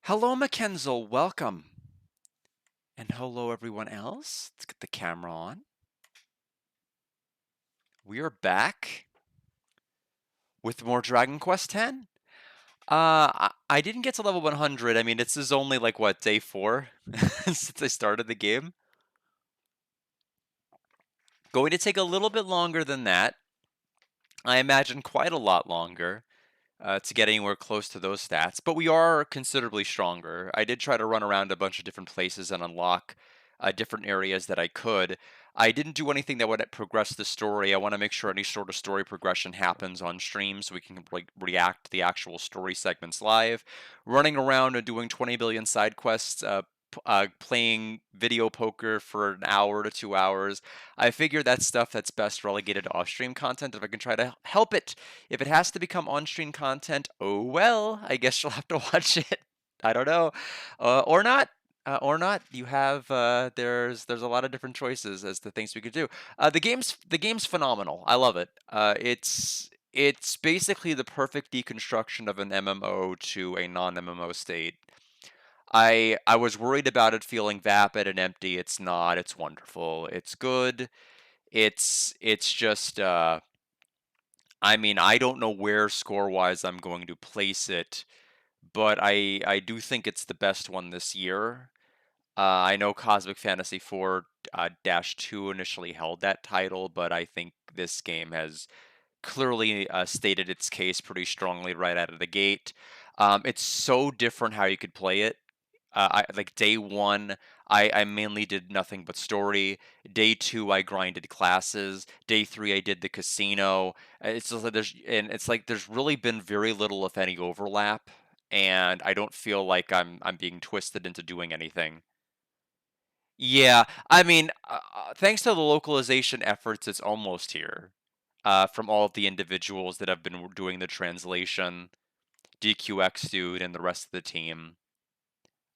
Hello, Mackenzel. Welcome. And hello, everyone else. Let's get the camera on. We are back with more Dragon Quest X. I didn't get to level 100. I mean, this is only like, what, day 4 since I started the game? Going to take a little bit longer than that. I imagine quite a lot longer. To get anywhere close to those stats, but we are considerably stronger. I did try to run around a bunch of different places and unlock different areas that I could. I didn't do anything that would progress the story. I want to make sure any sort of story progression happens on stream so we can react to the actual story segments live. Running around and doing 20 billion side quests, playing video poker for an hour to 2 hours. I figure that's stuff that's best relegated to off-stream content if I can try to help it. If it has to become on-stream content, oh well, I guess you'll have to watch it. I don't know, or not. Or not. You have there's a lot of different choices as to things we could do. The game's phenomenal. I love it. It's basically the perfect deconstruction of an MMO to a non-MMO state. I was worried about it feeling vapid and empty. It's not. It's wonderful. It's good. It's just I mean, I don't know where score-wise I'm going to place it, but I do think it's the best one this year. I know Cosmic Fantasy 4 Dash 2 initially held that title, but I think this game has clearly stated its case pretty strongly right out of the gate. It's so different how you could play it. Like day one, I mainly did nothing but story. Day two, I grinded classes. Day three, I did the casino. It's just like there's really been very little, if any, overlap, and I don't feel like I'm being twisted into doing anything. Yeah, I mean, thanks to the localization efforts, it's almost here. From all of the individuals that have been doing the translation, DQX dude and the rest of the team.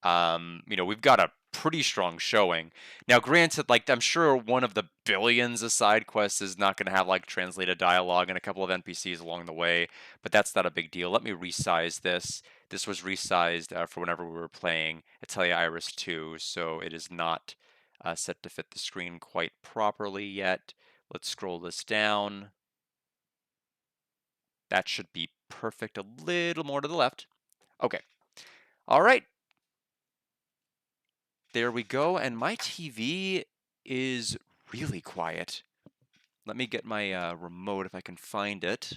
We've got a pretty strong showing. Now, granted, like I'm sure one of the billions of side quests is not going to have like translated dialogue and a couple of NPCs along the way, but that's not a big deal. Let me resize this. This was resized for whenever we were playing Atelier Iris 2, so it is not set to fit the screen quite properly yet. Let's scroll this down. That should be perfect. A little more to the left. Okay. All right. There we go, and my TV is really quiet. Let me get my remote if I can find it.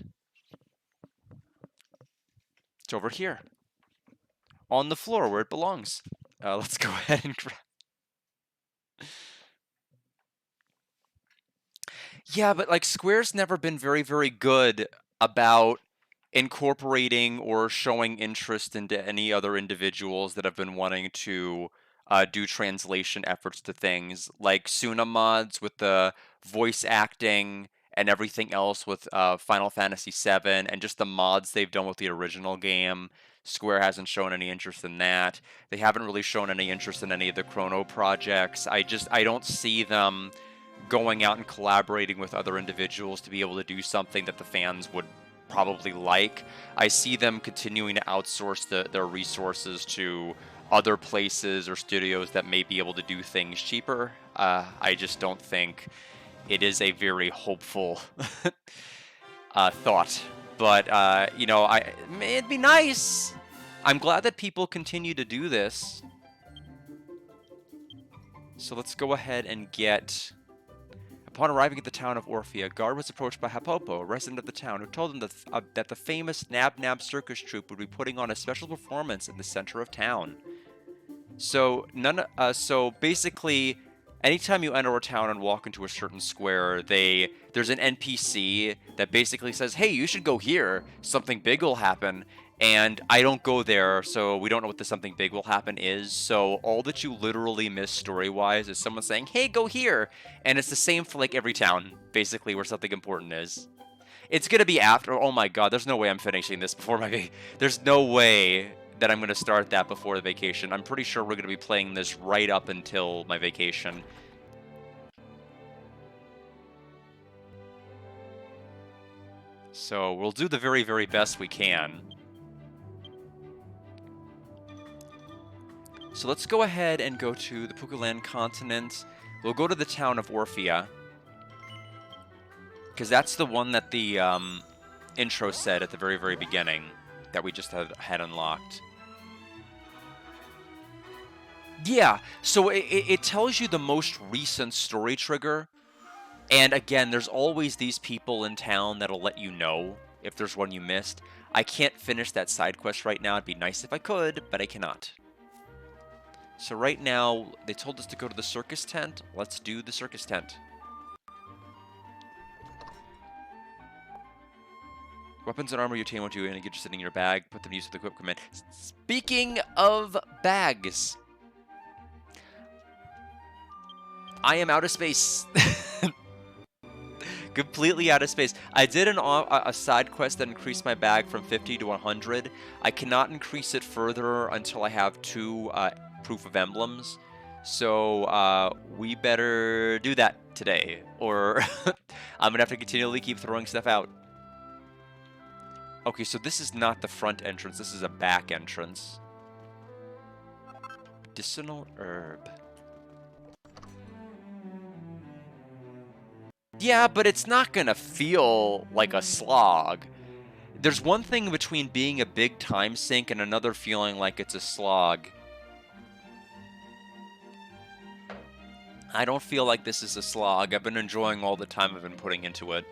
It's over here, on the floor where it belongs. Let's go ahead and grab. Yeah, but like Square's never been very, very good about incorporating or showing interest into any other individuals that have been wanting to do translation efforts to things like Suna mods with the voice acting and everything else with Final Fantasy VII and just the mods they've done with the original game. Square hasn't shown any interest in that. They haven't really shown any interest in any of the Chrono projects. I don't see them going out and collaborating with other individuals to be able to do something that the fans would probably like. I see them continuing to outsource their resources to other places or studios that may be able to do things cheaper. I just don't think it is a very hopeful thought. But it'd be nice. I'm glad that people continue to do this. So let's go ahead and get. Upon arriving at the town of Orphea, a guard was approached by Hapopo, a resident of the town, who told him that the famous Nab Nab circus troupe would be putting on a special performance in the center of town. So basically, anytime you enter a town and walk into a certain square, there's an NPC that basically says, "Hey, you should go here. Something big will happen." And I don't go there, so we don't know what the something big will happen is. So all that you literally miss story-wise is someone saying, "Hey, go here," and it's the same for like every town, basically, where something important is. It's gonna be after. Oh my god, there's no way I'm finishing this before my. There's no way that I'm gonna start that before the vacation. I'm pretty sure we're gonna be playing this right up until my vacation. So we'll do the very, very best we can. So let's go ahead and go to the Pukulan continent. We'll go to the town of Orphea, because that's the one that the intro said at the very, very beginning that we just had unlocked. Yeah, so it tells you the most recent story trigger. And again, there's always these people in town that'll let you know if there's one you missed. I can't finish that side quest right now. It'd be nice if I could, but I cannot. So right now, they told us to go to the circus tent. Let's do the circus tent. Weapons and armor you obtain once you get just in your bag. Put them to use with the equip command. Speaking of bags, I am out of space. Completely out of space. I did a side quest that increased my bag from 50 to 100. I cannot increase it further until I have 2 proof of emblems. So we better do that today, or I'm gonna have to continually keep throwing stuff out. Okay, so this is not the front entrance. This is a back entrance. Medicinal herb. Yeah, but it's not gonna feel like a slog. There's one thing between being a big time sink and another feeling like it's a slog. I don't feel like this is a slog. I've been enjoying all the time I've been putting into it.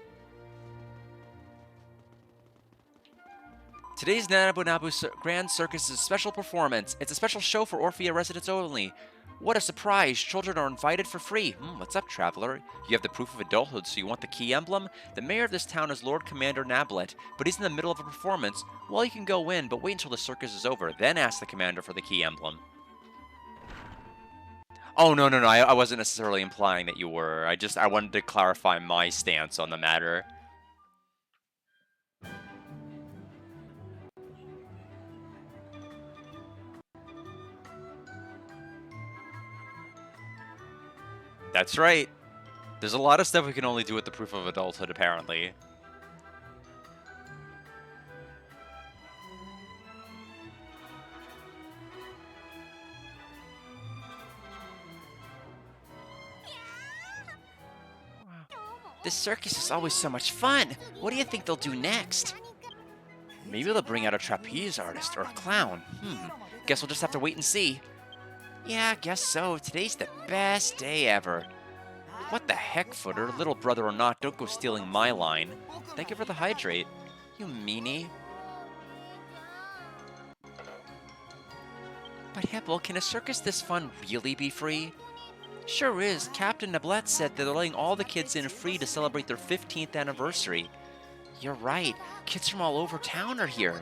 Today's Nabu Nabu Grand Circus is a special performance. It's a special show for Orphea residents only. What a surprise! Children are invited for free. What's up, traveler? You have the proof of adulthood, so you want the key emblem? The mayor of this town is Lord Commander Nablet, but he's in the middle of a performance. Well, you can go in, but wait until the circus is over, then ask the commander for the key emblem. Oh, no, I wasn't necessarily implying that you were. I wanted to clarify my stance on the matter. That's right. There's a lot of stuff we can only do with the proof of adulthood, apparently. This circus is always so much fun. What do you think they'll do next? Maybe they'll bring out a trapeze artist or a clown. Guess we'll just have to wait and see. Yeah, I guess so. Today's the best day ever. What the heck, Footer? Little brother or not, don't go stealing my line. Thank you for the hydrate. You meanie. But Hipple, can a circus this fun really be free? Sure is. Captain Nablet said that they're letting all the kids in free to celebrate their 15th anniversary. You're right. Kids from all over town are here.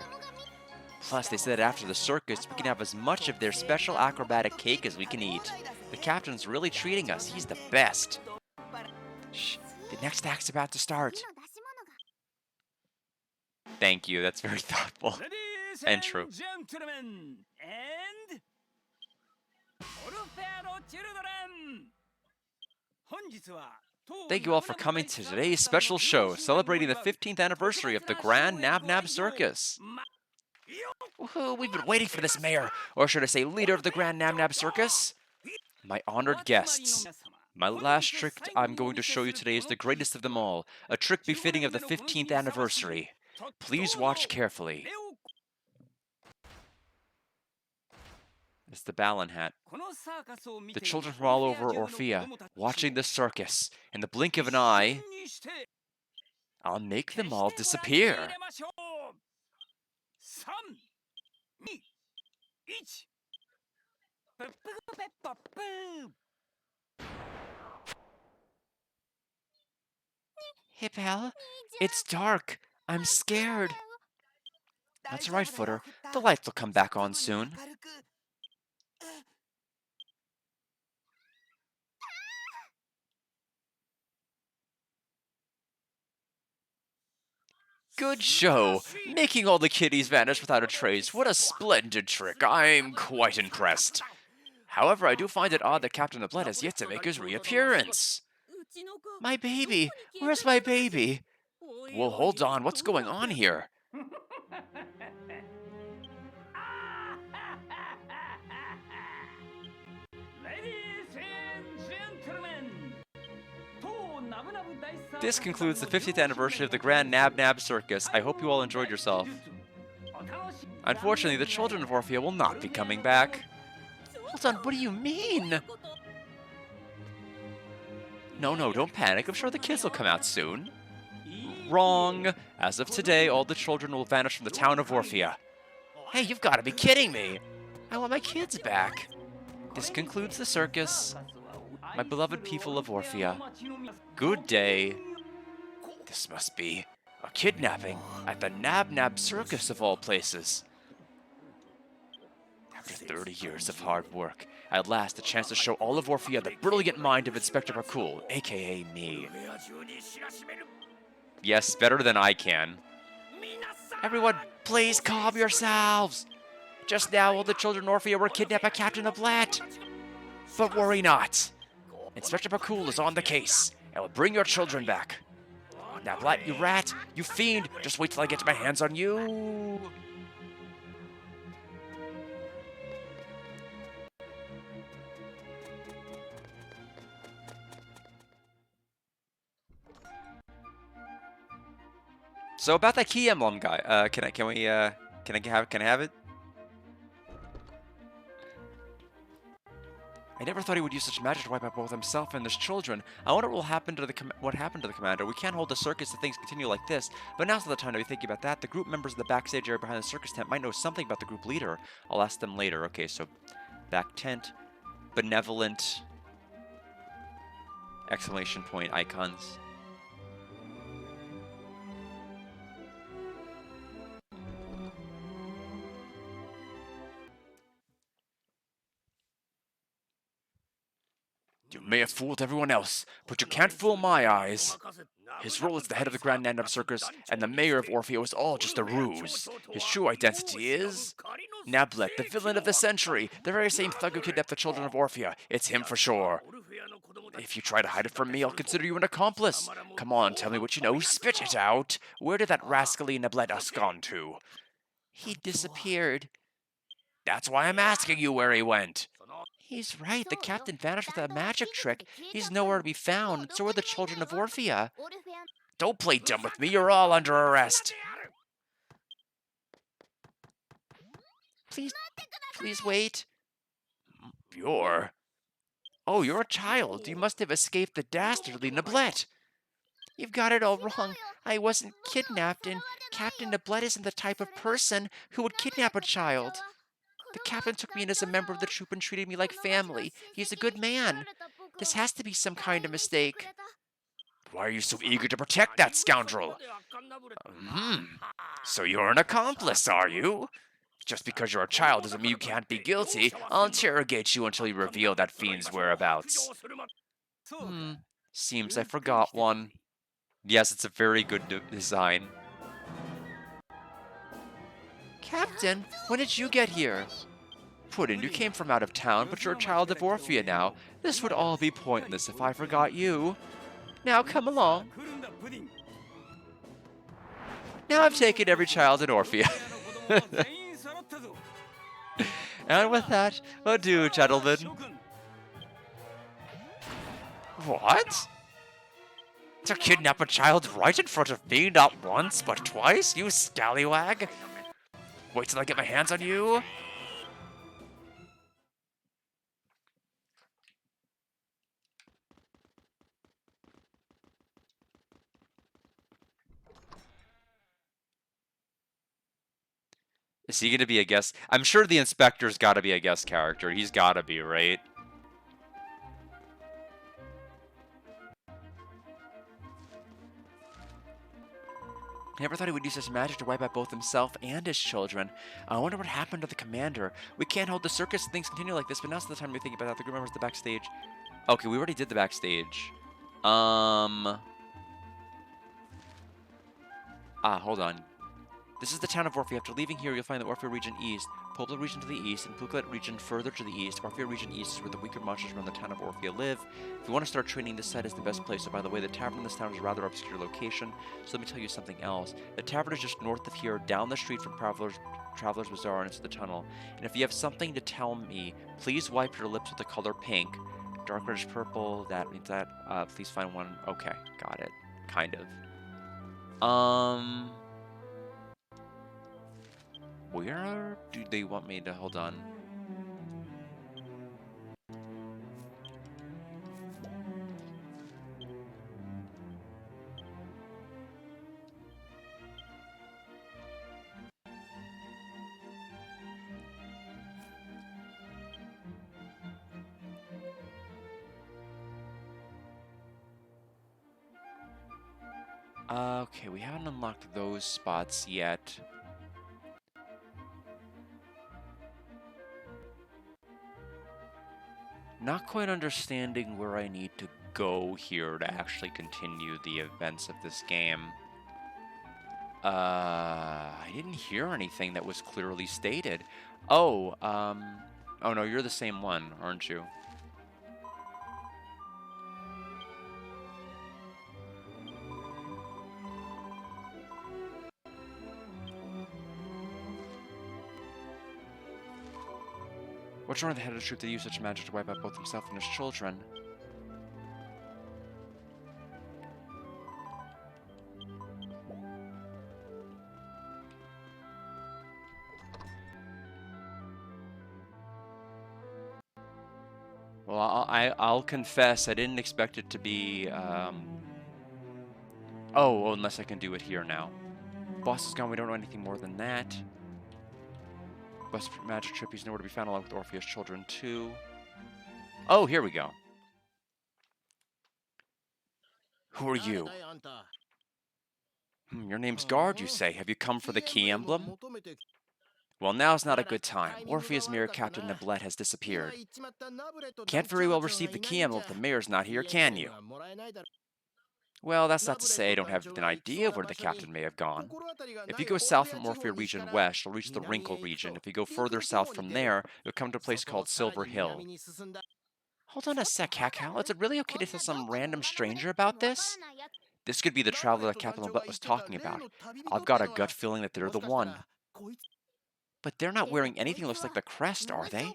Plus, they said after the circus, we can have as much of their special acrobatic cake as we can eat. The captain's really treating us. He's the best. Shh. The next act's about to start. Thank you. That's very thoughtful. And true. Thank you all for coming to today's special show, celebrating the 15th anniversary of the Grand Nab Nab Circus. Woohoo, we've been waiting for this, Mayor, or should I say leader of the Grand Nab Nab Circus? My honored guests. My last trick I'm going to show you today is the greatest of them all, a trick befitting of the 15th anniversary. Please watch carefully. It's the Balin hat. The children from all over Orphea, watching the circus. In the blink of an eye, I'll make them all disappear. Hippel, it's dark. I'm scared. That's right, Footer. The lights will come back on soon. Good show! Making all the kitties vanish without a trace. What a splendid trick. I'm quite impressed. However, I do find it odd that Captain Nablet has yet to make his reappearance. My baby! Where's my baby? Well, hold on. What's going on here? This concludes the 50th anniversary of the Grand Nab Nab Circus. I hope you all enjoyed yourself. Unfortunately, the children of Orphea will not be coming back. Hold on, what do you mean? No, don't panic. I'm sure the kids will come out soon. Wrong. As of today, all the children will vanish from the town of Orphea. Hey, you've got to be kidding me. I want my kids back. This concludes the circus. My beloved people of Orphea, good day. This must be a kidnapping at the Nab Nab Circus of all places. After 30 years of hard work, at last a chance to show all of Orphea the brilliant mind of Inspector Bakul, aka me. Yes, better than I can. Everyone, please calm yourselves. Just now, all the children of Orphea were kidnapped by Captain Ablat. But worry not. Inspector Bakul is on the case, and will bring your children back. Now, Ablat, you rat, you fiend, just wait till I get my hands on you. So about that key emblem guy, can I have it? I never thought he would use such magic to wipe out both himself and his children. I wonder what happened to the commander. We can't hold the circus if things continue like this. But now's not the time to be thinking about that. The group members in the backstage area behind the circus tent might know something about the group leader. I'll ask them later. Okay, so back tent, benevolent, exclamation point icons. You may have fooled everyone else, but you can't fool my eyes. His role as the head of the Grand Nab Nab Circus and the mayor of Orphea was all just a ruse. His true identity is Nablet, the villain of the century, the very same thug who kidnapped the children of Orphea. It's him for sure. If you try to hide it from me, I'll consider you an accomplice. Come on, tell me what you know. Spit it out. Where did that rascally Nablet gone to? He disappeared. That's why I'm asking you where he went. He's right, the captain vanished with a magic trick. He's nowhere to be found, and so are the children of Orphea. Don't play dumb with me, you're all under arrest. Please wait. Oh, you're a child. You must have escaped the dastardly Nablet. You've got it all wrong. I wasn't kidnapped, and Captain Nablet isn't the type of person who would kidnap a child. The captain took me in as a member of the troop and treated me like family. He's a good man. This has to be some kind of mistake. Why are you so eager to protect that scoundrel? So you're an accomplice, are you? Just because you're a child doesn't mean you can't be guilty. I'll interrogate you until you reveal that fiend's whereabouts. Seems I forgot one. Yes, it's a very good design. Captain, when did you get here? Puddin', you came from out of town, but you're a child of Orphea now. This would all be pointless if I forgot you. Now come along. Now I've taken every child in Orphea. And with that, adieu, gentlemen. What? To kidnap a child right in front of me, not once, but twice, you scallywag? Wait till I get my hands on you. Is he gonna be a guest? I'm sure the inspector's gotta be a guest character. He's gotta be, right? Never thought he would use his magic to wipe out both himself and his children. I wonder what happened to the commander. We can't hold the circus if things continue like this, but now's the time to think about that. The group members at the backstage. Okay, we already did the backstage. Hold on. This is the town of Orphea. After leaving here, you'll find the Orphea region east, Poplar region to the east, and Puklet region further to the east. Orphea region east is where the weaker monsters around the town of Orphea live. If you want to start training, this site is the best place. So by the way, the tavern in this town is a rather obscure location, so let me tell you something else. The tavern is just north of here, down the street from Traveler's Bazaar and into the tunnel. And if you have something to tell me, please wipe your lips with the color pink. Dark reddish purple, that means that. Please find one. Okay, got it. Kind of. Where do they want me to hold on? Okay, we haven't unlocked those spots yet. Not quite understanding where I need to go here to actually continue the events of this game. I didn't hear anything that was clearly stated. Oh, oh no, you're the same one, aren't you? What's wrong with the head of the troop that used such magic to wipe out both himself and his children? Well, I'll confess, I didn't expect it to be, Oh, unless I can do it here now. Boss is gone, we don't know anything more than that. Bus magic trip, he's nowhere to be found along with Orpheus' children, too. Oh, here we go. Who are you? Your name's Guard, you say. Have you come for the key emblem? Well, now's not a good time. Orpheus' mirror captain Nablet has disappeared. Can't very well receive the key emblem if the mayor's not here, can you? Well, that's not to say I don't have an idea of where the captain may have gone. If you go south from Orphea region west, you'll reach the Wrinkle region. If you go further south from there, you'll come to a place called Silver Hill. Hold on a sec, Hakal. Is it really okay to tell some random stranger about this? This could be the traveler that Captain Lebet was talking about. I've got a gut feeling that they're the one. But they're not wearing anything that looks like the crest, are they?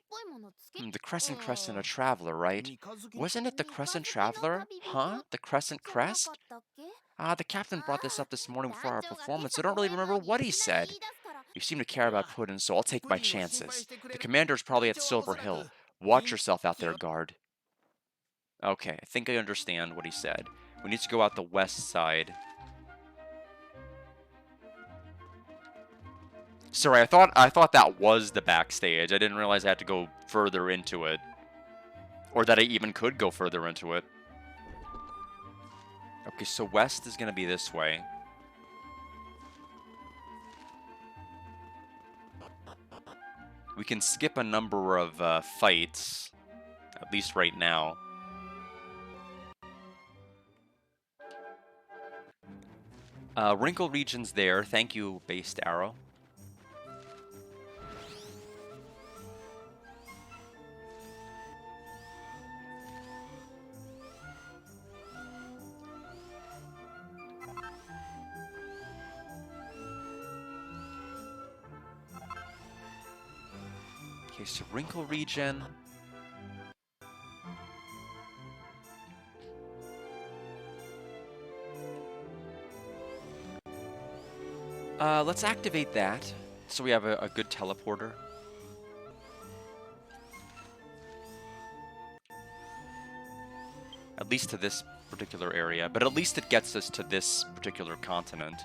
The crescent crest and a traveler, right? Wasn't it the crescent traveler? Huh? The crescent crest? The captain brought this up this morning before our performance, so I don't really remember what he said. You seem to care about Puddin', so I'll take my chances. The commander's probably at Silver Hill. Watch yourself out there, guard. Okay, I think I understand what he said. We need to go out the west side. Sorry, I thought that was the backstage. I didn't realize I had to go further into it. Or that I even could go further into it. Okay, so west is going to be this way. We can skip a number of fights, at least right now. Wrinkle region's there. Thank you, Based Arrow. Okay, so Wrinkle region. Let's activate that, so we have a good teleporter. At least to this particular area, but at least it gets us to this particular continent.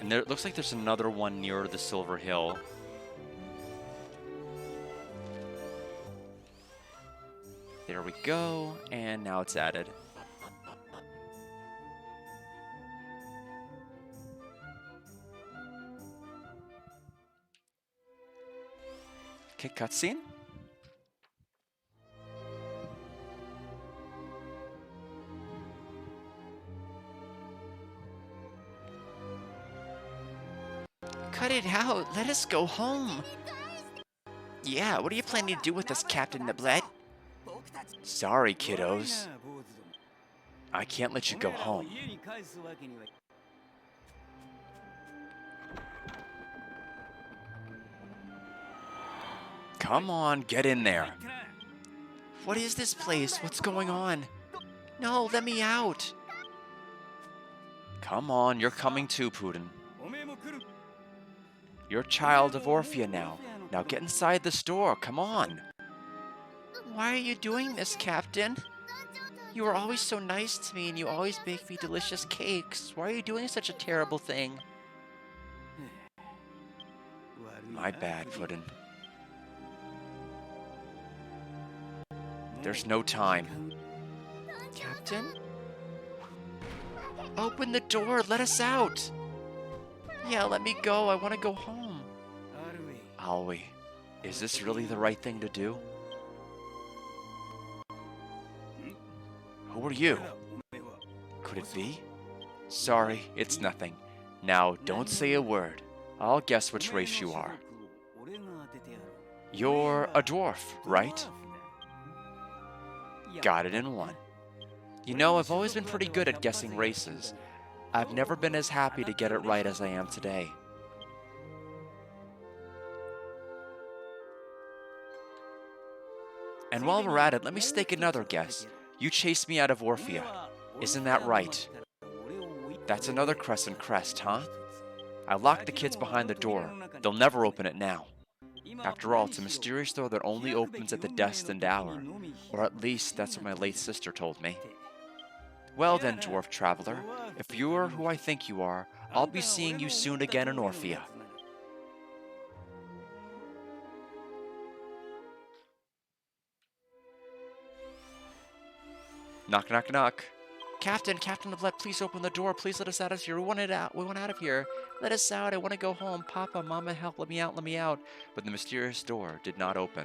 And there, it looks like there's another one near the Silver Hill. There we go, and now it's added. Okay, cutscene. Cut it out. Let us go home. Yeah, what are you planning to do with us, Captain Nablet? Sorry, kiddos. I can't let you go home. Come on, get in there. What is this place? What's going on? No, let me out. Come on, you're coming too, Putin. You're a child of Orphea now. Now get inside the store, come on. Why are you doing this, Captain? You were always so nice to me and you always bake me delicious cakes. Why are you doing such a terrible thing? My bad, Putin. There's no time. Captain? Open the door, let us out! Yeah, let me go, I want to go home. Alwi, is this really the right thing to do? Who are you? Could it be? Sorry, it's nothing. Now, don't say a word. I'll guess which race you are. You're a dwarf, right? Got it in one. You know, I've always been pretty good at guessing races. I've never been as happy to get it right as I am today. And while we're at it, let me stake another guess. You chased me out of Orphea. Isn't that right? That's another crescent crest, huh? I locked the kids behind the door. They'll never open it now. After all, it's a mysterious door that only opens at the destined hour. Or at least, that's what my late sister told me. Well then, dwarf traveler, if you are who I think you are, I'll be seeing you soon again in Orphea. Knock, knock, knock. Captain Ablet, please open the door. Please let us out of here. We want out of here. Let us out. I want to go home. Papa, Mama, help. Let me out. Let me out. But the mysterious door did not open.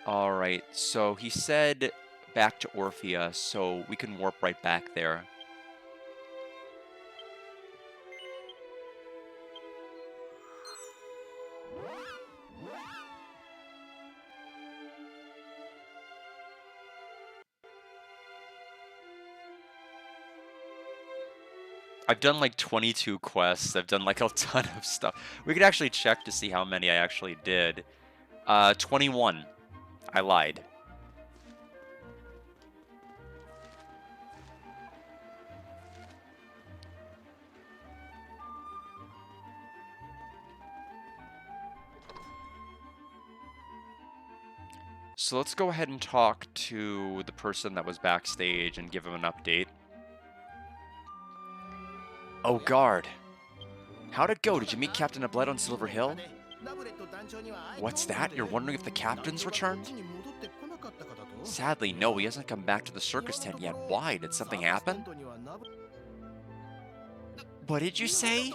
Alright, so he said back to Orphea, so we can warp right back there. I've done like 22 quests. I've done like a ton of stuff. We could actually check to see how many I actually did. 21. I lied. So let's go ahead and talk to the person that was backstage and give him an update. Oh, guard. How'd it go? Did you meet Captain Ablet on Silver Hill? What's that? You're wondering if the captain's returned? Sadly, no, he hasn't come back to the circus tent yet. Why? Did something happen? What did you say?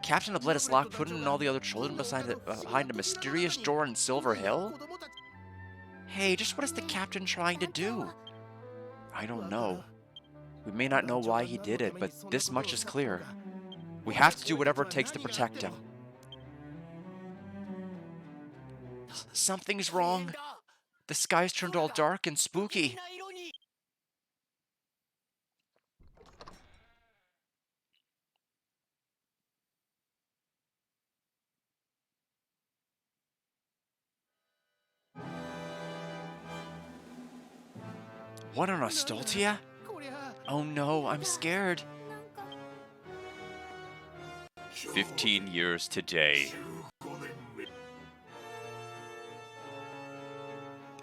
Captain Ablet has locked Puddin and all the other children behind a mysterious door in Silver Hill? Hey, just what is the captain trying to do? I don't know. We may not know why he did it, but this much is clear. We have to do whatever it takes to protect him. Something's wrong. The sky's turned all dark and spooky. What on Astoltia? Oh no, I'm scared. 15 years today.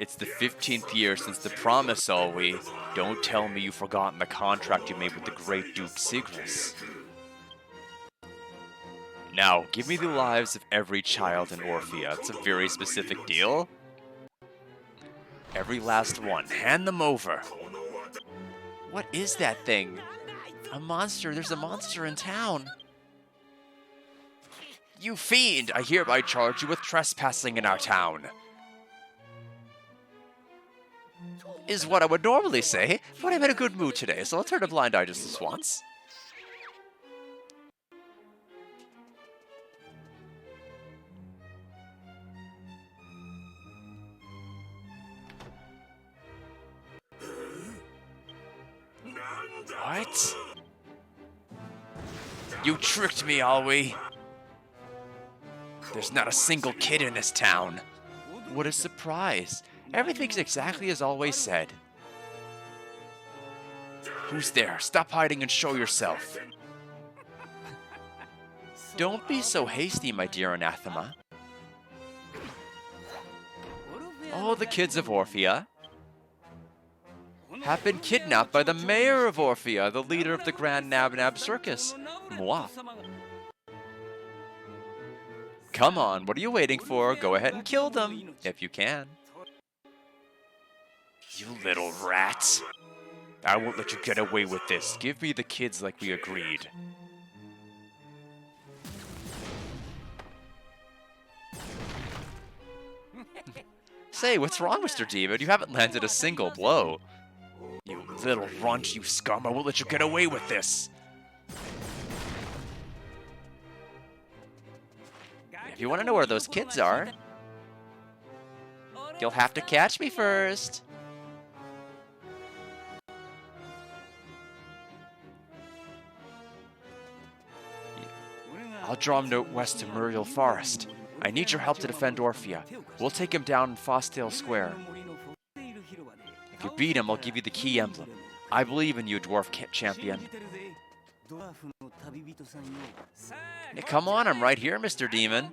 It's the 15th year since the promise, Alwi. Don't tell me you've forgotten the contract you made with the great Duke Sigris. Now, give me the lives of every child in Orphea. It's a very specific deal. Every last one. Hand them over. What is that thing? A monster. There's a monster in town. You fiend! I hereby charge you with trespassing in our town. Is what I would normally say, but I'm in a good mood today, so I'll turn a blind eye just this once. What? You tricked me, Alwi. There's not a single kid in this town. What a surprise. Everything's exactly as always said. Who's there? Stop hiding and show yourself. Don't be so hasty, my dear anathema. All the kids of Orphea have been kidnapped by the mayor of Orphea, the leader of the Grand Nab Circus. Moi. Come on, what are you waiting for? Go ahead and kill them, if you can. You little rat. I won't let you get away with this. Give me the kids like we agreed. Say, what's wrong, Mr. Demon? You haven't landed a single blow. You little runt, you scum. I won't let you get away with this. If you want to know where those kids are, you'll have to catch me first. I'll draw him west to Muriel Forest. I need your help to defend Orphea. We'll take him down in Fosdale Square. If you beat him, I'll give you the key emblem. I believe in you, dwarf champion. Hey, come on, I'm right here, Mr. Demon.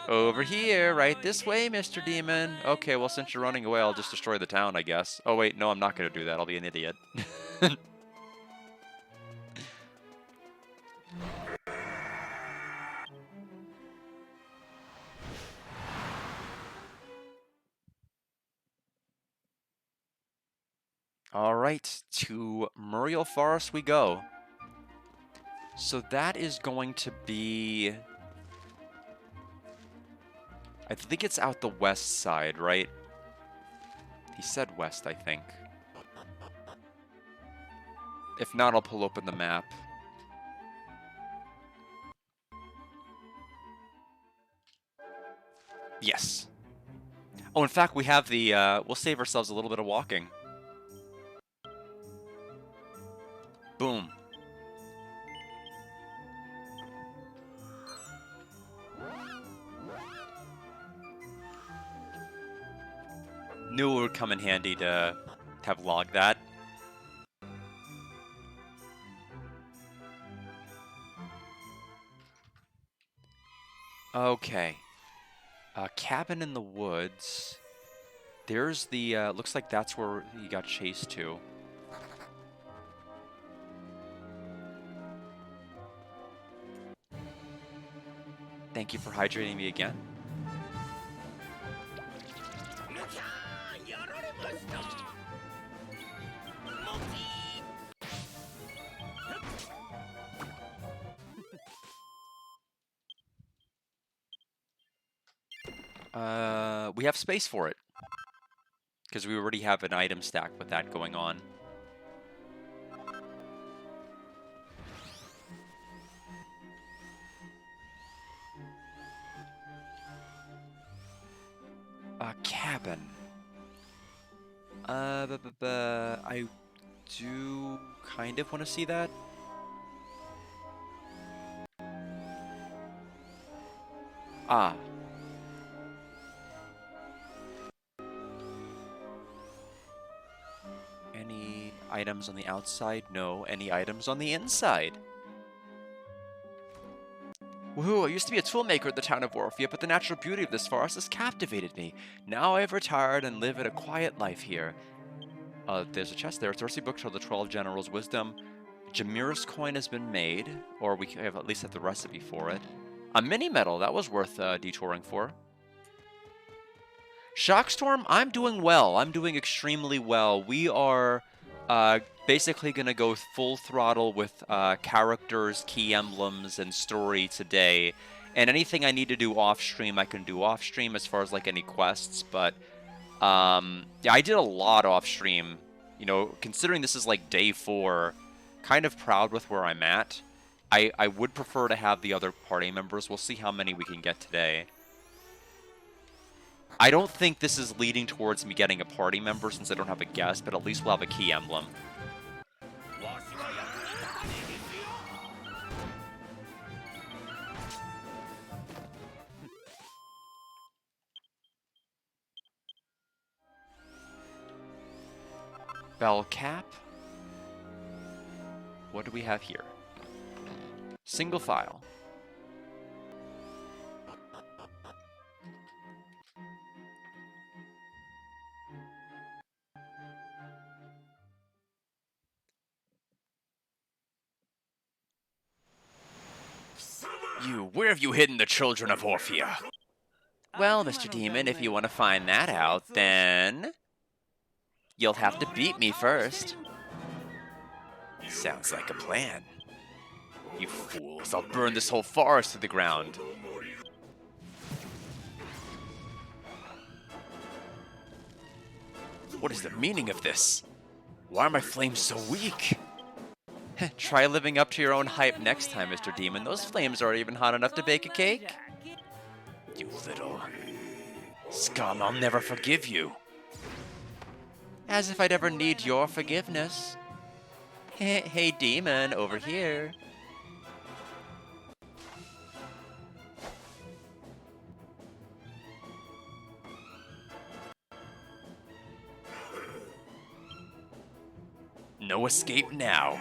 Over here, right this way, Mr. Demon. Okay, well, since you're running away, I'll just destroy the town, I guess. Oh, wait, no, I'm not going to do that. I'll be an idiot. Alright, to Muriel Forest we go. So that is going to be... I think it's out the west side, right? He said west, I think. If not, I'll pull open the map. Yes. Oh, in fact, we have the... we'll save ourselves a little bit of walking. Boom. Knew it would come in handy to have logged that. Okay. Cabin in the woods. There's the, looks like that's where he got chased to. Thank you for hydrating me again. We have space for it. Because we already have an item stack with that going on. A cabin. I do kind of want to see that. Ah. Any items on the outside? No. Any items on the inside? Woohoo, I used to be a toolmaker at the town of Orphea, but the natural beauty of this forest has captivated me. Now I have retired and live a quiet life here. There's a chest there. It's a recipe book of the 12 Generals' Wisdom. Jamirus coin has been made, or we have at least have the recipe for it. A mini medal, that was worth detouring for. Shockstorm, I'm doing well. I'm doing extremely well. We are basically going to go full throttle with characters, key emblems, and story today. And anything I need to do off-stream, I can do off-stream as far as like any quests. But yeah, I did a lot off-stream. You know, considering this is like day 4, kind of proud with where I'm at. I would prefer to have the other party members. We'll see how many we can get today. I don't think this is leading towards me getting a party member since I don't have a guest, but at least we'll have a key emblem. Bell cap. What do we have here? Single file. You, where have you hidden the children of Orphea? Well, Mr. Demon, if you want to find that out, then you'll have to beat me first. Sounds like a plan. You fools, I'll burn this whole forest to the ground. What is the meaning of this? Why are my flames so weak? Try living up to your own hype next time, Mr. Demon. Those flames aren't even hot enough to bake a cake. You little scum, I'll never forgive you. As if I'd ever need your forgiveness. Hey, Demon, over here. No escape now.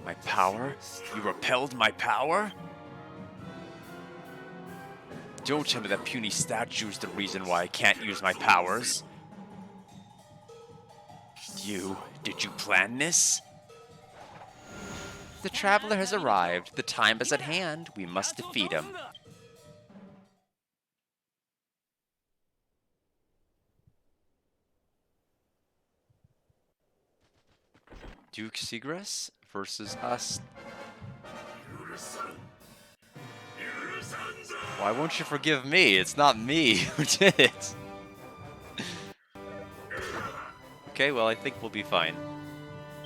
My power? You repelled my power? Don't tell me that puny statue's the reason why I can't use my powers. Did you plan this? The traveler has arrived. The time is at hand. We must defeat him. Duke Seagrass versus us. Why won't you forgive me? It's not me who did it. Okay, well, I think we'll be fine.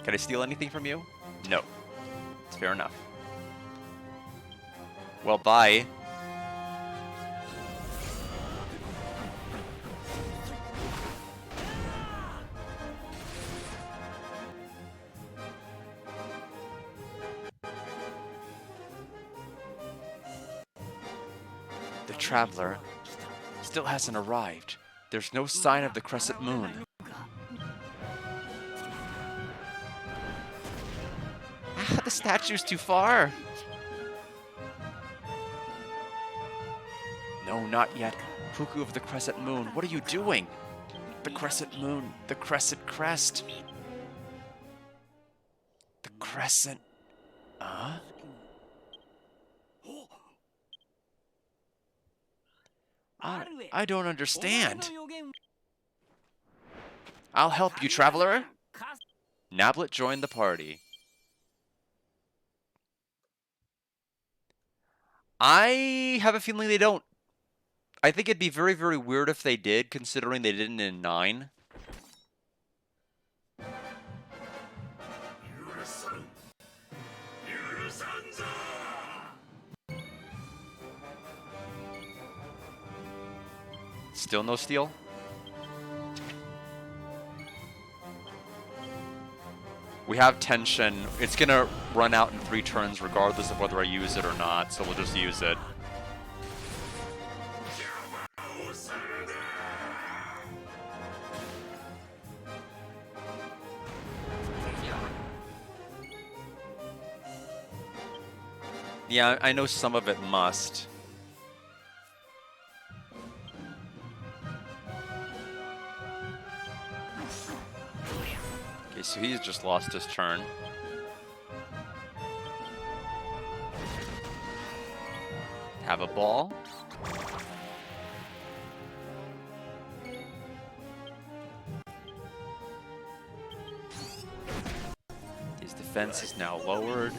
Can I steal anything from you? No. It's fair enough. Well, bye. The traveler still hasn't arrived. There's no sign of the crescent moon. The statue's too far. No, not yet. Cuckoo of the crescent moon, what are you doing? The crescent moon, the crescent crest. The crescent... I don't understand. I'll help you, traveler. Nablet joined the party. I have a feeling they don't. I think it'd be very, very weird if they did, considering they didn't in 9. Still no steal? We have tension. It's gonna run out in 3 turns regardless of whether I use it or not, so we'll just use it. Yeah, I know some of it must. Okay, so he's just lost his turn. Have a ball. His defense is now lowered.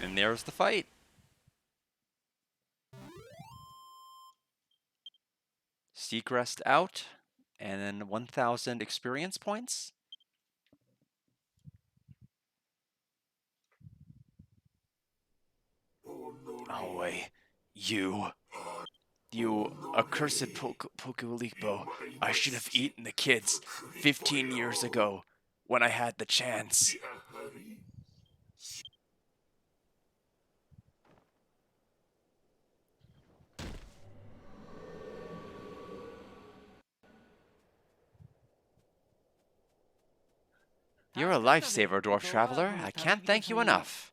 And there's the fight. Seacrest out, and then 1,000 experience points. Oh, wait. You accursed Pokulipo. I should have eaten the kids 15 years ago when I had the chance. You're a lifesaver, dwarf traveler. I can't thank you enough.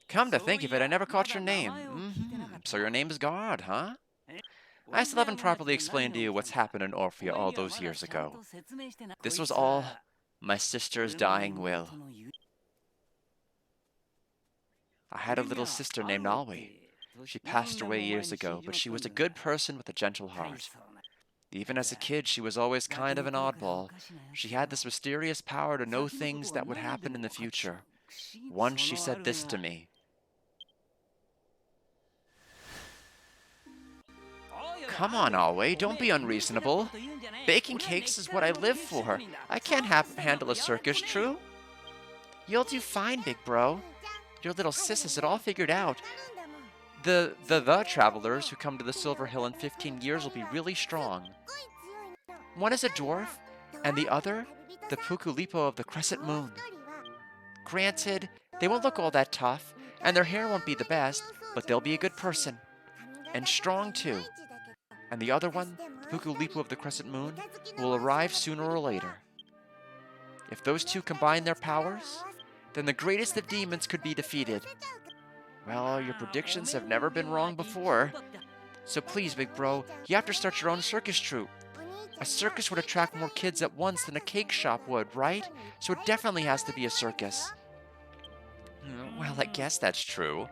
Come to think of it, I never caught your name. So your name is God, huh? I still haven't properly explained to you what's happened in Orphea all those years ago. This was all my sister's dying will. I had a little sister named Alwi. She passed away years ago, but she was a good person with a gentle heart. Even as a kid, she was always kind of an oddball. She had this mysterious power to know things that would happen in the future. Once she said this to me. Come on, Alway, don't be unreasonable. Baking cakes is what I live for. I can't handle a circus, true? You'll do fine, big bro. Your little sis has it all figured out. The travelers who come to the Silver Hill in 15 years will be really strong. One is a dwarf, and the other, the Pukulipo of the Crescent Moon. Granted, they won't look all that tough, and their hair won't be the best, but they'll be a good person. And strong, too. And the other one, the Pukulipo of the Crescent Moon, will arrive sooner or later. If those two combine their powers, then the greatest of demons could be defeated. Well, your predictions have never been wrong before. So please, big bro, you have to start your own circus troupe. A circus would attract more kids at once than a cake shop would, right? So it definitely has to be a circus. Well, I guess that's true.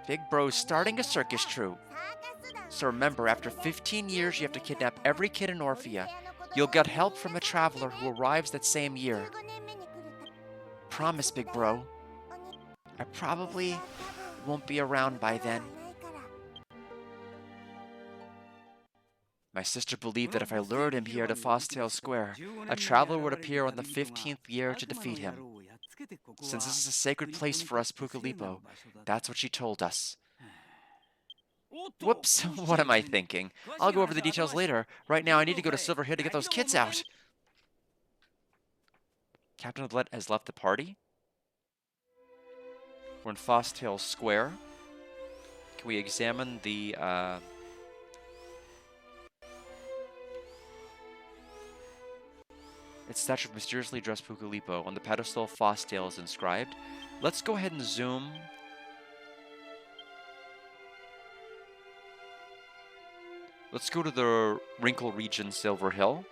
Big bro's starting a circus troupe. So remember, after 15 years, you have to kidnap every kid in Orphea. You'll get help from a traveler who arrives that same year. Promise, big bro. I probably won't be around by then. My sister believed that if I lured him here to Fosstail Square, a traveler would appear on the 15th year to defeat him. Since this is a sacred place for us Pukulipo, that's what she told us. Whoops, what am I thinking? I'll go over the details later. Right now, I need to go to Silver Hill to get those kids out. Captain Ablett has left the party. We're in Fosstail Square. Can we examine the, Its statue of mysteriously dressed Pukulipo. On the pedestal, Fosstail is inscribed. Let's go ahead and zoom. Let's go to the Wrinkle region, Silver Hill.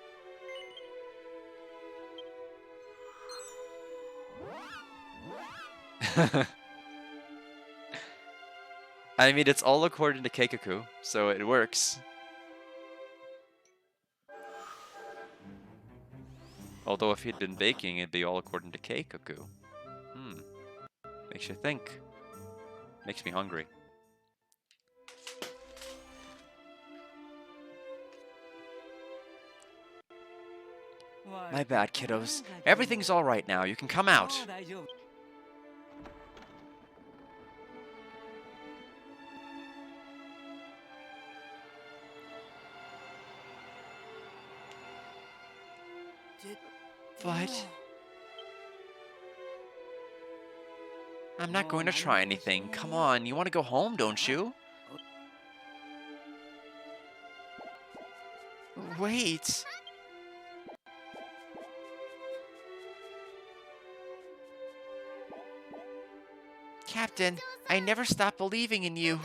I mean, it's all according to Keikaku, so it works. Although if he'd been baking, it'd be all according to Keikaku. Makes you think. Makes me hungry. My bad, kiddos. Everything's all right now. You can come out. But I'm not going to try anything. Come on, you want to go home, don't you? Wait. Captain, I never stopped believing in you.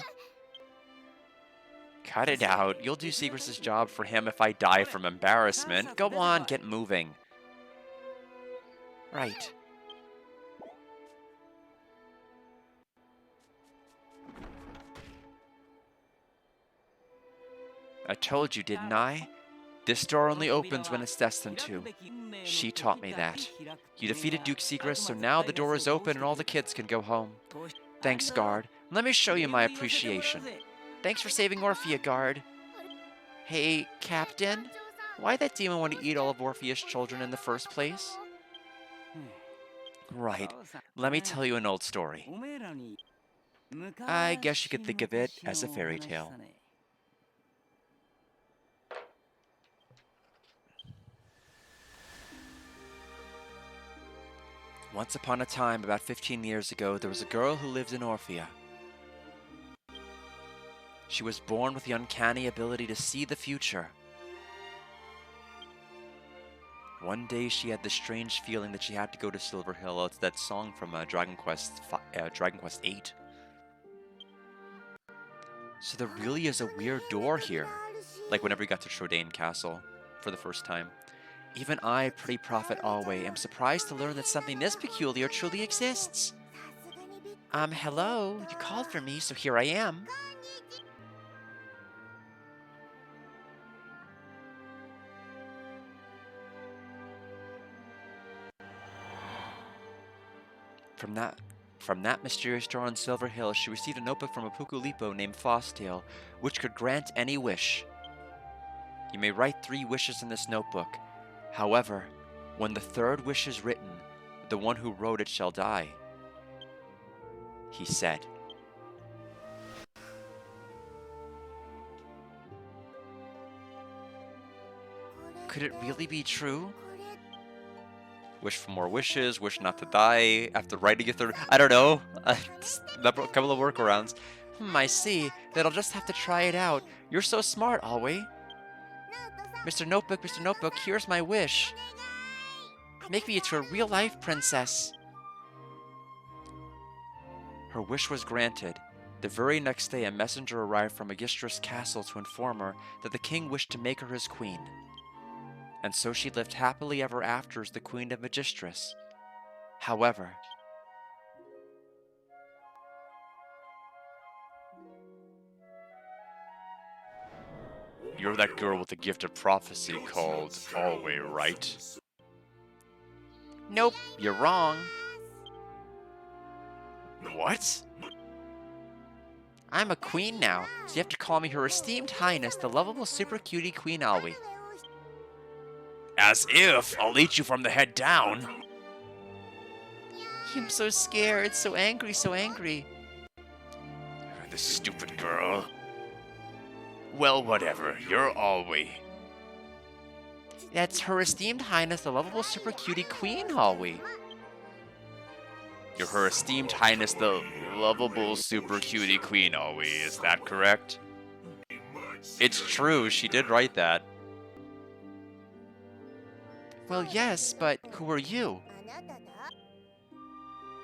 Cut it out. You'll do Seacrest's job for him if I die from embarrassment. Go on, get moving. Right. I told you, didn't I? This door only opens when it's destined to. She taught me that. You defeated Duke Seagrass, so now the door is open and all the kids can go home. Thanks, guard. Let me show you my appreciation. Thanks for saving Orphea, guard. Hey, Captain? Why'd that demon want to eat all of Orphea's children in the first place? Right. Let me tell you an old story. I guess you could think of it as a fairy tale. Once upon a time, about 15 years ago, there was a girl who lived in Orphea. She was born with the uncanny ability to see the future. One day she had this strange feeling that she had to go to Silver Hill. It's that song from Dragon Quest VIII. So there really is a weird door here. Like whenever we got to Trodain Castle for the first time. Even I, Pretty Prophet Alway, am surprised to learn that something this peculiar truly exists. Hello. You called for me, so here I am. From that mysterious door on Silver Hill, she received a notebook from a Pukulipo named Fosdale, which could grant any wish. You may write 3 wishes in this notebook. However, when the 3rd wish is written, the one who wrote it shall die. He said. Could it really be true? Wish for more wishes, wish not to die after writing a 3rd. I don't know. A couple of workarounds. I see. Then I'll just have to try it out. You're so smart, Alway. Mr. Notebook, here's my wish. Make me into a real-life princess. Her wish was granted. The very next day, a messenger arrived from Magistra's castle to inform her that the king wished to make her his queen. And so she lived happily ever after as the Queen of Magistris. However, you're that girl with the gift of prophecy called Alway, right? Nope, you're wrong. What? I'm a queen now, so you have to call me Her Esteemed Highness, the lovable super cutie Queen Alway. As if! I'll eat you from the head down! I'm so scared, so angry, so angry. This stupid girl. Well, whatever. You're Alway. That's Her Esteemed Highness, the lovable super cutie Queen Alway. You're Her Esteemed Highness, the lovable super cutie Queen Alway. Is that correct? It's true. She did write that. Well, yes, but who are you?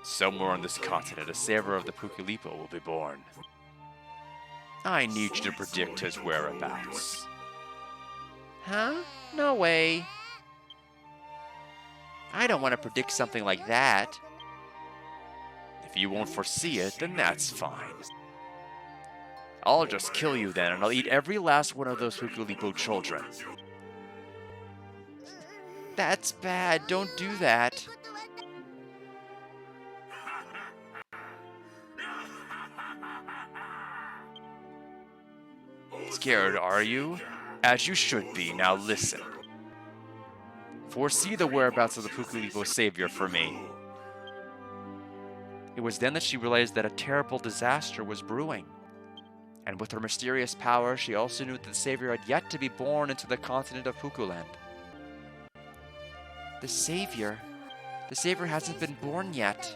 Somewhere on this continent, a savior of the Pukulipo will be born. I need you to predict his whereabouts. Huh? No way. I don't want to predict something like that. If you won't foresee it, then that's fine. I'll just kill you then, and I'll eat every last one of those Pukulipo children. That's bad. Don't do that. Scared, are you? As you should be. Now listen. Foresee the whereabouts of the Pukulipo savior for me. It was then that she realized that a terrible disaster was brewing. And with her mysterious power, she also knew that the savior had yet to be born into the continent of Pukuland. The savior? The savior hasn't been born yet.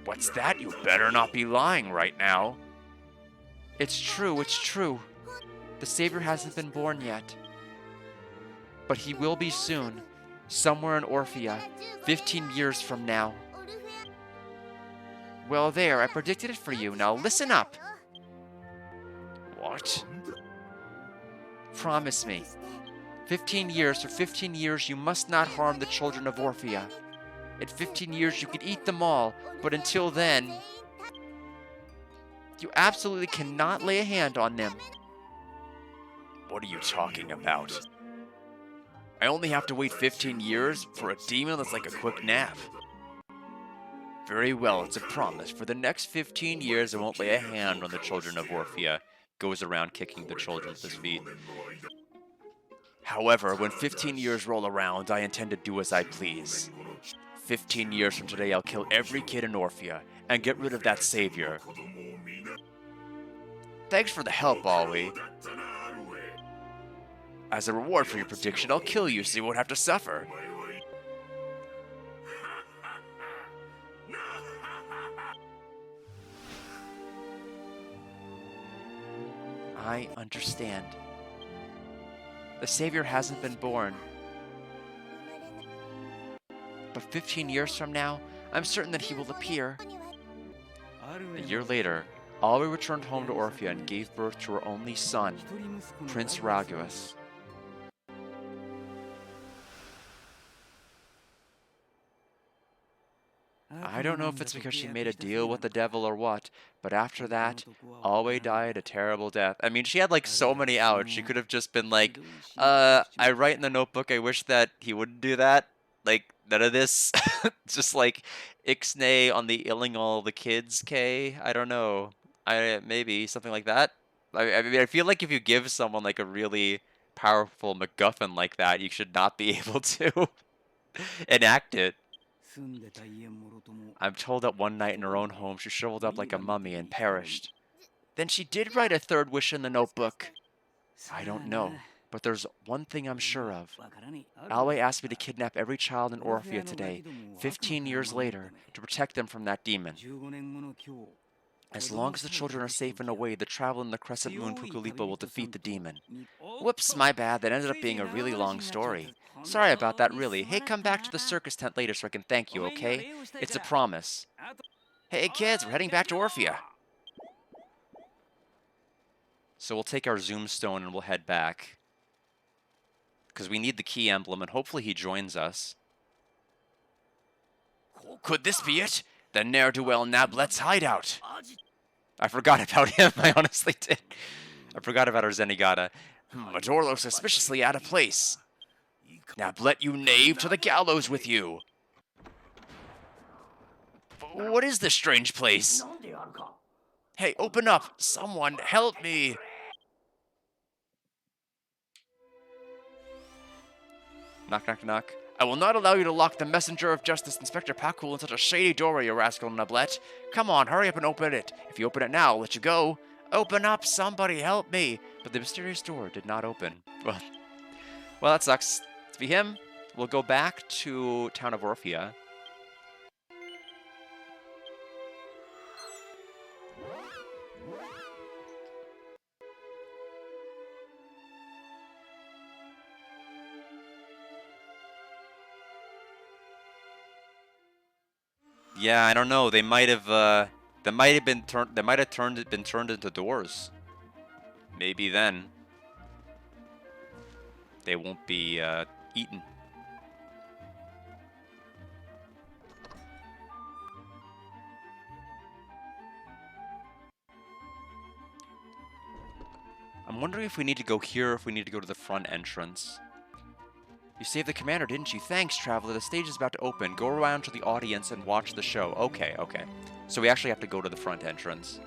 What's that? You better not be lying right now. It's true, it's true. The savior hasn't been born yet. But he will be soon, somewhere in Orphea, 15 years from now. Well, there, I predicted it for you. Now listen up. What? Promise me. 15 years, for 15 years, you must not harm the children of Orphea. In 15 years, you can eat them all, but until then, you absolutely cannot lay a hand on them. What are you talking about? I only have to wait 15 years for a demon that's like a quick nap. Very well, it's a promise. For the next 15 years, I won't lay a hand on the children of Orphea. Goes around kicking the children with his feet. However, when 15 years roll around, I intend to do as I please. 15 years from today, I'll kill every kid in Orphea and get rid of that savior. Thanks for the help, Aoi. As a reward for your prediction, I'll kill you so you won't have to suffer. I understand. The savior hasn't been born. But 15 years from now, I'm certain that he will appear. A year later, Aoi returned home to Orphea and gave birth to her only son, Prince Raguus. I don't know if it's because she made a deal with the devil or what, but after that, Aoi died a terrible death. I mean, she had like so many outs. She could have just been like, I write in the notebook, I wish that he wouldn't do that. Like, none of this. Just like, Ixnay on the illing all the kids, K. I don't know. Maybe, something like that. I mean, I feel like if you give someone like a really powerful MacGuffin like that, you should not be able to enact it. I'm told that one night in her own home she shriveled up like a mummy and perished. Then she did write a third wish in the notebook. I don't know, but there's one thing I'm sure of. Aoi asked me to kidnap every child in Orphea today, 15 years later, to protect them from that demon. As long as the children are safe and away, the travel in the crescent moon Pukulipa will defeat the demon. Whoops, my bad, that ended up being a really long story. Sorry about that, really. Hey, come back to the circus tent later so I can thank you, okay? It's a promise. Hey, kids, we're heading back to Orphea. So we'll take our Zoom Stone and we'll head back. Because we need the key emblem, and hopefully he joins us. Could this be it? The ne'er-do-well Nablet's hideout. I forgot about him, I honestly did. I forgot about our Zenigata. A door looks suspiciously out of place. Nablet, you knave, to the gallows with you! What is this strange place? Hey, open up! Someone, help me! Knock, knock, knock. I will not allow you to lock the messenger of justice, Inspector Pakul, in such a shady doorway, you rascal Nablet. Come on, hurry up and open it. If you open it now, I'll let you go. Open up, somebody help me. But the mysterious door did not open. Well, that sucks. To be him, we'll go back to Town of Orphea. Yeah, I don't know. They might have been turned. They might have been turned into doors. Maybe then they won't be eaten. I'm wondering if we need to go here or if we need to go to the front entrance. You saved the commander, didn't you? Thanks, traveler. The stage is about to open. Go around to the audience and watch the show. Okay, okay. So we actually have to go to the front entrance.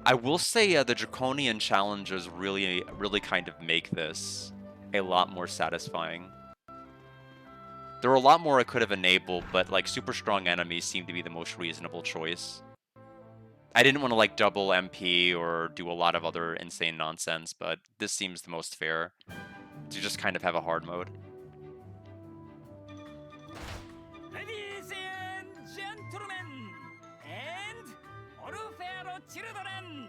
I will say the Draconian challenges really kind of make this a lot more satisfying. There were a lot more I could have enabled, but like super strong enemies seem to be the most reasonable choice. I didn't want to like double MP or do a lot of other insane nonsense, but this seems the most fair to just kind of have a hard mode. Ladies and gentlemen, and Orfeo children,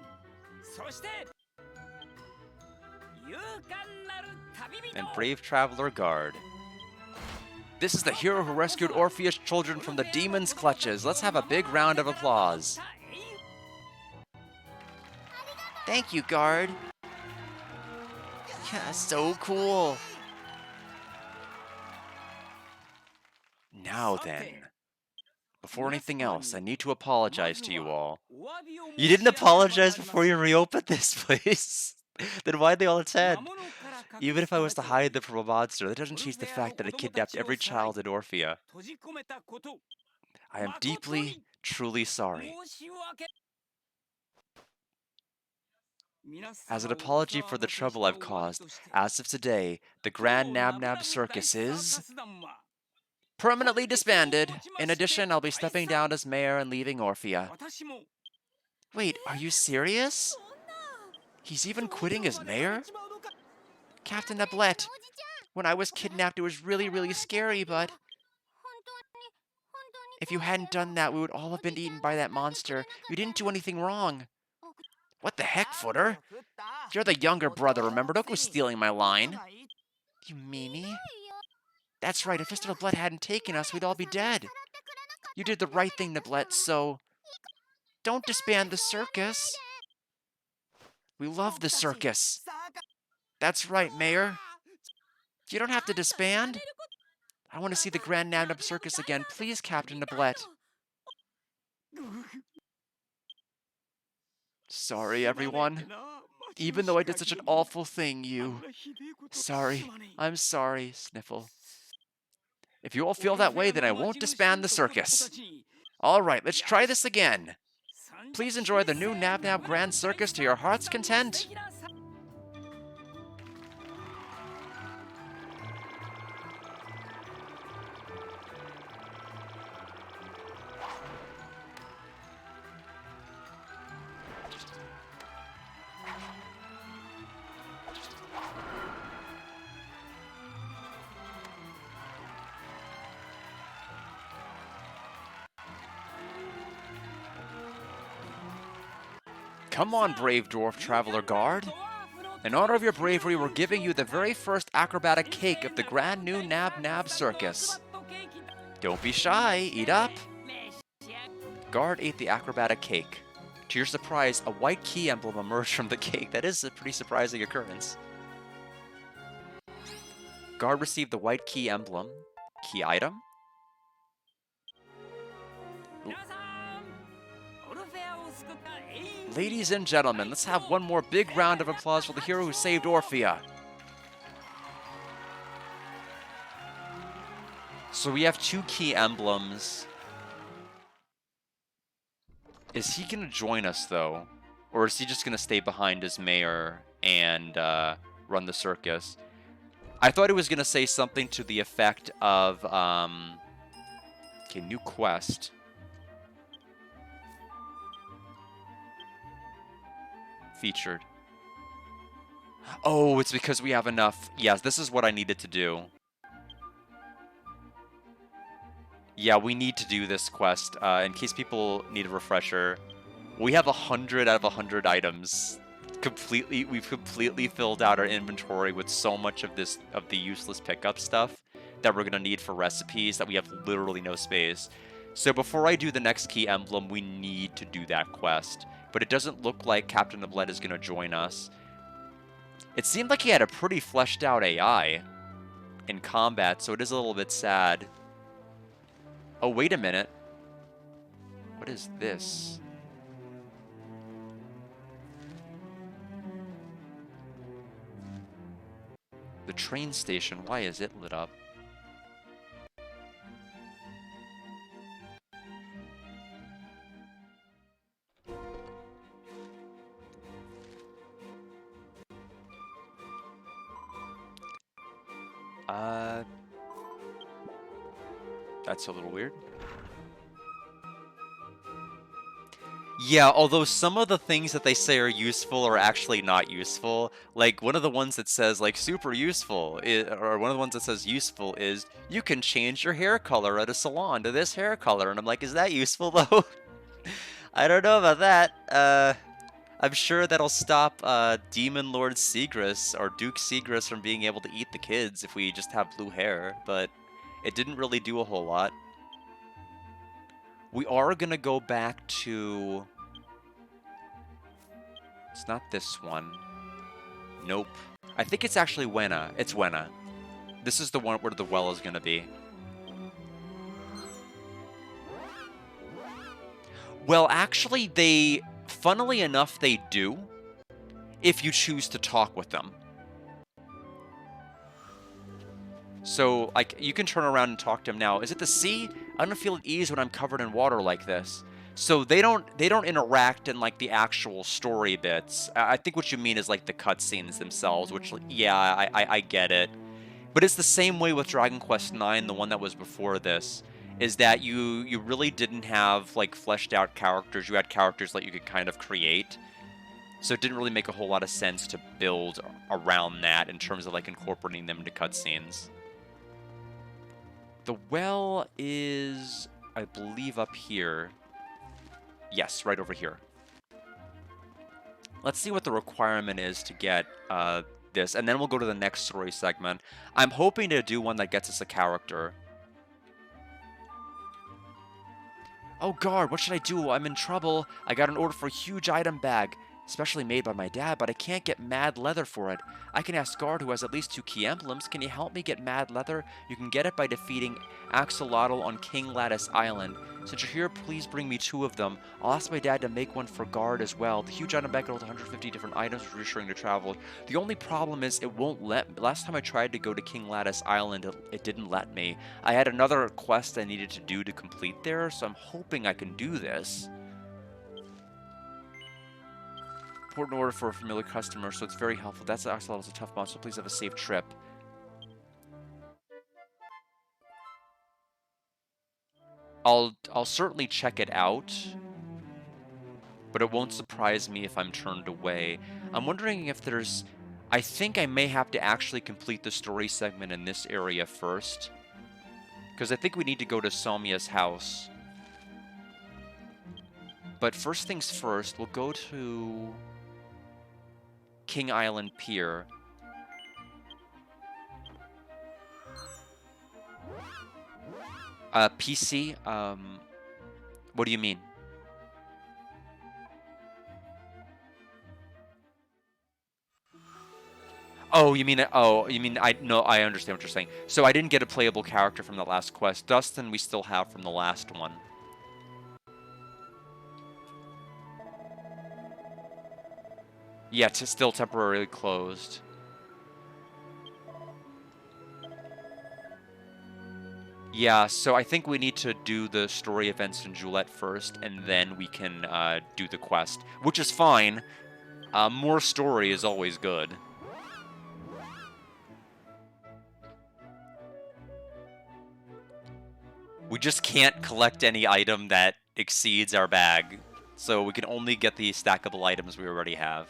and brave traveler guard. This is the hero who rescued Orpheus' children from the demon's clutches. Let's have a big round of applause. Thank you, guard. Yeah, so cool. Now then, Before 皆 anything 様 else, I に need to ま apologize ず to you は all. お詫びを You 申 didn't し上げねばな apologize りま before せ you ん。 reopened this place? Then why'd they all 魔 attend? 物から隠 Even す if I た was め to と hide them from a monster, that オ doesn't ル change フ the ェアの fact that I 子供た kidnapped ちを every さらい child in Orphea. 閉じ込めたこと I am 誠に deeply, truly sorry. 申し訳 皆 As 様 an をお apology 騒 for the がせし trouble た I've お詫び caused, として as of today, the 当 Grand ラ Nab ブ Nab ラブ大 Circus サーカ is ス団は permanently 本日をも disbanded. ちま In して addition, I'll be 解 stepping 散 down as mayor and leaving Orphea. 私も Wait, are you serious? He's even quitting as mayor? Captain Neblett, when I was kidnapped, it was really, really scary, but if you hadn't done that, we would all have been eaten by that monster. You didn't do anything wrong. What the heck, Footer? You're the younger brother, remember? Don't go stealing my line. You meanie. That's right, if Mr. Neblett hadn't taken us, we'd all be dead. You did the right thing, Neblett, so don't disband the circus. We love the circus. That's right, Mayor. You don't have to disband. I want to see the Grand Nab Nab Circus again. Please, Captain Neblett. Sorry, everyone. Even though I did such an awful thing, you... Sorry. I'm sorry, Sniffle. If you all feel that way, then I won't disband the circus. Alright, let's try this again. Please enjoy the new Nab Nab Grand Circus to your heart's content. Come on, brave dwarf traveler guard. In honor of your bravery, we're giving you the very first acrobatic cake of the grand new Nab Nab Circus. Don't be shy, eat up. Guard ate the acrobatic cake. To your surprise, a white key emblem emerged from the cake. That is a pretty surprising occurrence. Guard received the white key emblem. Key item? Ladies and gentlemen, let's have one more big round of applause for the hero who saved Orphea. So we have 2 key emblems. Is he going to join us, though? Or is he just going to stay behind as mayor and run the circus? I thought he was going to say something to the effect of, okay, new quest. Featured. Oh, it's because we have enough. Yes, this is what I needed to do. Yeah, we need to do this quest. In case people need a refresher, we have 100 out of 100 items. We've completely filled out our inventory with so much of the useless pickup stuff that we're gonna need for recipes that we have literally no space. So before I do the next key emblem, we need to do that quest. But it doesn't look like Captain Neblett is gonna join us. It seemed like he had a pretty fleshed out AI in combat, so it is a little bit sad. Oh, wait a minute. What is this? The train station, why is it lit up? That's a little weird. Yeah, although some of the things that they say are useful are actually not useful. Like, one of the ones that says, like, super useful, or one of the ones that says useful is, you can change your hair color at a salon to this hair color. And I'm like, is that useful, though? I don't know about that. I'm sure that'll stop Demon Lord Seagrass, or Duke Seagrass, from being able to eat the kids if we just have blue hair, but it didn't really do a whole lot. We are gonna go back to... It's not this one. Nope. I think it's actually Wena. It's Wena. This is the one where the well is gonna be. Well, actually, funnily enough, they do, if you choose to talk with them. So, like, you can turn around and talk to him now. Is it the sea? I don't feel at ease when I'm covered in water like this. So they don't interact in like the actual story bits. I think what you mean is like the cutscenes themselves, which yeah, I get it. But it's the same way with Dragon Quest IX, the one that was before this, is that you really didn't have like fleshed out characters. You had characters that you could kind of create. So it didn't really make a whole lot of sense to build around that in terms of like incorporating them into cutscenes. The well is, I believe, up here. Yes, right over here. Let's see what the requirement is to get this, and then we'll go to the next story segment. I'm hoping to do one that gets us a character. Oh, guard, what should I do? I'm in trouble. I got an order for a huge item bag, especially made by my dad, but I can't get mad leather for it. I can ask guard, who has at least 2 key emblems. Can you help me get mad leather? You can get it by defeating Axolotl on King Lattice Island. Since you're here, please bring me 2 of them. I'll ask my dad to make one for guard as well. The huge item bag holds 150 different items, reassuring to travel. The only problem is it won't let me. Last time I tried to go to King Lattice Island, it didn't let me. I had another quest I needed to do to complete there, so I'm hoping I can do this. Important order for a familiar customer, so it's very helpful. That's Axolotl is a tough boss, so please have a safe trip. I'll certainly check it out, but it won't surprise me if I'm turned away. I'm wondering if there's... I think I may have to actually complete the story segment in this area first, because I think we need to go to Somia's house. But first things first, we'll go to King Island Pier. PC? What do you mean? Oh, you mean, I no, I understand what you're saying. So I didn't get a playable character from the last quest. Dustin we still have from the last one. Yeah, it's still temporarily closed. Yeah, so I think we need to do the story events in Julette first, and then we can do the quest, which is fine. More story is always good. We just can't collect any item that exceeds our bag, so we can only get the stackable items we already have.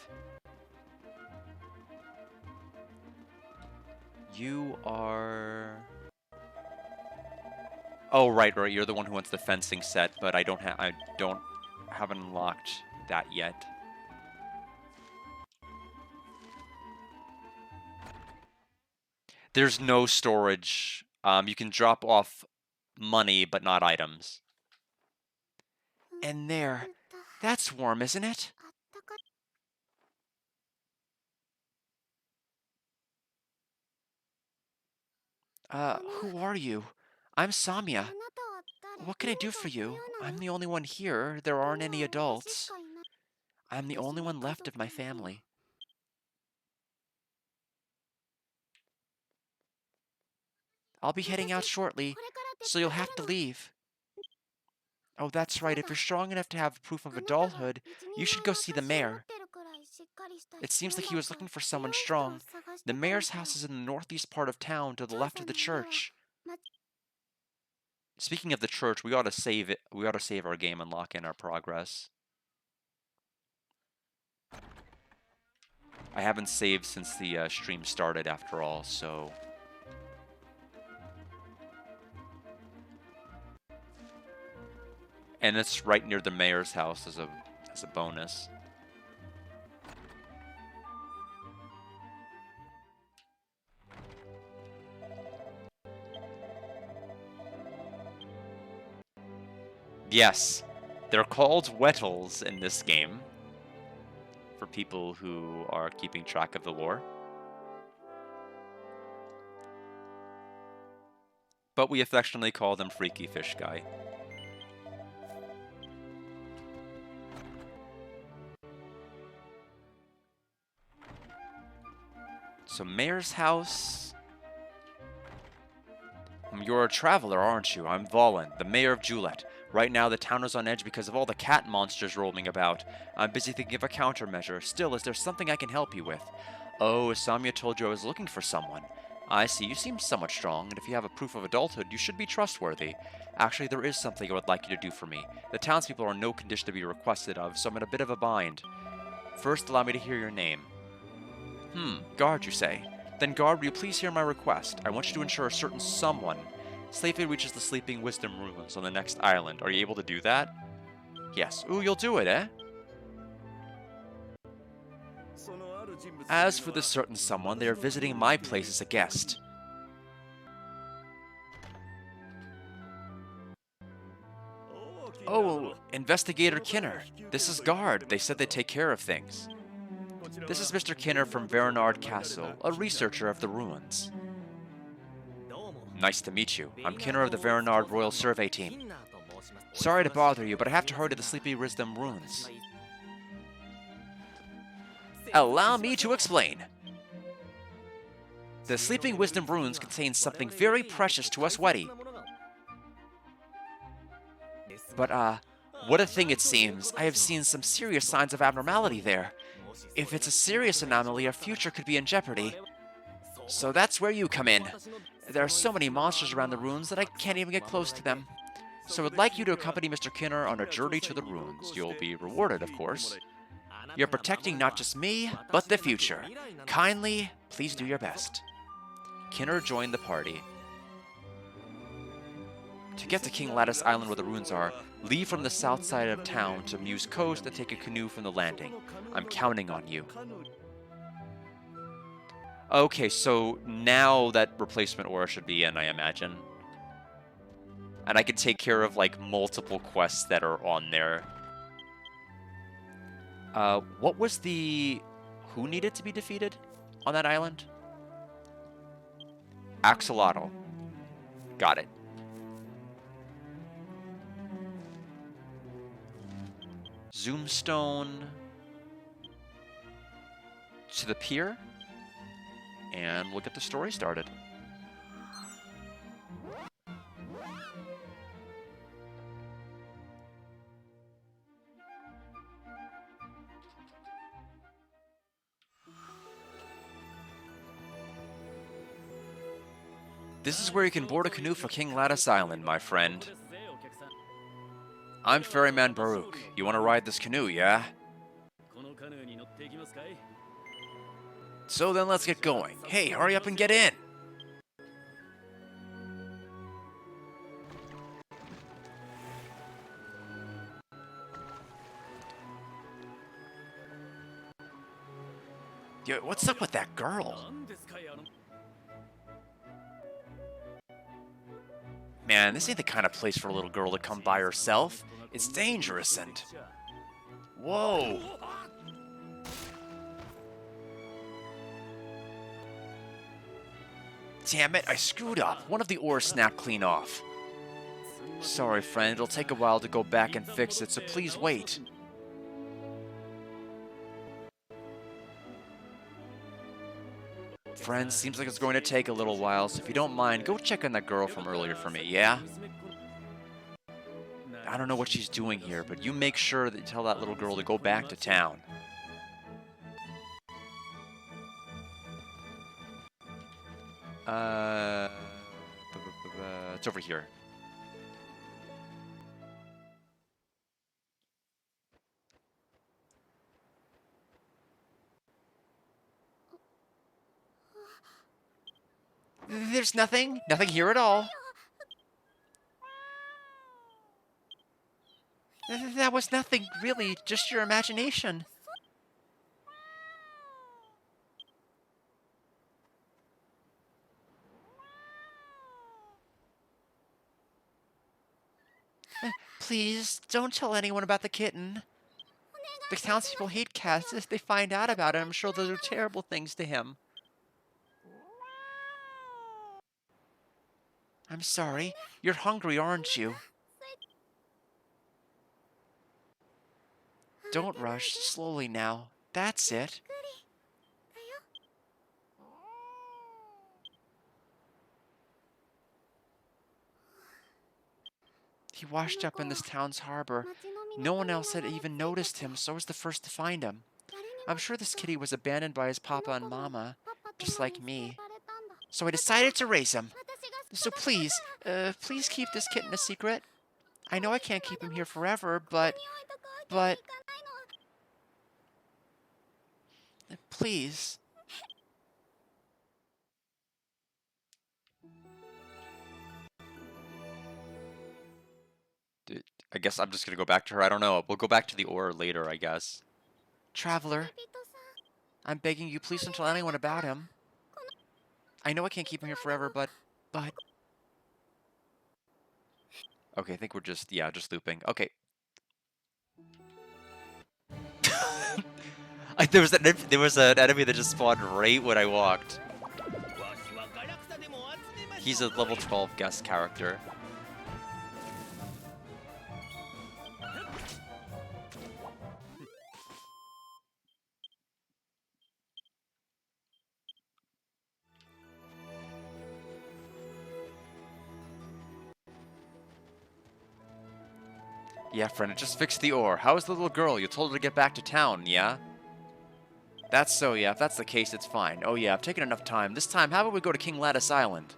You are... Oh, right, you're the one who wants the fencing set, but I don't haven't unlocked that yet. There's no storage. You can drop off money, but not items. And there. That's warm, isn't it? Who are you? I'm Samia. What can I do for you? I'm the only one here. There aren't any adults. I'm the only one left of my family. I'll be heading out shortly, so you'll have to leave. Oh, that's right. If you're strong enough to have proof of adulthood, you should go see the mayor. It seems like he was looking for someone strong. The mayor's house is in the northeast part of town, to the left of the church. Speaking of the church, we ought to save it. We ought to save our game and lock in our progress. I haven't saved since the stream started, after all, so... And it's right near the mayor's house as a bonus. Yes, they're called Wettles in this game, for people who are keeping track of the lore. But we affectionately call them Freaky Fish Guy. So, Mayor's house. You're a traveler, aren't you? I'm Valen, the mayor of Juliet. Right now, the town is on edge because of all the cat monsters roaming about. I'm busy thinking of a countermeasure. Still, is there something I can help you with? Oh, Samya told you I was looking for someone. I see. You seem somewhat strong, and if you have a proof of adulthood, you should be trustworthy. Actually, there is something I would like you to do for me. The townspeople are in no condition to be requested of, so I'm in a bit of a bind. First, allow me to hear your name. Guard, you say? Then, guard, will you please hear my request? I want you to ensure a certain someone safely reaches the Sleeping Wisdom Ruins on the next island. Are you able to do that? Yes. Ooh, you'll do it, eh? As for this certain someone, they are visiting my place as a guest. Oh, Investigator Kinner. This is Guard. They said they'd take care of things. This is Mr. Kinner from Verenard Castle, a researcher of the ruins. Nice to meet you. I'm Kinner of the Verenard Royal Survey Team. Sorry to bother you, but I have to hurry to the Sleepy Wisdom Ruins. Allow me to explain. The Sleeping Wisdom Ruins contain something very precious to us Wedi. But, what a thing it seems. I have seen some serious signs of abnormality there. If it's a serious anomaly, our future could be in jeopardy. So that's where you come in. There are so many monsters around the ruins that I can't even get close to them. So I'd like you to accompany Mr. Kinner on a journey to the ruins. You'll be rewarded, of course. You're protecting not just me, but the future. Kindly, please do your best. Kinner joined the party. To get to King Lattice Island where the ruins are, leave from the south side of town to Muse Coast and take a canoe from the landing. I'm counting on you. Okay, so now that replacement aura should be in, I imagine. And I can take care of, like, multiple quests that are on there. What was the... Who needed to be defeated on that island? Axolotl. Got it. Zoomstone to the pier, and we'll get the story started. This is where you can board a canoe for King Lattice Island, my friend. I'm Ferryman Baruch. You want to ride this canoe, yeah? So then let's get going. Hey, hurry up and get in! Yo, what's up with that girl? Man, this ain't the kind of place for a little girl to come by herself. It's dangerous and... Whoa! Damn it, I screwed up. One of the oars snapped clean off. Sorry, friend, it'll take a while to go back and fix it, so please wait. Friend, seems like it's going to take a little while, so if you don't mind, go check on that girl from earlier for me, yeah? I don't know what she's doing here, but you make sure that you tell that little girl to go back to town. It's over here. There's nothing here at all. That was nothing, really, just your imagination. Please, don't tell anyone about the kitten. The townspeople hate cats. If they find out about it, I'm sure they'll do terrible things to him. I'm sorry. You're hungry, aren't you? Don't rush. Slowly now. That's it. He washed up in this town's harbor. No one else had even noticed him, so I was the first to find him. I'm sure this kitty was abandoned by his papa and mama, just like me. So I decided to raise him. So please, please keep this kitten a secret. I know I can't keep him here forever, but, please. I guess I'm just gonna go back to her. I don't know. We'll go back to the ore later, I guess. Traveler, I'm begging you, please don't tell anyone about him. I know I can't keep him here forever, but... Okay, I think we're just, yeah, just looping. Okay. There was an enemy that just spawned right when I walked. He's a level 12 guest character. Yeah, friend, I just fixed the ore. How is the little girl? You told her to get back to town, yeah? That's so, yeah. If that's the case, it's fine. Oh yeah, I've taken enough time. This time, how about we go to King Lattice Island?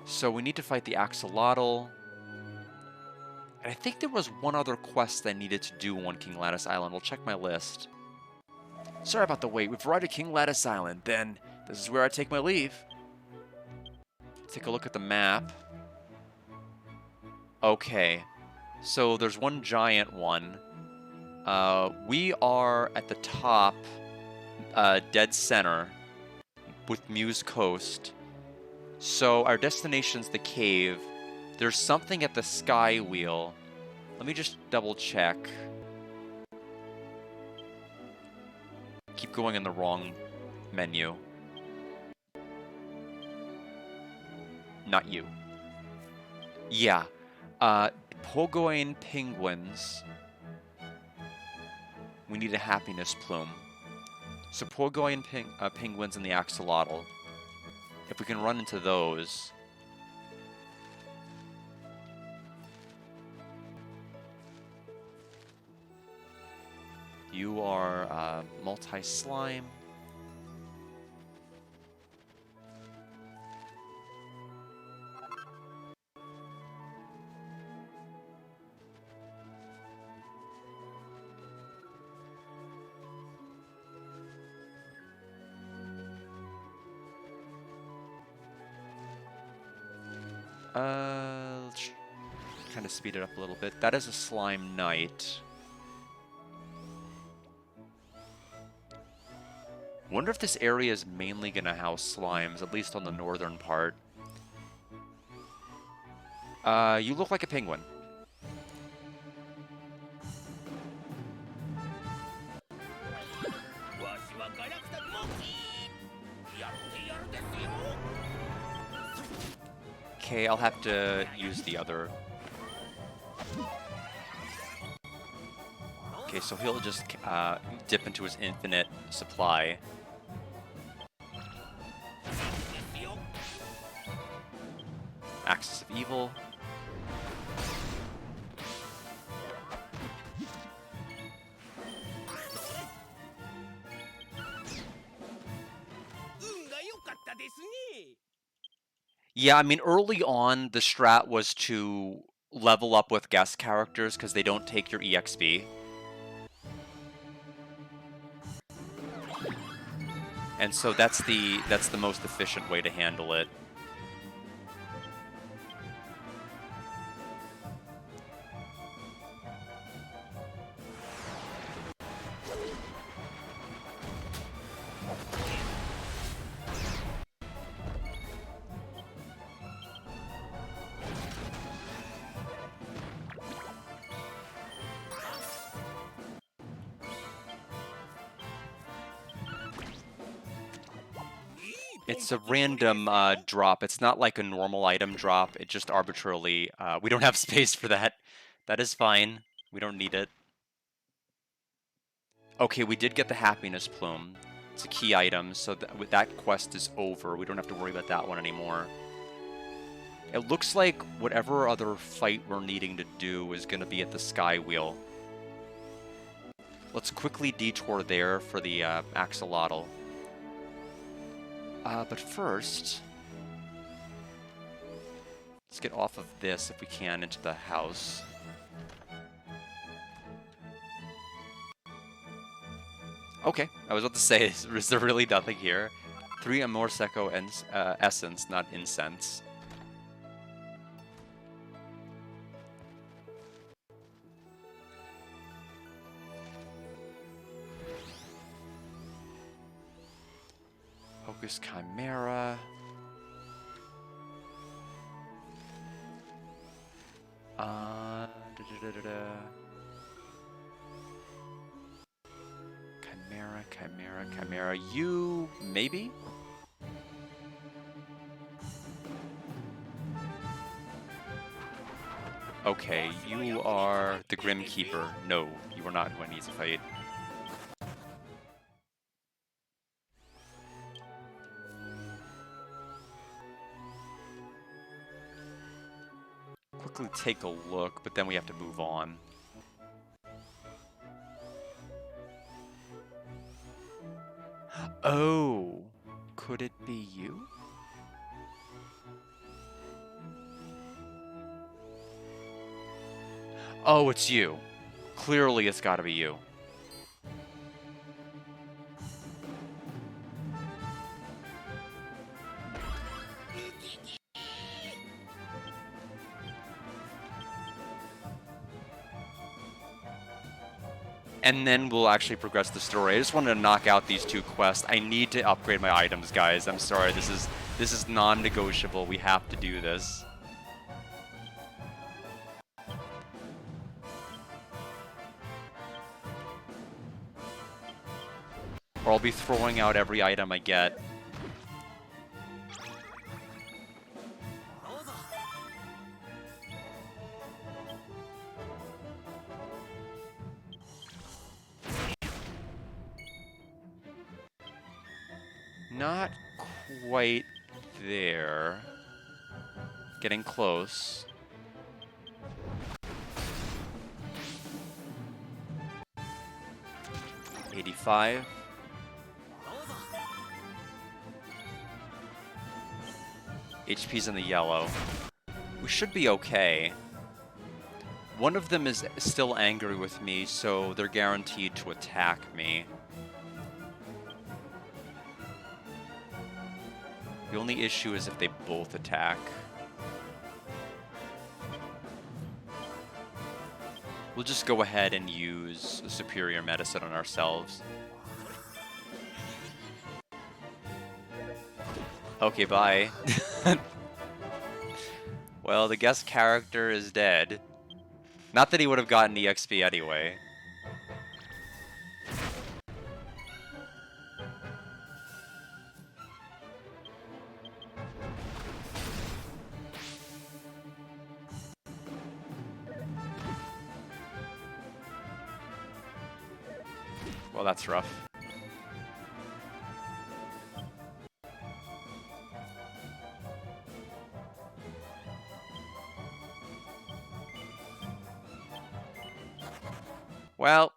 So we need to fight the axolotl. And I think there was one other quest I needed to do on King Lattice Island. We'll check my list. Sorry about the wait. We've arrived at King Lattice Island. Then, this is where I take my leave. Take a look at the map. Okay. So there's one giant one. We are at the top, dead center, with Muse Coast. So our destination's the cave. There's something at the Sky Wheel. Let me just double check. Keep going in the wrong menu. Not you. Yeah. Pogoyne penguins. We need a happiness plume. So Pogoyne penguins and the axolotl. If we can run into those. You are multi-slime. Let's kind of speed it up a little bit. That is a slime knight. Wonder if this area is mainly gonna house slimes, at least on the northern part. You look like a penguin. Okay, I'll have to use the other. Okay, so he'll just dip into his infinite supply. Axis of Evil. Yeah, I mean, early on, the strat was to level up with guest characters because they don't take your EXP. And so that's the most efficient way to handle it. It's a random drop. It's not like a normal item drop. It just arbitrarily... we don't have space for that. That is fine. We don't need it. Okay, we did get the Happiness Plume. It's a key item, so that quest is over. We don't have to worry about that one anymore. It looks like whatever other fight we're needing to do is going to be at the Sky Wheel. Let's quickly detour there for the axolotl. But first, let's get off of this if we can into the house. Okay, I was about to say, is there really nothing here? 3 Amor Secco and essence, not incense. Focus Chimera. Chimera. You, maybe? Okay, you are the Grim Keeper. No, you are not who I need to fight. Quickly take a look, but then we have to move on. Oh, could it be you? Oh, it's you. Clearly it's gotta be you. And then we'll actually progress the story. I just wanted to knock out these 2 quests. I need to upgrade my items, guys. I'm sorry, this is non-negotiable. We have to do this. Or I'll be throwing out every item I get. Not quite there. Getting close. $85. HP's in the yellow. We should be okay. One of them is still angry with me, so they're guaranteed to attack me. The only issue is if they both attack. We'll just go ahead and use a superior medicine on ourselves. Okay, bye. Well, the guest character is dead. Not that he would have gotten EXP anyway. Well, that's rough. Well,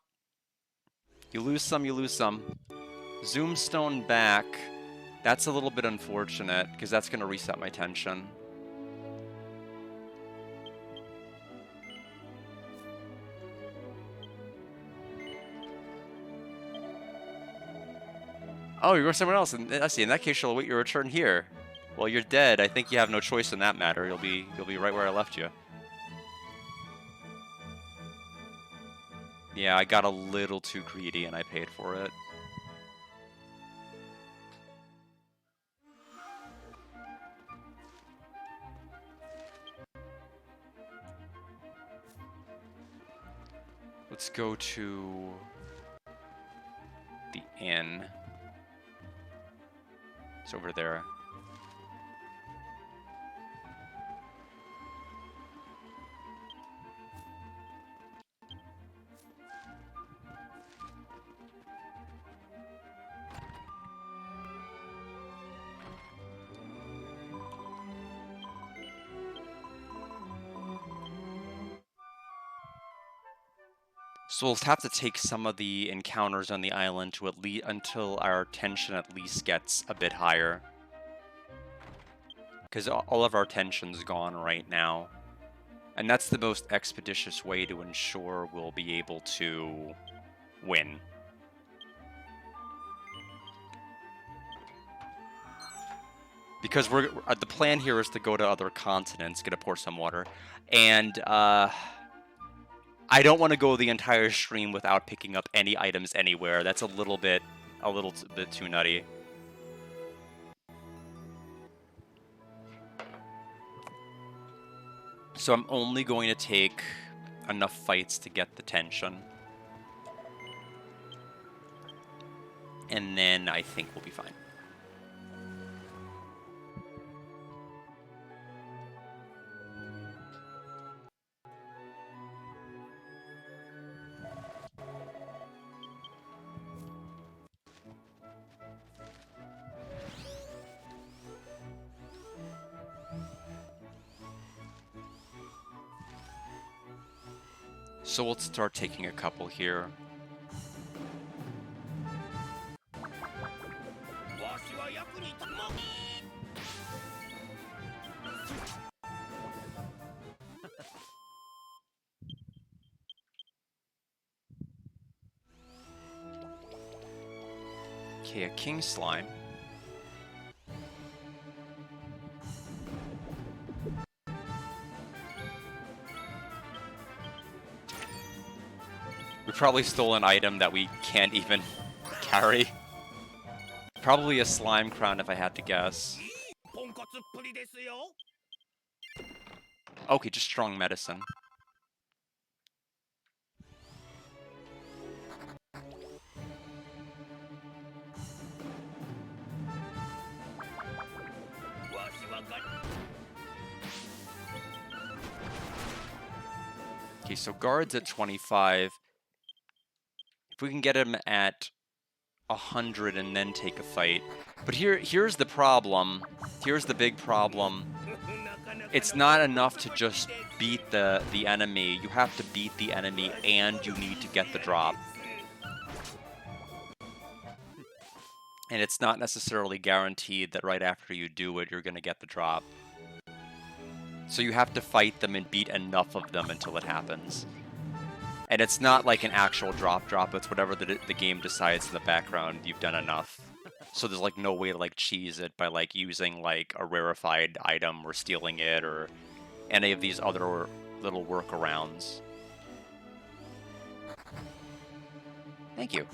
you lose some, you lose some. Zoomstone back. That's a little bit unfortunate, because that's going to reset my tension. Oh, you're going somewhere else. And I see. In that case, you'll await your return here. Well, you're dead. I think you have no choice in that matter. You'll be right where I left you. Yeah, I got a little too greedy and I paid for it. Let's go to the inn. It's over there. So we'll have to take some of the encounters on the island to at least until our tension at least gets a bit higher. Because all of our tension's gone right now. And that's the most expeditious way to ensure we'll be able to win. Because the plan here is to go to other continents, get to pour some water, and I don't want to go the entire stream without picking up any items anywhere. That's a little bit too nutty. So I'm only going to take enough fights to get the tension. And then I think we'll be fine. So we'll start taking a couple here. Okay, a king slime. We probably stole an item that we can't even carry. Probably a slime crown if I had to guess. Okay, just strong medicine. Okay, so guards at 25. If we can get him at 100 and then take a fight. But here's the problem. Here's the big problem. It's not enough to just beat the enemy. You have to beat the enemy and you need to get the drop. And it's not necessarily guaranteed that right after you do it, you're going to get the drop. So you have to fight them and beat enough of them until it happens. And it's not like an actual drop, it's whatever the game decides in the background, you've done enough. So there's like no way to like cheese it by like using like a rarefied item or stealing it or any of these other little workarounds. Thank you.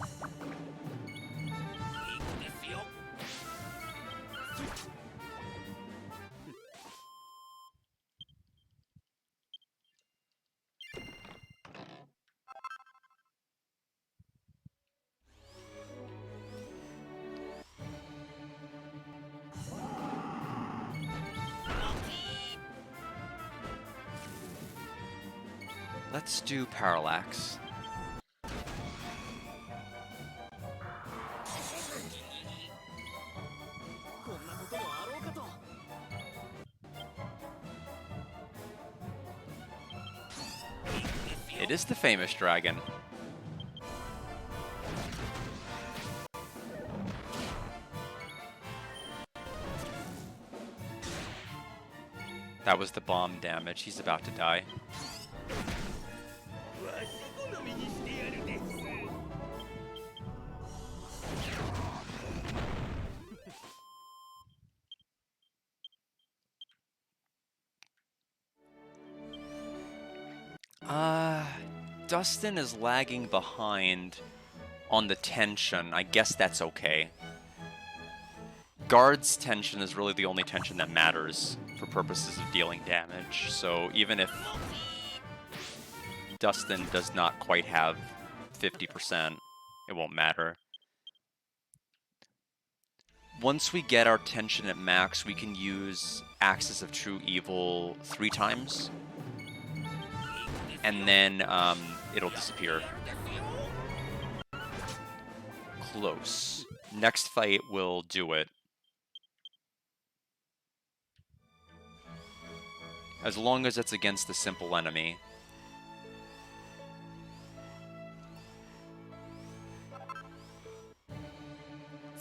Let's do Parallax. It is the famous dragon. That was the bomb damage. He's about to die. Dustin is lagging behind on the tension. I guess that's okay. Guard's tension is really the only tension that matters for purposes of dealing damage. So even if Dustin does not quite have 50%, it won't matter. Once we get our tension at max, we can use Axis of True Evil 3 times. And then it'll disappear. Close. Next fight will do it. As long as it's against a simple enemy.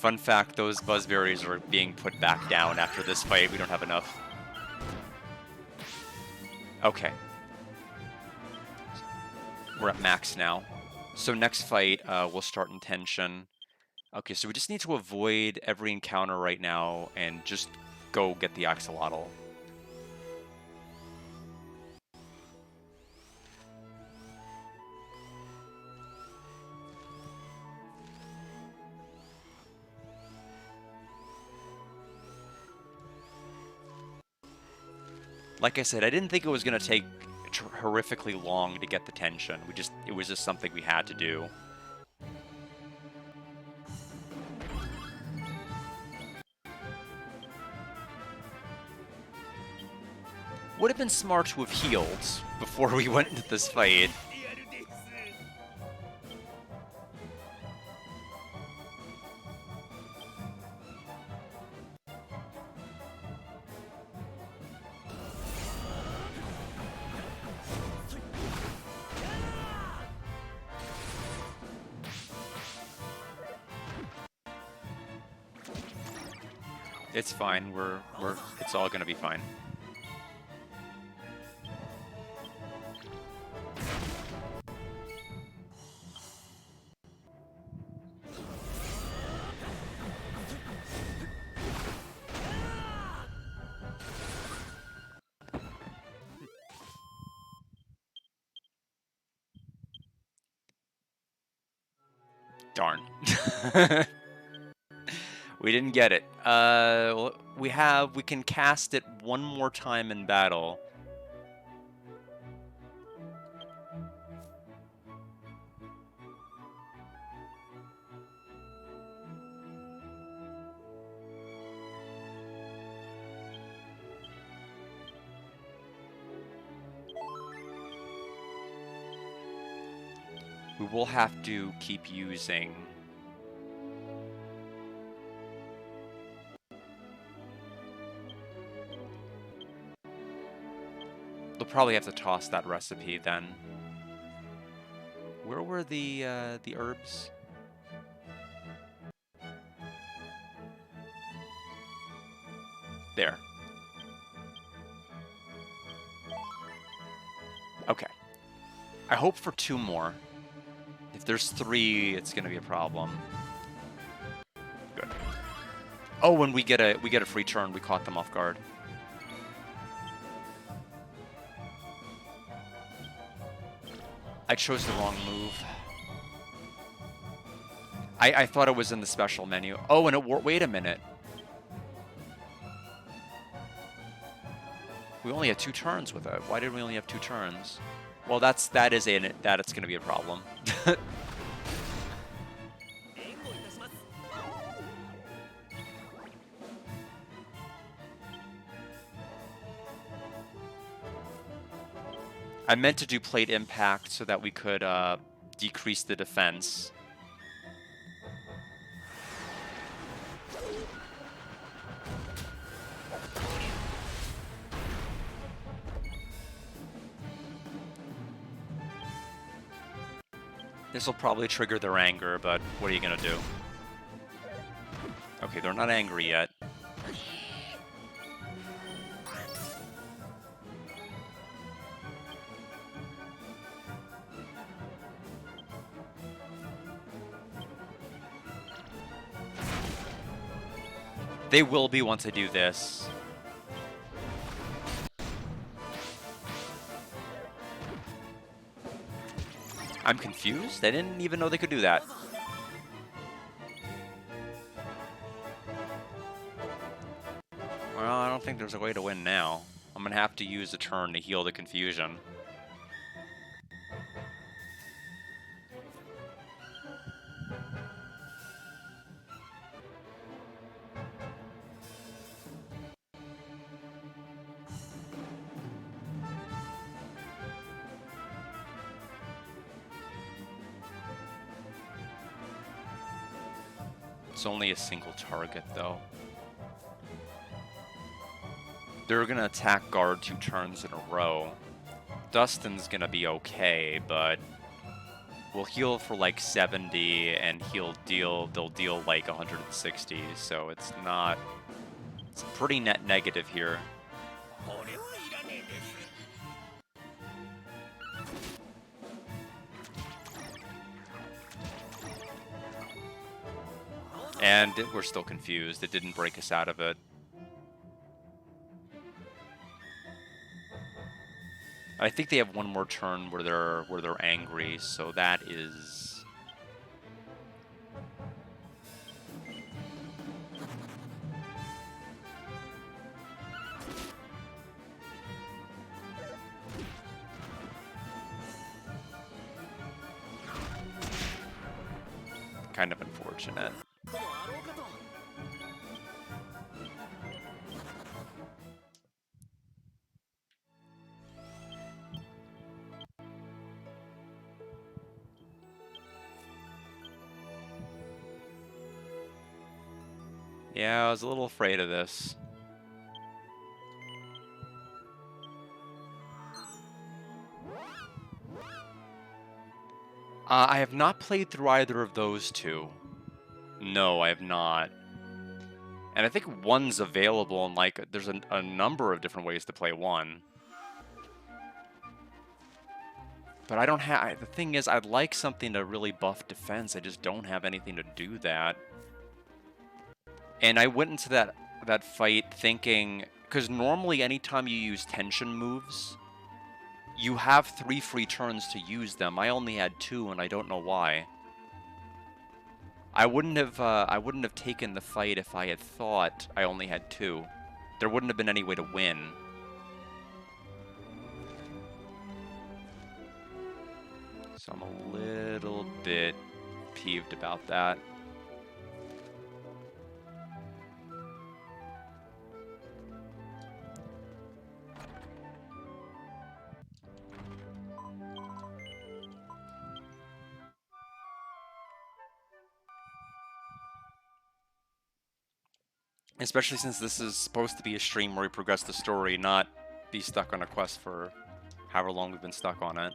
Fun fact, those buzzberries are being put back down after this fight. We don't have enough. Okay. We're at max now. So next fight, we'll start in tension. Okay, so we just need to avoid every encounter right now and just go get the axolotl. Like I said, I didn't think it was going to take horrifically long to get the tension. It was just something we had to do. Would have been smart to have healed before we went into this fight. It's fine. It's all gonna be fine. Darn. We didn't get it. We can cast it one more time in battle. We will have to keep using. They'll probably have to toss that recipe then. Where were the herbs? There. Okay. I hope for 2 more. If there's 3, it's gonna be a problem. Good. Oh, when we get a free turn, we caught them off guard. I chose the wrong move. I thought it was in the special menu. Oh, and wait a minute. We only had 2 turns with it. Why did we only have 2 turns? Well, it's gonna be a problem. I meant to do plate impact so that we could decrease the defense. This will probably trigger their anger, but what are you gonna do? Okay, they're not angry yet. They will be once I do this. I'm confused. I didn't even know they could do that. Well, I don't think there's a way to win now. I'm gonna have to use a turn to heal the confusion. It's only a single target, though. They're gonna attack guard 2 turns in a row. Dustin's gonna be okay, but will heal for like 70 and they'll deal like 160, so it's not, it's pretty net negative here. And we're still confused. It didn't break us out of it. I think they have one more turn where they're angry, so that is kind of unfortunate. Yeah, I was a little afraid of this. I have not played through either of those two. No, I have not. And I think one's available, and like, there's a number of different ways to play one. But I don't have. The thing is, I'd like something to really buff defense. I just don't have anything to do that. And I went into that fight thinking, because normally anytime you use tension moves, you have 3 free turns to use them. I only had 2, and I don't know why. I wouldn't have taken the fight if I had thought I only had 2. There wouldn't have been any way to win. So I'm a little bit peeved about that. Especially since this is supposed to be a stream where we progress the story, not be stuck on a quest for however long we've been stuck on it.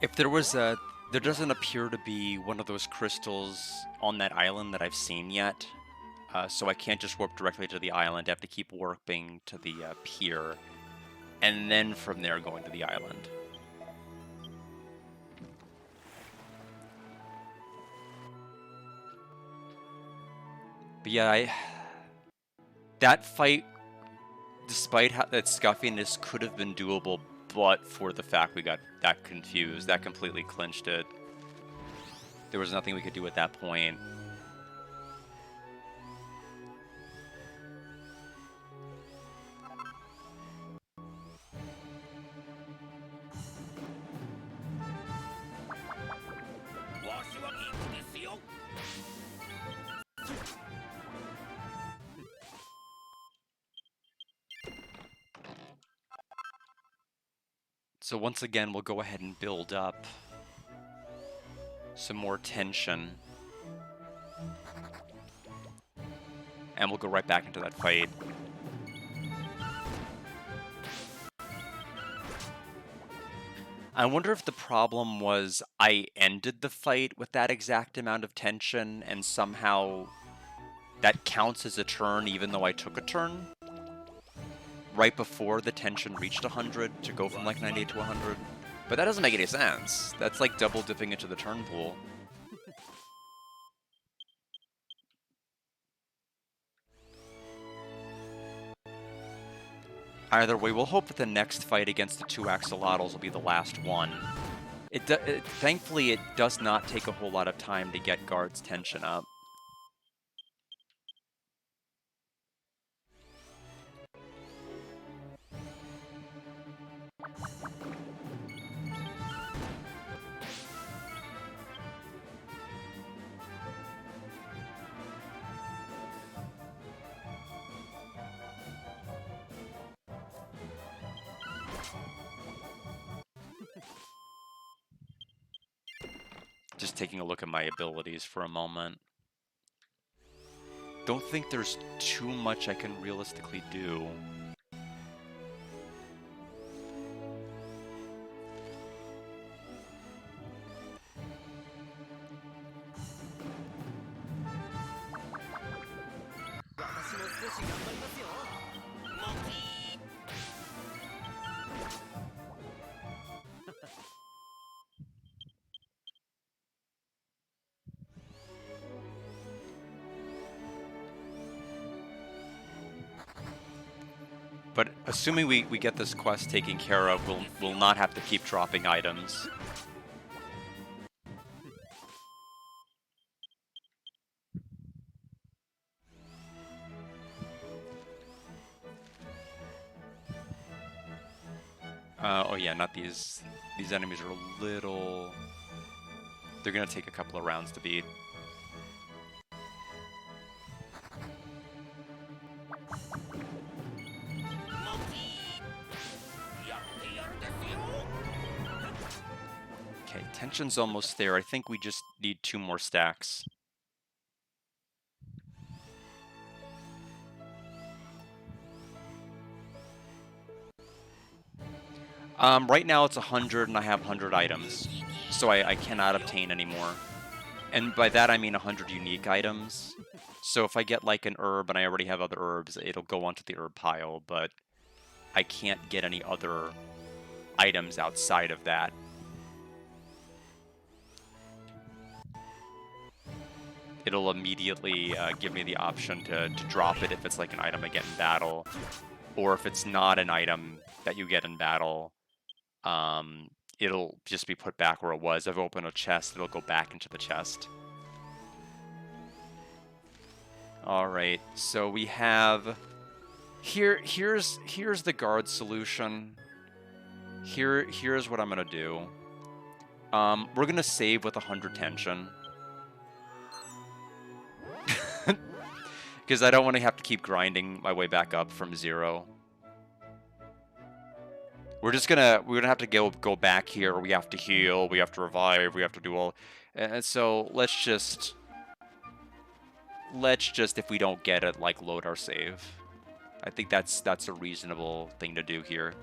If there was a... There doesn't appear to be one of those crystals on that island that I've seen yet. So I can't just warp directly to the island. I have to keep warping to the pier. And then from there going to the island. But yeah, that fight, despite that scuffiness, could have been doable, but for the fact we got that confused. That completely clinched it. There was nothing we could do at that point. So once again, we'll go ahead and build up some more tension. And we'll go right back into that fight. I wonder if the problem was I ended the fight with that exact amount of tension, and somehow that counts as a turn even though I took a turn right before the tension reached 100 to go from like 98 to 100. But that doesn't make any sense. That's like double dipping into the turn pool. Either way, we'll hope that the next fight against the two axolotls will be the last one. Thankfully, it does not take a whole lot of time to get guards' tension up. Just taking a look at my abilities for a moment. Don't think there's too much I can realistically do. But assuming we get this quest taken care of, we'll not have to keep dropping items. Oh yeah, not these. These enemies are a little... They're gonna take a couple of rounds to beat. Okay, tension's almost there. I think we just need 2 more stacks. Right now it's 100 and I have 100 items, so I cannot obtain any more. And by that I mean 100 unique items. So if I get like an herb and I already have other herbs, it'll go onto the herb pile, but I can't get any other items outside of that. It'll immediately give me the option to drop it if it's like an item I get in battle, or if it's not an item that you get in battle, it'll just be put back where it was. If I open a chest, it'll go back into the chest. Alright, so we have... Here's the guard solution. Here's what I'm gonna do. We're gonna save with 100 tension. Because I don't want to have to keep grinding my way back up from 0. We're gonna have to go back here. We have to heal, we have to revive, we have to do all... And so let's just, if we don't get it, like, load our save. I think that's a reasonable thing to do here.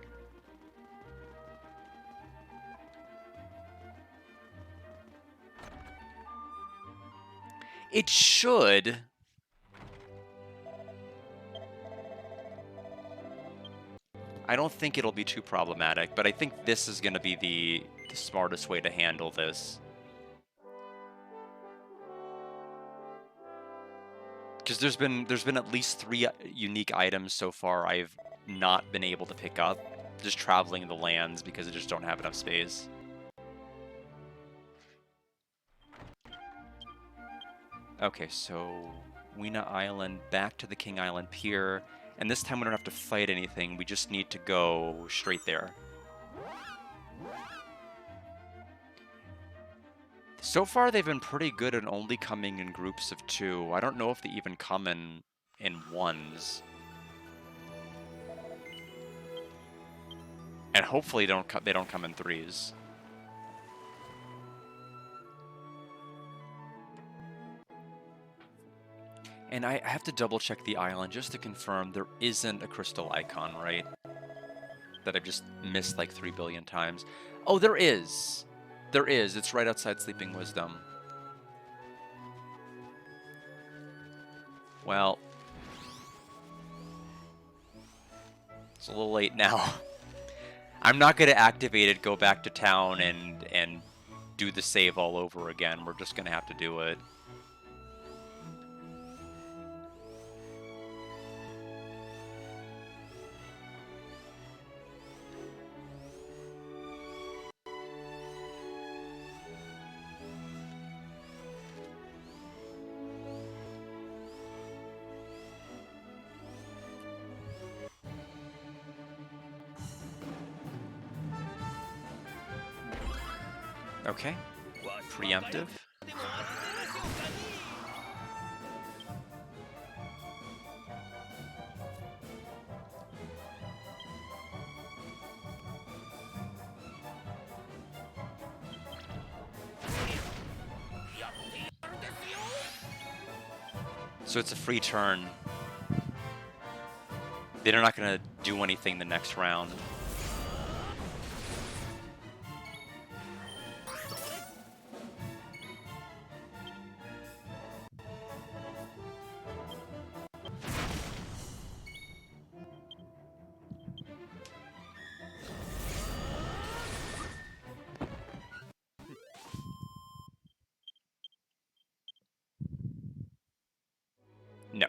It should. I don't think it'll be too problematic, but I think this is going to be the smartest way to handle this. Because there's been at least 3 unique items so far I've not been able to pick up, just traveling the lands because I just don't have enough space. Okay, so Weena Island, back to the King Island Pier, and this time we don't have to fight anything, we just need to go straight there. So far they've been pretty good at only coming in groups of 2. I don't know if they even come in ones. And hopefully they don't come in 3s. And I have to double check the island just to confirm there isn't a crystal icon, right? That I've just missed like 3 billion times. Oh, there is! There is. It's right outside Sleeping Wisdom. Well, it's a little late now. I'm not going to activate it, go back to town, and do the save all over again. We're just going to have to do it. Okay. Preemptive. So it's a free turn. They're not going to do anything the next round. No.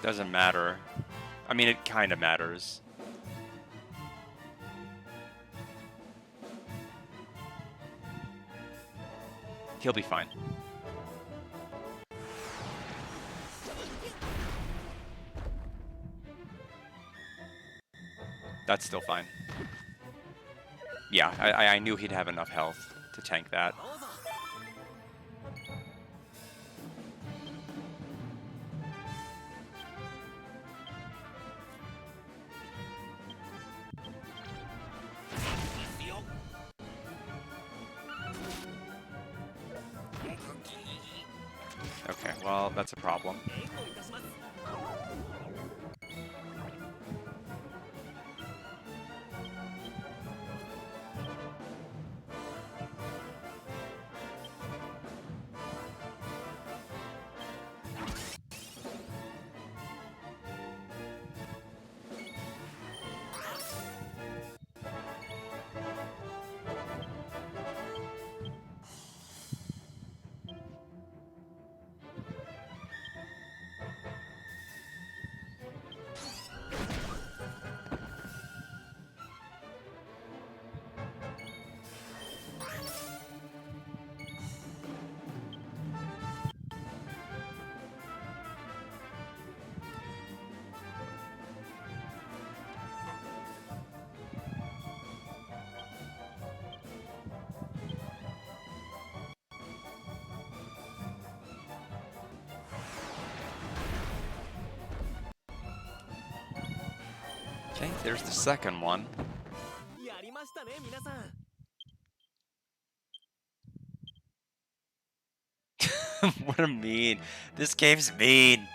Doesn't matter. I mean, it kind of matters. He'll be fine. That's still fine. Yeah, I knew he'd have enough health to tank that. Okay, well, that's a problem. Okay, there's the second one. What a mean. This game's mean.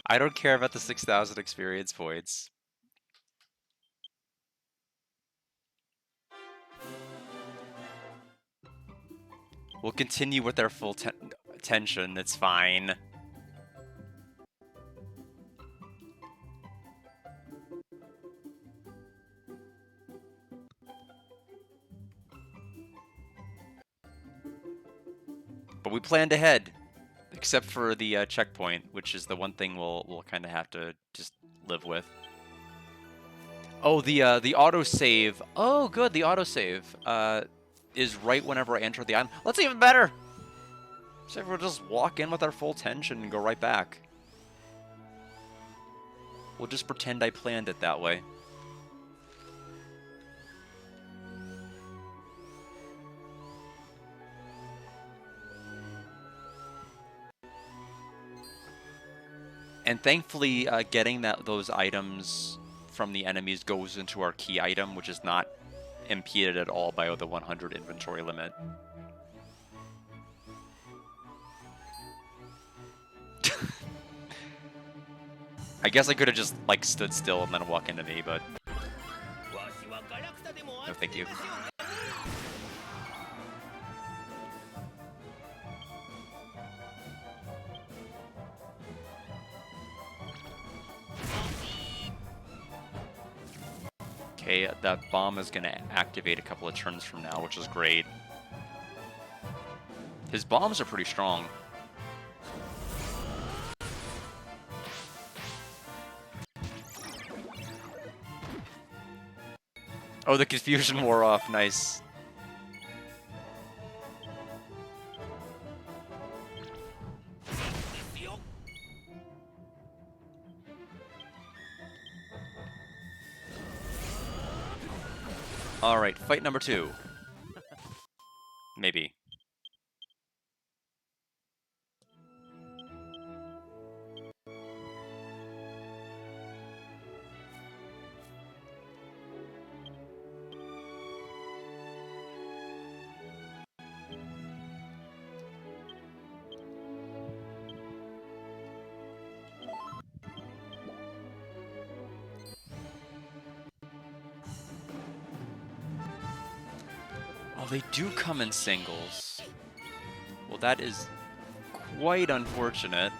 I don't care about the 6,000 experience points. We'll continue with our full tension. It's fine. But we planned ahead, except for the checkpoint, which is the one thing we'll kind of have to just live with. Oh, the autosave. Oh, good. The autosave is right whenever I enter the island. That's even better. So we'll just walk in with our full tension and go right back. We'll just pretend I planned it that way. And thankfully, getting those items from the enemies goes into our key item, which is not impeded at all by the 100 inventory limit. I guess I could have just, like, stood still and then walk into me, but no thank you. Okay, that bomb is going to activate a couple of turns from now, which is great. His bombs are pretty strong. Oh, the confusion wore off. Nice. All right, fight number 2. Maybe. Oh, they do come in singles. Well, that is quite unfortunate,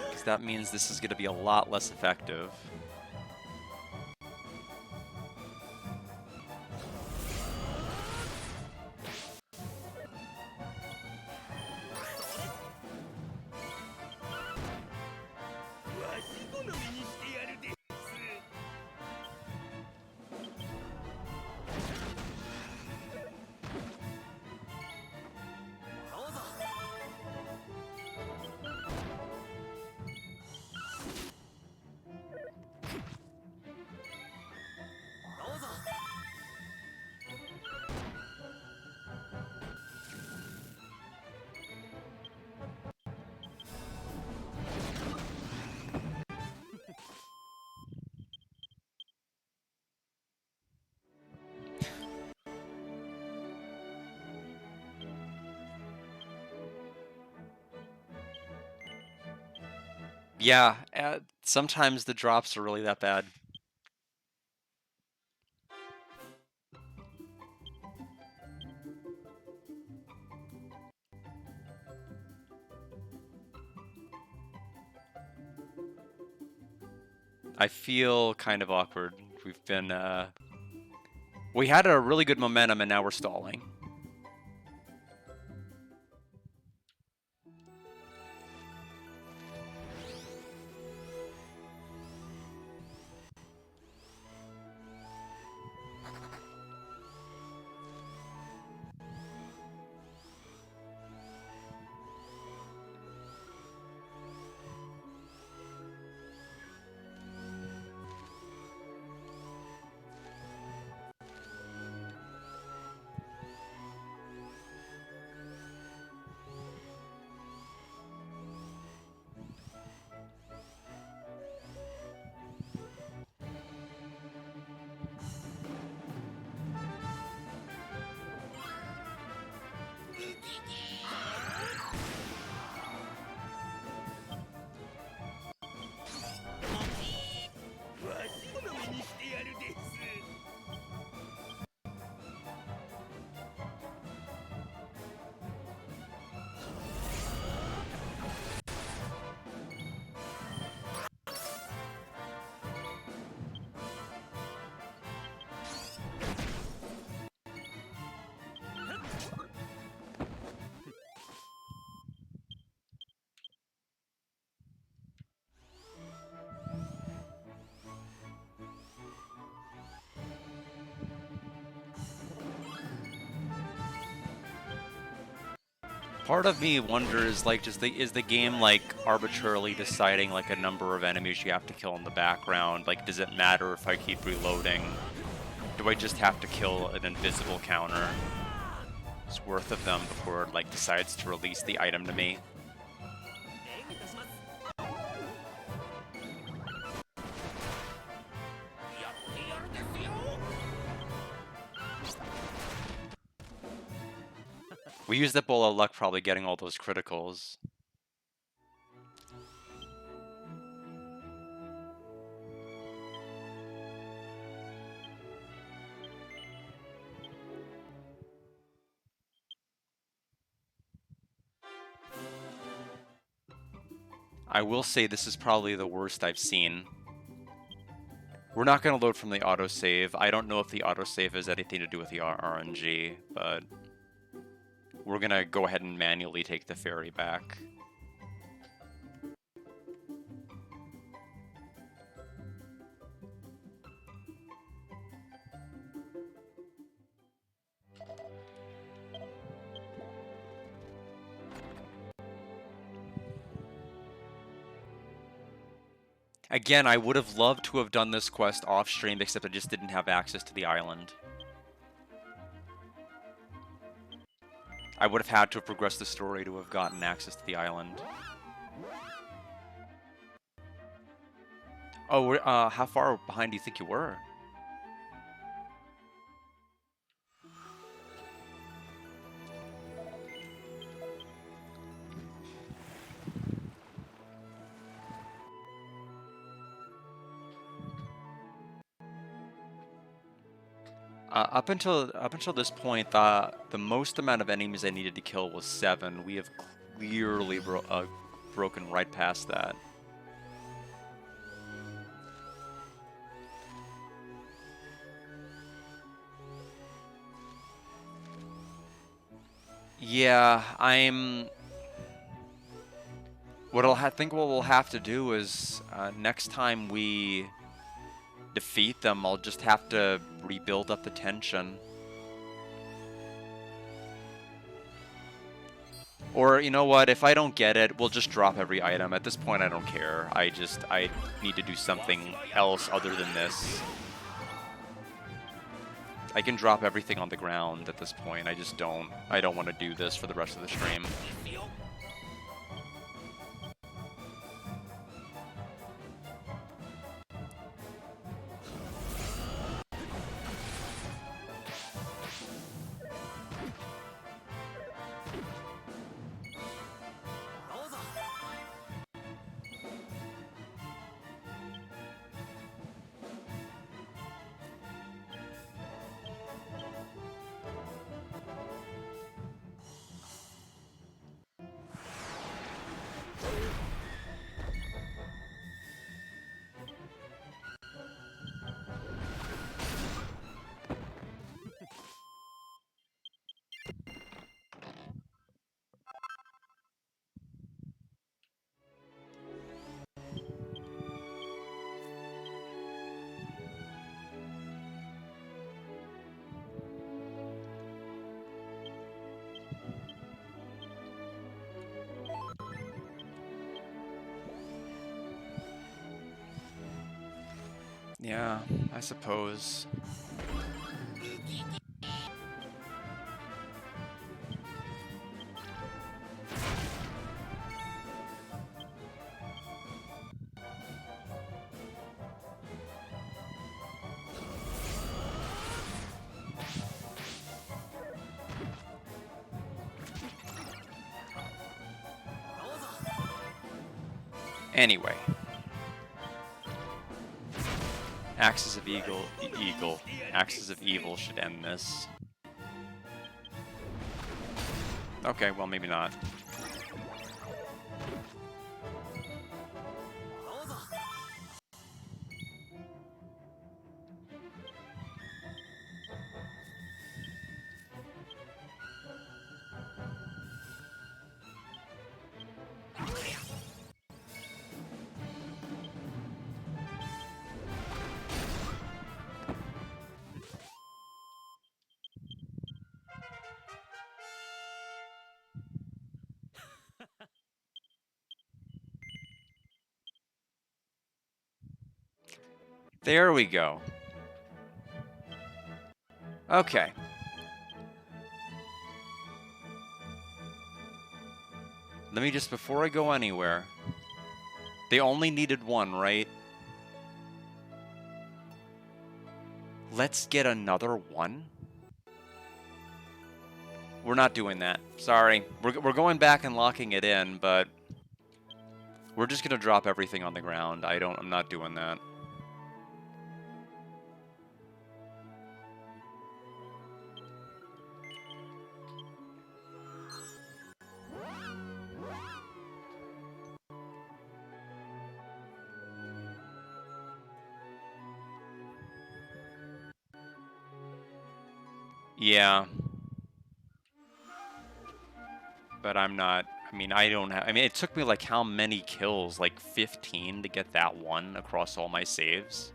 because that means this is going to be a lot less effective. Yeah, sometimes the drops are really that bad. I feel kind of awkward. We've been, we had a really good momentum and now we're stalling. Part of me wonders, like, is the game like arbitrarily deciding like a number of enemies you have to kill in the background? Like, does it matter if I keep reloading? Do I just have to kill an invisible counter? It's worth of them before it like decides to release the item to me. We used up all our luck probably getting all those criticals. I will say this is probably the worst I've seen. We're not going to load from the autosave. I don't know if the autosave has anything to do with the RNG, but we're going to go ahead and manually take the ferry back. Again, I would have loved to have done this quest off-stream, except I just didn't have access to the island. I would have had to have progressed the story to have gotten access to the island. Oh, how far behind do you think you were? Up until this point, the most amount of enemies I needed to kill was 7. We have clearly broken right past that. Yeah, think what we'll have to do is next time we defeat them, I'll just have to rebuild up the tension. Or, you know what, if I don't get it, we'll just drop every item. At this point, I don't care. I need to do something else other than this. I can drop everything on the ground at this point. I don't want to do this for the rest of the stream. Yeah, I suppose. Anyway. Axis of Eagle. Axis of Evil should end this. Okay, well, maybe not. There we go. Okay. Let me just, before I go anywhere, they only needed 1, right? Let's get another 1? We're not doing that. Sorry. We're going back and locking it in, but we're just gonna drop everything on the ground. I'm not doing that. Yeah, but I'm not. I mean, I don't have. I mean, it took me like how many kills? Like 15 to get that one across all my saves.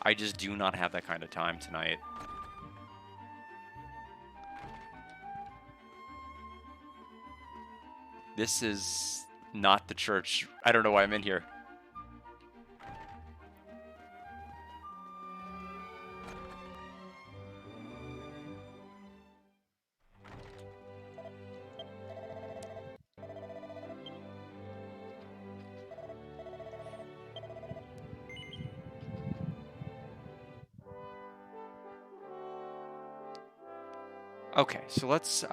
I just do not have that kind of time tonight. This is not the church. I don't know why I'm in here. Okay, so let's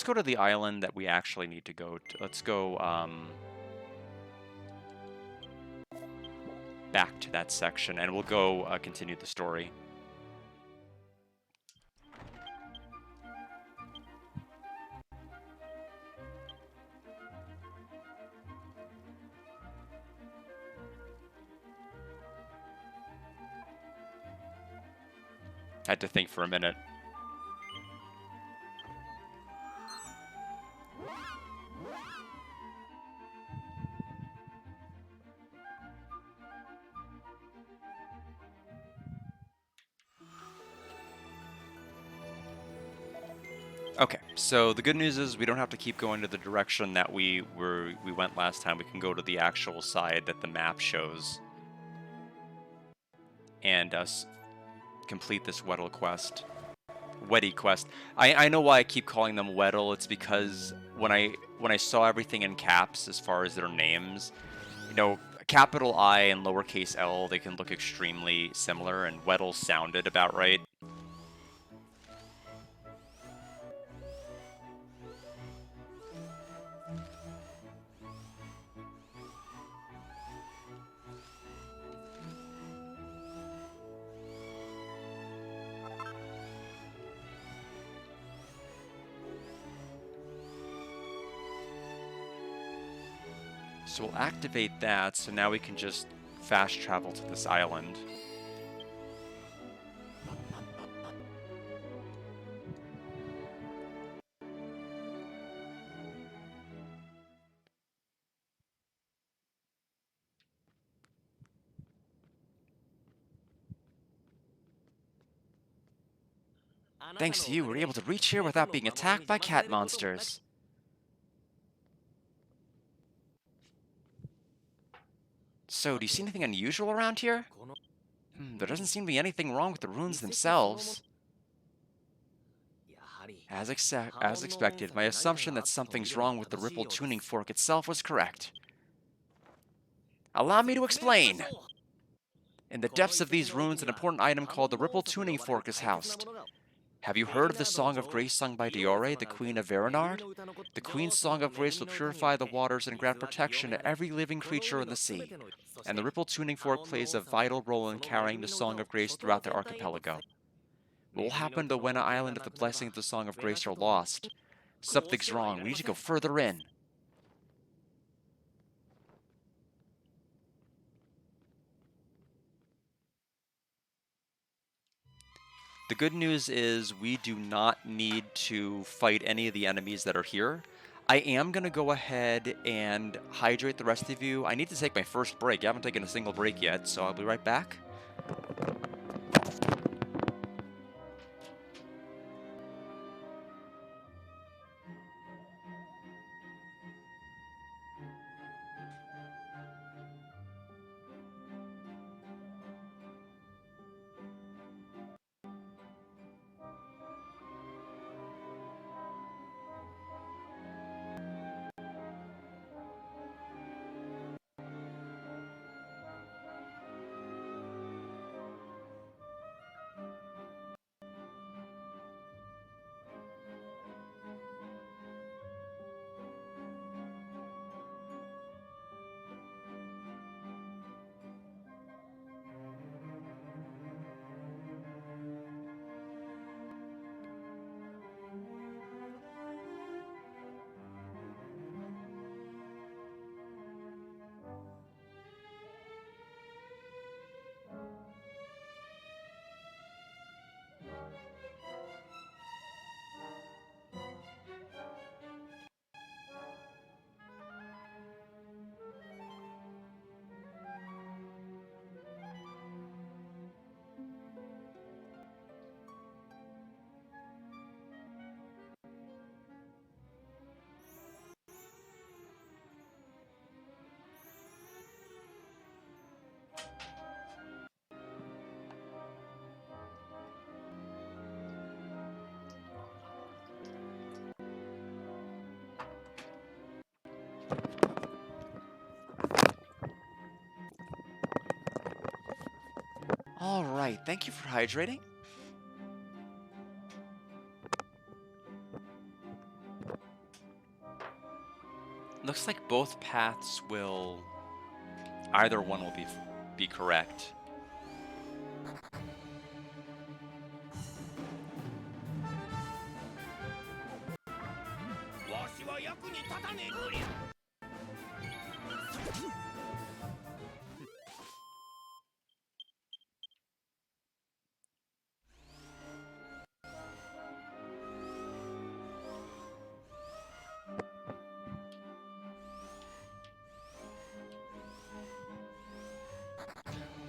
go to the island that we actually need to go to. Let's go back to that section and we'll go continue the story. Had to think for a minute. Okay, so the good news is we don't have to keep going to the direction that we went last time. We can go to the actual side that the map shows and us complete this Weddle quest. Weddy quest. I know why I keep calling them Weddle. It's because when I saw everything in caps as far as their names, you know, capital I and lowercase l, they can look extremely similar, and Weddle sounded about right. So we'll activate that, so now we can just fast travel to this island. Thanks to you, we're able to reach here without being attacked by cat monsters. So, do you see anything unusual around here? There doesn't seem to be anything wrong with the runes themselves. As expected, my assumption that something's wrong with the ripple tuning fork itself was correct. Allow me to explain. In the depths of these runes, an important item called the ripple tuning fork is housed. Have you heard of the Song of Grace sung by Diore, the Queen of Veronard? The Queen's Song of Grace will purify the waters and grant protection to every living creature in the sea. And the ripple tuning fork plays a vital role in carrying the Song of Grace throughout the archipelago. What will happen to when an island of the blessing of the Song of Grace are lost? Something's wrong. We need to go further in. The good news is we do not need to fight any of the enemies that are here. I am going to go ahead and hydrate the rest of you. I need to take my first break. I haven't taken a single break yet, so I'll be right back. All right, thank you for hydrating. Looks like both paths will either one will be correct.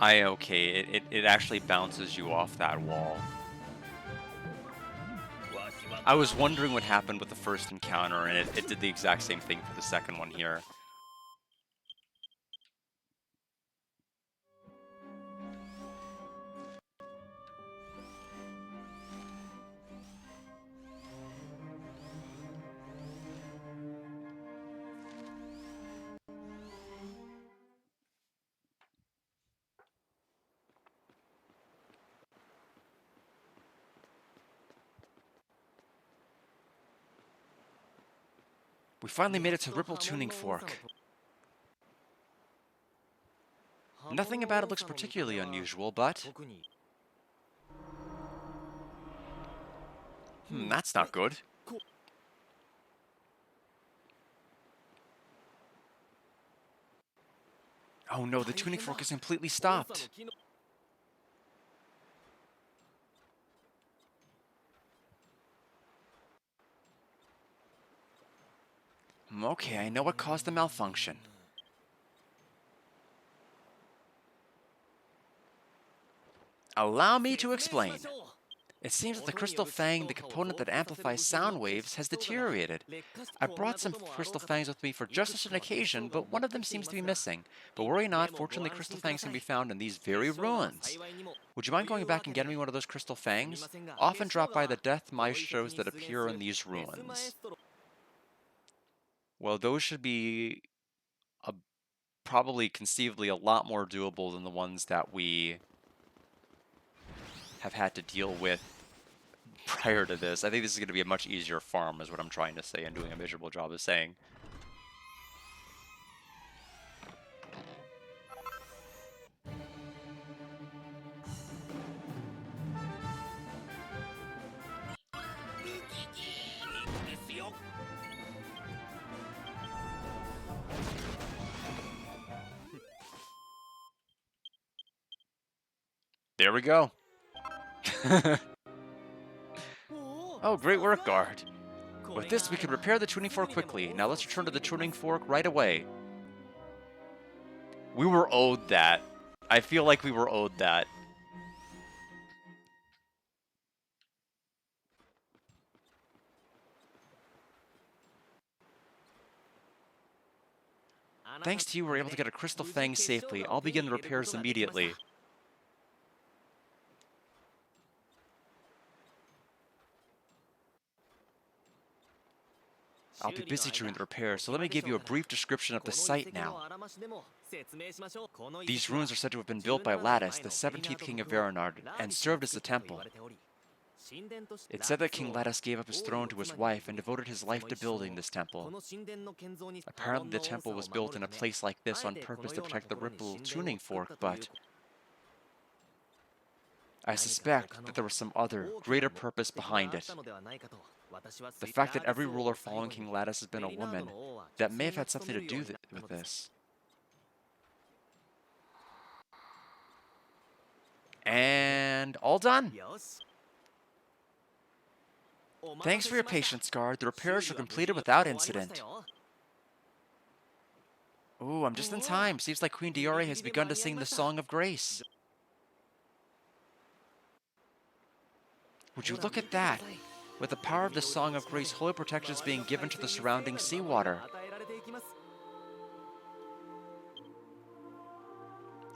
Okay, it actually bounces you off that wall. I was wondering what happened with the first encounter, and it did the exact same thing for the second one here. We finally made it to Ripple Tuning Fork. Nothing about it looks particularly unusual, but... that's not good. Oh no, the tuning fork is completely stopped. Okay, I know what caused the malfunction. Allow me to explain. It seems that the crystal fang, the component that amplifies sound waves, has deteriorated. I brought some crystal fangs with me for just such an occasion, but one of them seems to be missing. But worry not, fortunately crystal fangs can be found in these very ruins. Would you mind going back and getting me one of those crystal fangs? Often drop by the death maestros that appear in these ruins. Well, those should be a, probably conceivably a lot more doable than the ones that we have had to deal with prior to this. I think this is going to be a much easier farm, is what I'm trying to say, and doing a miserable job of saying. There we go. Oh, great work, guard. With this, we can repair the tuning fork quickly. Now let's return to the tuning fork right away. We were owed that. I feel like we were owed that. Thanks to you, we're able to get a crystal fang safely. I'll begin the repairs immediately. I'll be busy during the repairs, so let me give you a brief description of the site now. These ruins are said to have been built by Lattice, the 17th king of Veronard, and served as a temple. It's said that King Lattice gave up his throne to his wife and devoted his life to building this temple. Apparently the temple was built in a place like this on purpose to protect the Ripple tuning fork, but I suspect that there was some other, greater purpose behind it. The fact that every ruler following King Lattice has been a woman, that may have had something to do with this. And all done. Thanks for your patience, guard. The repairs were completed without incident. Ooh, I'm just in time. Seems like Queen Diore has begun to sing the Song of Grace. Would you look at that? With the power of the Song of Grace, holy protection is being given to the surrounding seawater.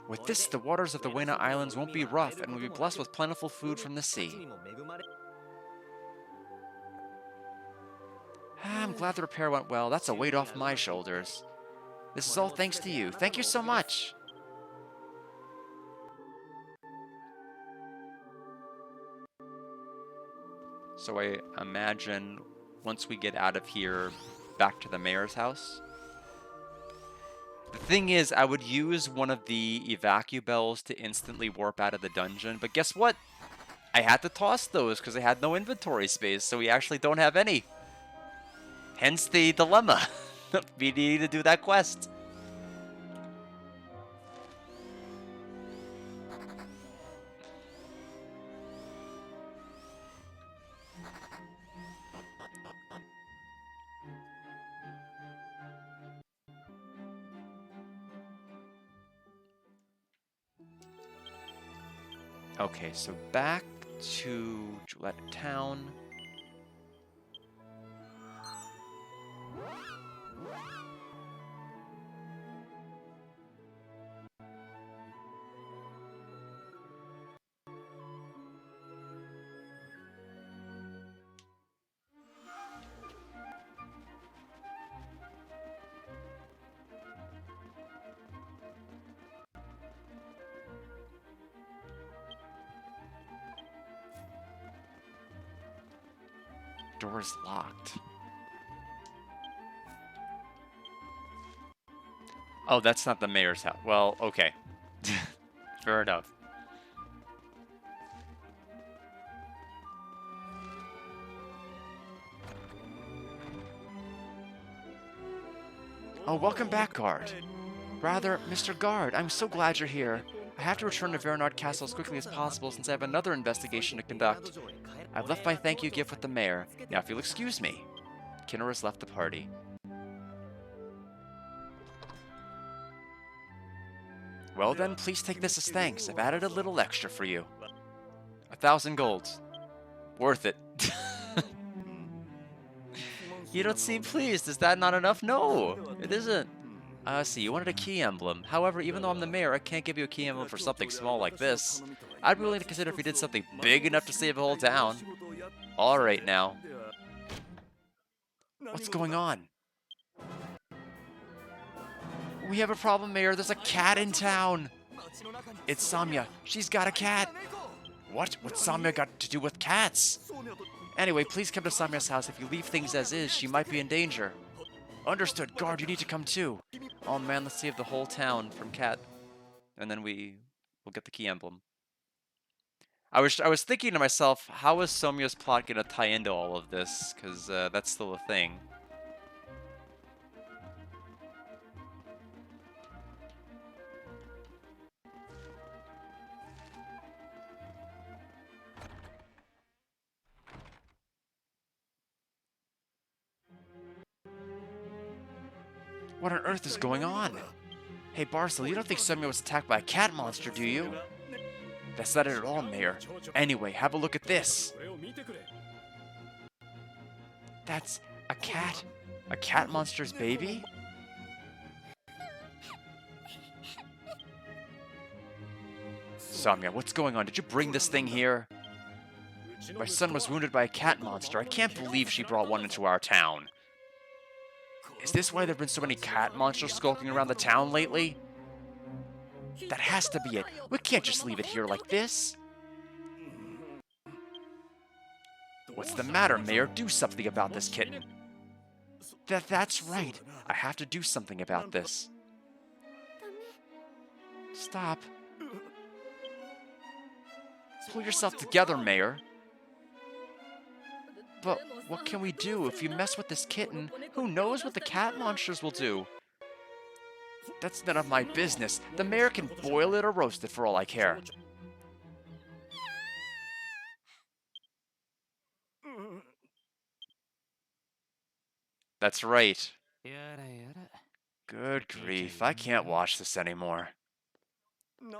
With this, the waters of the Wena Islands won't be rough and will be blessed with plentiful food from the sea. I'm glad the repair went well. That's a weight off my shoulders. This is all thanks to you. Thank you so much. So I imagine once we get out of here, back to the mayor's house. The thing is, I would use one of the evacu bells to instantly warp out of the dungeon, but guess what? I had to toss those because I had no inventory space, so we actually don't have any. Hence the dilemma. We need to do that quest. Okay, so back to Gillette Town. Door's locked. Oh, that's not the mayor's house. Well, okay. Fair enough. Oh, welcome back, guard. Rather, Mr. Guard, I'm so glad you're here. I have to return to Veronard Castle as quickly as possible since I have another investigation to conduct. I've left my thank you gift with the mayor. Now, if you'll excuse me. Kinnerus left the party. Well then, please take this as thanks. I've added a little extra for you. 1,000 golds. Worth it. You don't seem pleased. Is that not enough? No, it isn't. See, you wanted a key emblem. However, even though I'm the mayor, I can't give you a key emblem for something small like this. I'd be willing to consider if you did something big enough to save a whole town. Alright now. What's going on? We have a problem, Mayor. There's a cat in town. It's Samya. She's got a cat. What? What's Samya got to do with cats? Anyway, please come to Samya's house. If you leave things as is, she might be in danger. Understood. Guard, you need to come too. Oh man, let's save the whole town from cat. And then we'll get the key emblem. I was thinking to myself, how is Somya's plot gonna tie into all of this? Because that's still a thing. What on earth is going on? Hey, Barcel, you don't think Somya was attacked by a cat monster, do you? That's not it at all, Mayor. Anyway, have a look at this. That's a cat? A cat monster's baby? Samya, what's going on? Did you bring this thing here? My son was wounded by a cat monster. I can't believe she brought one into our town. Is this why there have been so many cat monsters skulking around the town lately? That has to be it. We can't just leave it here like this. What's the matter, Mayor? Do something about this kitten. That's right. I have to do something about this. Stop. Pull yourself together, Mayor. But what can we do? If you mess with this kitten, who knows what the cat monsters will do? That's none of my business. The mayor can boil it or roast it for all I care. That's right. Good grief, I can't watch this anymore.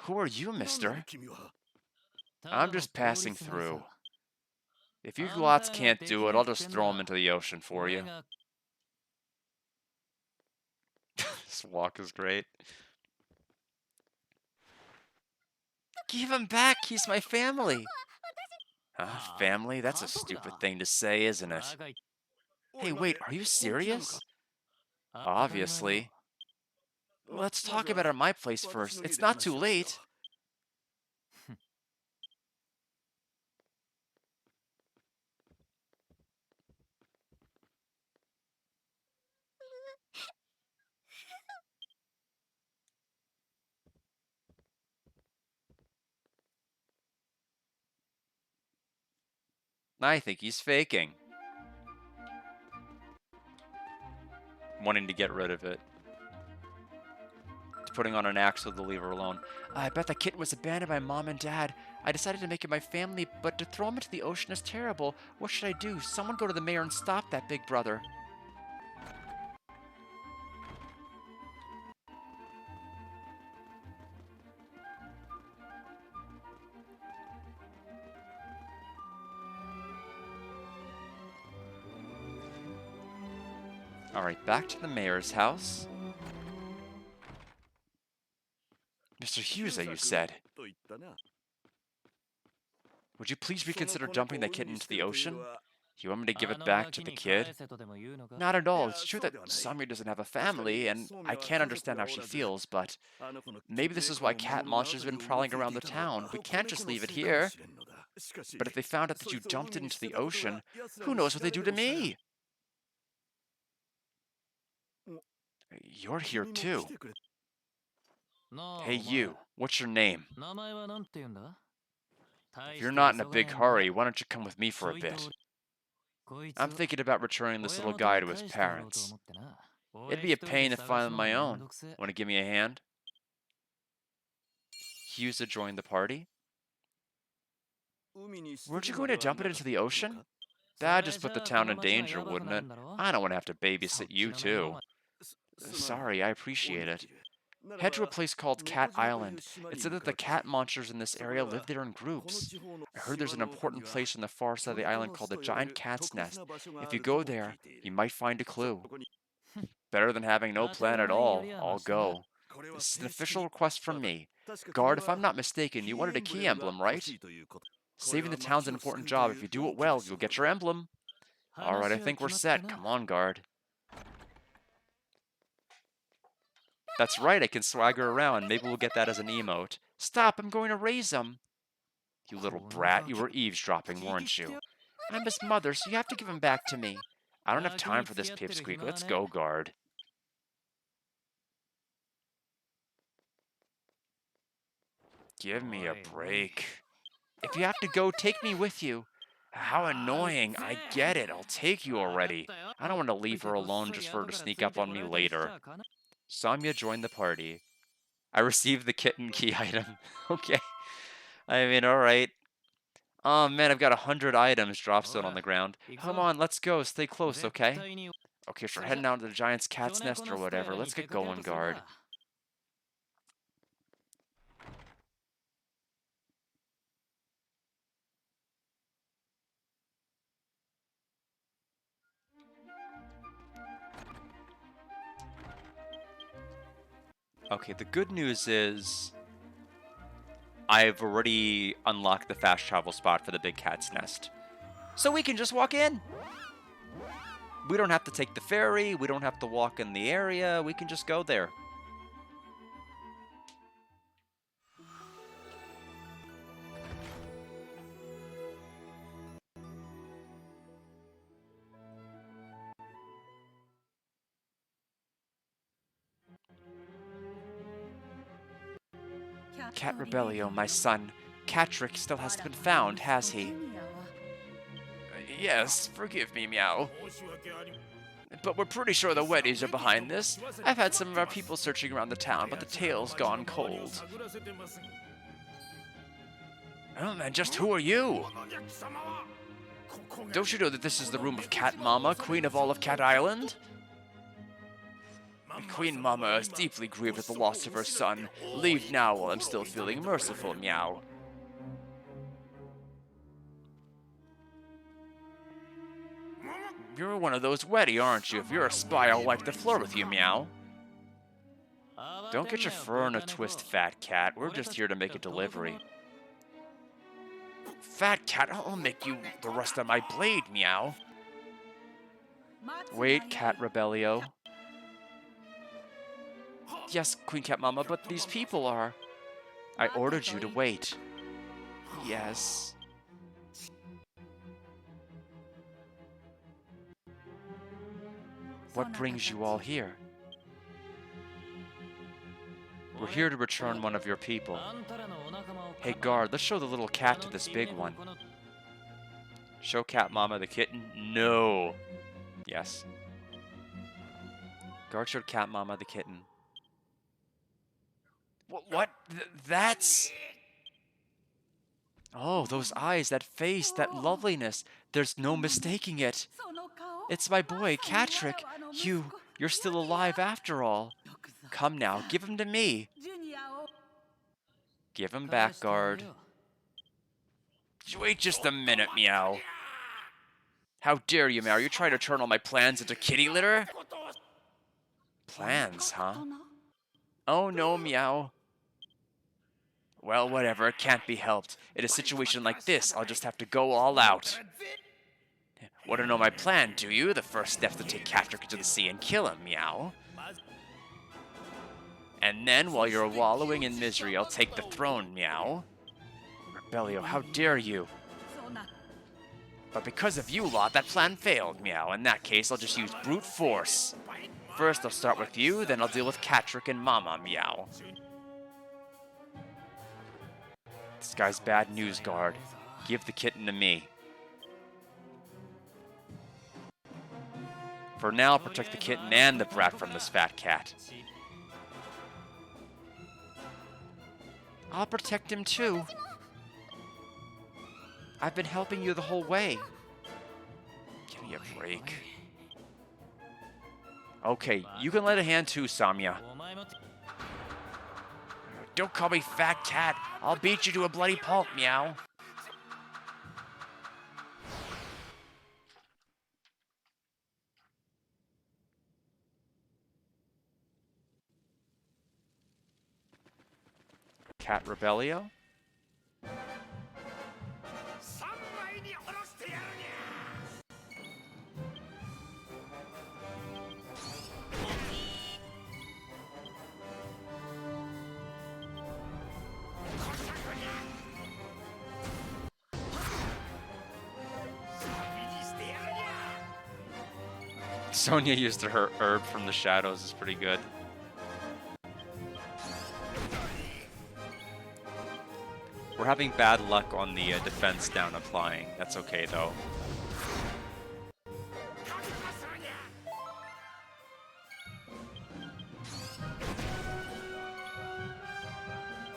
Who are you, mister? I'm just passing through. If you lots can't do it, I'll just throw them into the ocean for you. This walk is great. Give him back, he's my family. Family? That's a stupid thing to say, isn't it? Hey, wait, are you serious? Obviously. Let's talk about it at my place first. It's not too late. I think he's faking. Wanting to get rid of it. Putting on an act so they'll leave her alone. I bet the kitten was abandoned by mom and dad. I decided to make it my family, but to throw him into the ocean is terrible. What should I do? Someone go to the mayor and stop that big brother. Alright, back to the mayor's house. Mr. Hughes, you said. Would you please reconsider dumping that kitten into the ocean? You want me to give it back to the kid? Not at all. It's true that Samir doesn't have a family, and I can't understand how she feels, but maybe this is why cat monsters have been prowling around the town. We can't just leave it here. But if they found out that you dumped it into the ocean, who knows what they'd do to me? You're here too. Hey you, what's your name? If you're not in a big hurry, why don't you come with me for a bit? I'm thinking about returning this little guy to his parents. It'd be a pain to find on my own. Want to give me a hand? Hughes to join the party? Weren't you going to dump it into the ocean? That'd just put the town in danger, wouldn't it? I don't want to have to babysit you too. Sorry, I appreciate it. Head to a place called Cat Island. It said that the cat monsters in this area live there in groups. I heard there's an important place on the far side of the island called the Giant Cat's Nest. If you go there, you might find a clue. Better than having no plan at all. I'll go. This is an official request from me. Guard, if I'm not mistaken, you wanted a key emblem, right? Saving the town's an important job. If you do it well, you'll get your emblem. Alright, I think we're set. Come on, guard. That's right, I can swagger around. Maybe we'll get that as an emote. Stop, I'm going to raise him. You little brat, you were eavesdropping, weren't you? I'm his mother, so you have to give him back to me. I don't have time for this pipsqueak. Let's go, guard. Give me a break. If you have to go, take me with you. How annoying. I get it. I'll take you already. I don't want to leave her alone just for her to sneak up on me later. Samya joined the party. I received the kitten key item. Okay. I mean, alright. Oh man, I've got 100 items dropstone on the ground. Come on, let's go. Stay close, okay? Okay, so we're heading out to the giant's cat's nest or whatever. Let's get going, guard. Okay, the good news is I've already unlocked the fast travel spot for the big cat's nest. So we can just walk in. We don't have to take the ferry. We don't have to walk in the area. We can just go there. Cat Rebellio, my son. Catrick still hasn't been found, has he? Yes, forgive me, Meow. But we're pretty sure the Weddies are behind this. I've had some of our people searching around the town, but the tale's gone cold. Oh, and just who are you? Don't you know that this is the room of Cat Mama, Queen of all of Cat Island? Queen Mama is deeply grieved at the loss of her son. Leave now while I'm still feeling merciful, Meow. You're one of those Weddy, aren't you? If you're a spy, I'll wipe the floor with you, Meow. Don't get your fur in a twist, Fat Cat. We're just here to make a delivery. Fat Cat, I'll make you the rest of my blade, Meow. Wait, Cat Rebellio. Yes, Queen Cat Mama, but these people are... I ordered you to wait. Yes. What brings you all here? We're here to return one of your people. Hey guard, let's show the little cat to this big one. Show cat mama the kitten? No. Yes. Guard showed cat mama the kitten. What? That's... Oh, those eyes, that face, that loveliness. There's no mistaking it. It's my boy, Catrick. You're still alive after all. Come now, give him to me. Give him back, guard. Wait just a minute, Meow. How dare you, Meow? You're trying to turn all my plans into kitty litter? Plans, huh? Oh no, Meow. Well, whatever, it can't be helped. In a situation like this, I'll just have to go all out. Want to know my plan, do you? The first step's to take Catrick into the sea and kill him, Meow. And then, while you're wallowing in misery, I'll take the throne, Meow. Rebellio, how dare you? But because of you lot, that plan failed, Meow. In that case, I'll just use brute force. First, I'll start with you, then I'll deal with Catrick and Mama, Meow. This guy's bad news, guard. Give the kitten to me. For now, I'll protect the kitten and the brat from this fat cat. I'll protect him too. I've been helping you the whole way. Give me a break. Okay, you can lend a hand too, Samya. Don't call me fat cat. I'll beat you to a bloody pulp, Meow. Cat Rebellio? Sonya used her herb from the shadows, is pretty good. We're having bad luck on the defense down applying. That's okay, though.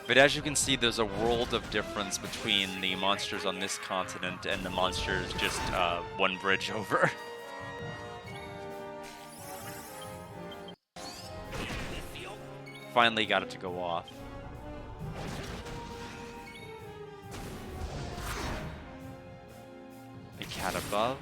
But as you can see, there's a world of difference between the monsters on this continent and the monsters just one bridge over. Finally got it to go off. A cat above.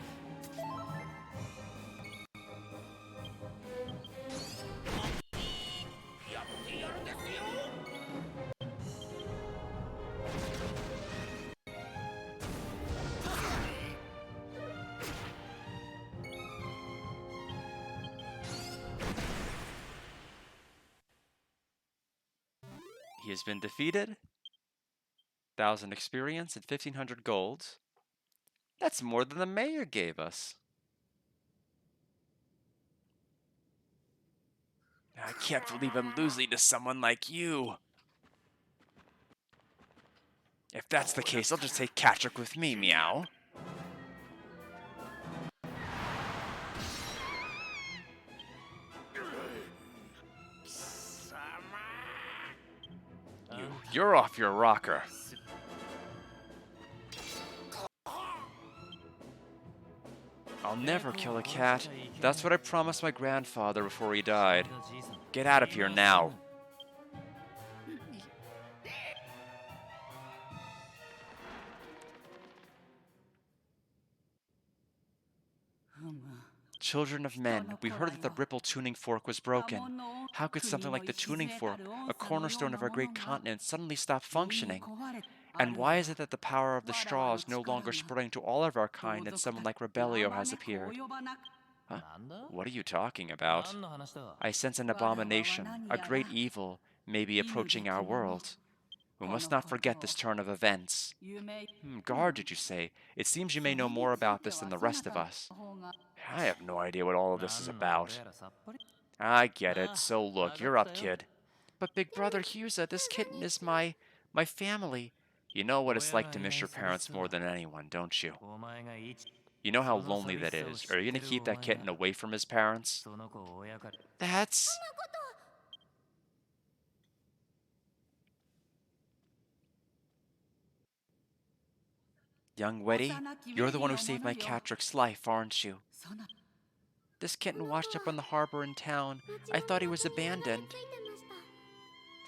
He has been defeated. 1,000 experience and 1,500 gold. That's more than the mayor gave us. I can't believe I'm losing to someone like you. If that's the case, I'll just take Catrick with me, Meow. You're off your rocker. I'll never kill a cat. That's what I promised my grandfather before he died. Get out of here now. Children of men, we heard that the Ripple tuning fork was broken. How could something like the tuning fork, a cornerstone of our great continent, suddenly stop functioning? And why is it that the power of the straw is no longer spreading to all of our kind and someone like Rebellio has appeared? Huh? What are you talking about? I sense an abomination, a great evil, may be approaching our world. We must not forget this turn of events. Guard, did you say? It seems you may know more about this than the rest of us. I have no idea what all of this is about. I get it, so look, you're up, kid. But big brother Husa, this kitten is my family. You know what it's like to miss your 親がいないそい parents つ more は than anyone, don't you? お前がいち You know how その lonely 寂し that さを is. 知っ Are you て gonna る keep お that 前 kitten が away from his parents? その子を親から That's... Young Weddy, 幼きウ you're ェ the デ one ィ who のも saved の my よ Catrick's life, aren't you? そな This こ kitten の子 washed up は on the harbor in town. 町 I の thought he was 港に流れ着い abandoned. てました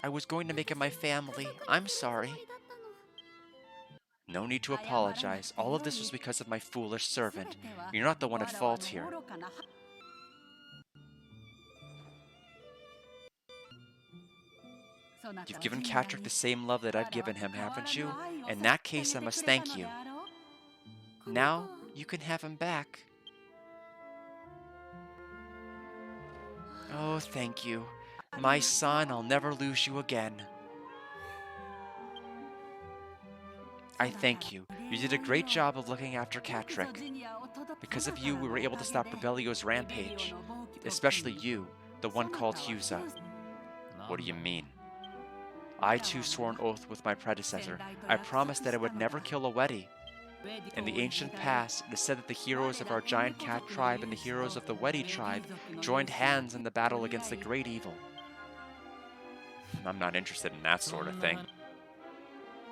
I was going to make him my 私家 family. 族に I'm するつも sorry. りだったの No need to 謝らなく apologize. て All of よ this was い because of my foolish すべ servant. ては You're not the one わ at らわ fault の here. 愚かなはそなた You've は given 人類 Catrick に the same love that わ I've らわ given と him, 変わら haven't ぬ you? 愛を In 注 that ぎ case, I 込んで must くれた thank ので you. あろうこの子 Now, は you can have him back. Oh, thank you. My son, I'll never lose you again. I thank you. You did a great job of looking after よくぞ Catrick. ジュニアを届け Because そ of な you, た we の were お able か to げ stop で Rebellio's レベリオ rampage. の暴挙と Especially 君 you, the そ one なた called は Husa. ヒューズ What do you なんだ mean? I too swore an oath with my predecessor. I promised that I would never kill a Weddy. ウェディ In コ the をい ancient ただい past, it is said that the 我 heroes of ら our この giant 家 cat 族の tribe 勇 and the 姿 heroes と of the レ Weddy ディ tribe 族の joined 勇姿 hands in the を battle 取り against 合 the い great evil. I'm not interested in that そ sort of ん thing. な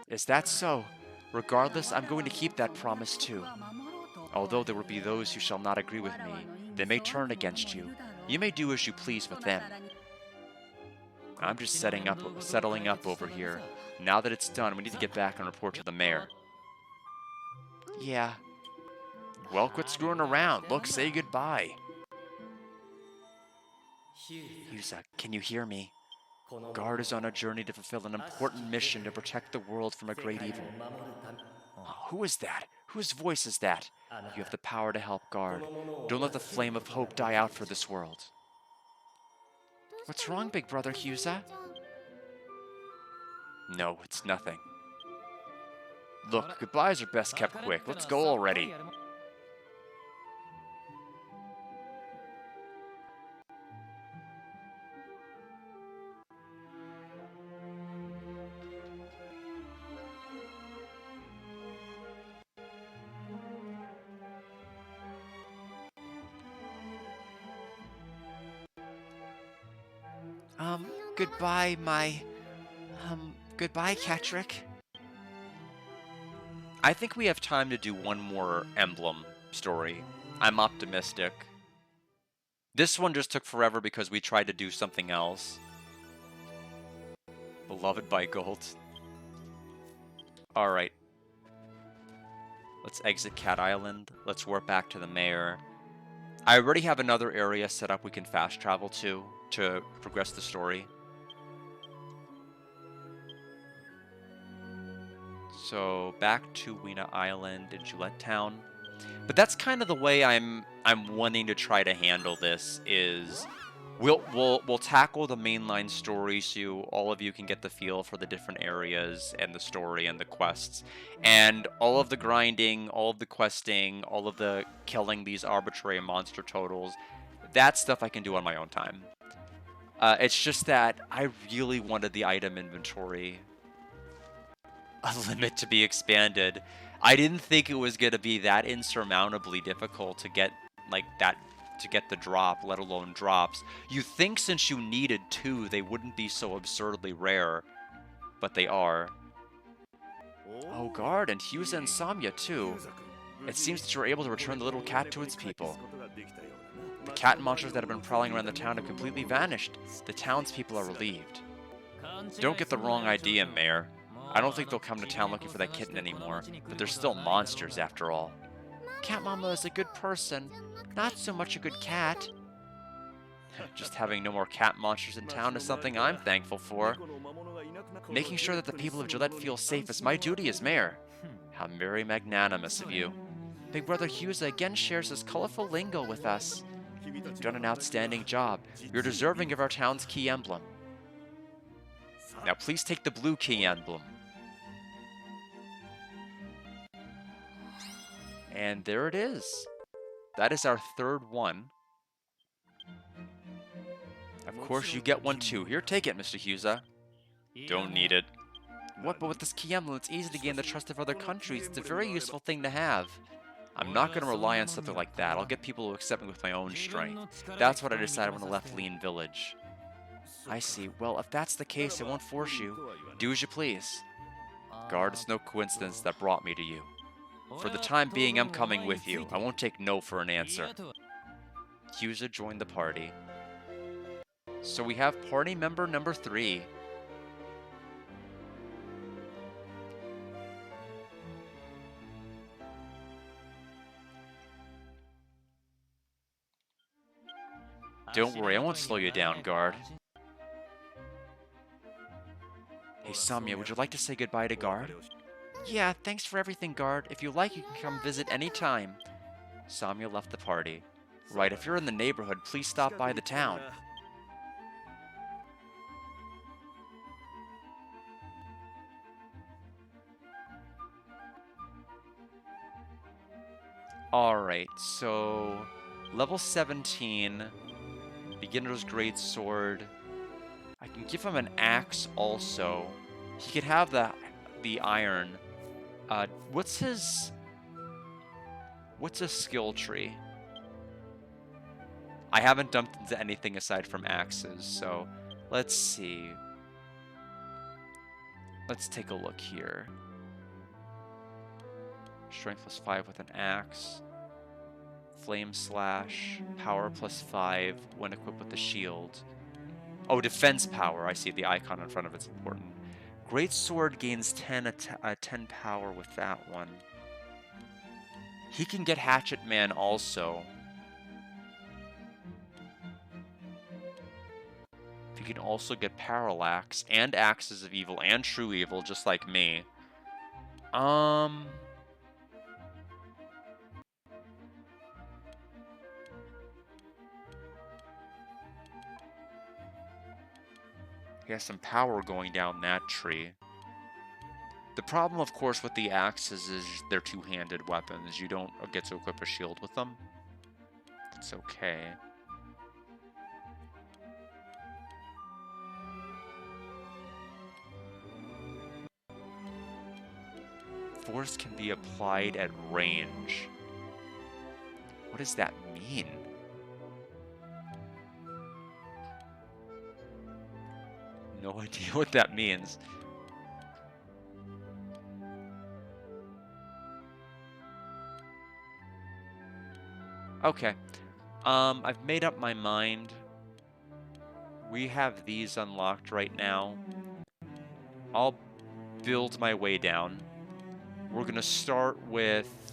Is that so? 我 Regardless, ら I'm going to は keep もう that その promise 約束 too. は守ろうと思わ Although れ there will る be those who shall not agree with 我ら me, の意に they may 沿わ turn ぬ者 against もい you. るだろう You may do as you please そ with な them. たらに I'm just settling up over here. Now that it's done, we need to get back and report to the mayor. Yeah. Well, quit screwing around. Look, say goodbye. Yusa, can you hear me? Guard is on a journey to fulfill an important mission to protect the world from a great evil. Who is that? Whose voice is that? You have the power to help Guard. Don't let the flame of hope die out for this world. どう What's したの wrong, big brother ゆず Husa? ちゃん No, it's nothing. Look, goodbyes are best kept quick. Let's go already. Goodbye, goodbye, Catrick. I think we have time to do one more emblem story. I'm optimistic. This one just took forever because we tried to do something else. Beloved by Gold. Alright. Let's exit Cat Island. Let's warp back to the mayor. I already have another area set up we can fast travel to progress the story. So back to Weena Island in Gillette Town. But that's kind of the way I'm wanting to try to handle this is we'll tackle the mainline story so all of you can get the feel for the different areas and the story and the quests. And all of the grinding, all of the questing, all of the killing these arbitrary monster totals, that stuff I can do on my own time. It's just that I really wanted the item inventory a limit to be expanded. I didn't think it was going to be that insurmountably difficult to get like that to get the drop, let alone drops. You think since you needed two, they wouldn't be so absurdly rare, but they are. Oh, Guard, and Husa and Samya too. It seems that you were able to return the little cat to its people. The cat monsters that have been prowling around the town have completely vanished. The townspeople are relieved. Don't get the wrong idea, Mayor. I don't think they'll come to town looking for that kitten anymore, but they're still monsters after all. Cat Mama is a good person, not so much a good cat. Just having no more cat monsters in town is something I'm thankful for. Making sure that the people of Gillette feel safe is my duty as mayor. How very magnanimous of you. Big Brother Husa again shares his colorful lingo with us. You've done an outstanding job. You're deserving of our town's key emblem. Now please take the blue key emblem. And there it is. That is our third one. Of course, you get one too. Here, take it, Mr. Husa. Don't need it. What? But with this key emblem, it's easy to gain the trust of other countries. It's a very useful thing to have. I'm not going to rely on something like that. I'll get people to accept me with my own strength. That's what I decided when I left Lean Village. I see. Well, if that's the case, I won't force you. Do as you please. Guard, it's no coincidence that brought me to you. For the time being, I'm coming with you. I won't take no for an answer. Kyuza joined the party. So we have party member number 3. Don't worry, I won't slow you down, guard. Hey, Samya, would you like to say goodbye to guard? Yeah, thanks for everything, guard. If you like, you can come visit any time. Samya left the party. Right, if you're in the neighborhood, please stop by the town. Alright, so level 17, beginner's great sword. I can give him an axe also. He could have the iron. What's his skill tree? I haven't dumped into anything aside from axes, so let's see. Let's take a look here. Strength +5 with an axe. Flame slash. Power +5 when equipped with the shield. Oh, defense power. I see the icon in front of it's important. Great sword gains 10 power with that one. He can get Hatchet Man also. He can also get Parallax and Axes of Evil and True Evil, just like me. He has some power going down that tree. The problem, of course, with the axes is they're two-handed weapons. You don't get to equip a shield with them. It's okay. Force can be applied at range. What does that mean? No idea what that means. Okay. I've made up my mind. We have these unlocked right now. I'll build my way down. We're going to start with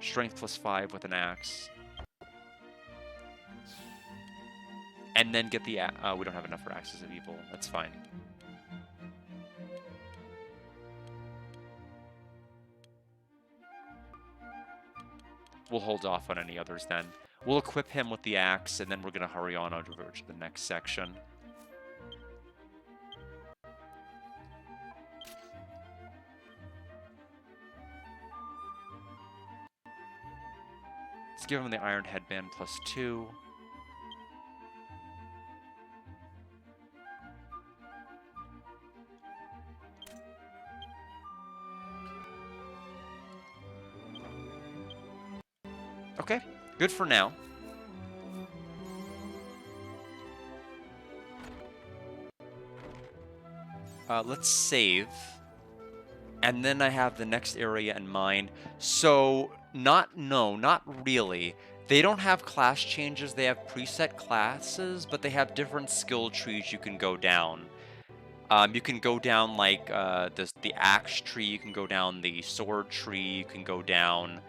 Strength +5 with an axe. And then get the... we don't have enough for Axes of Evil. That's fine. We'll hold off on any others then. We'll equip him with the axe, and then we're going to hurry on over to the next section. Let's give him the Iron Headband +2. Okay, good for now. Let's save. And then I have the next area in mind. So, not really. They don't have class changes. They have preset classes, but they have different skill trees you can go down. You can go down like the axe tree. You can go down the sword tree. You can go down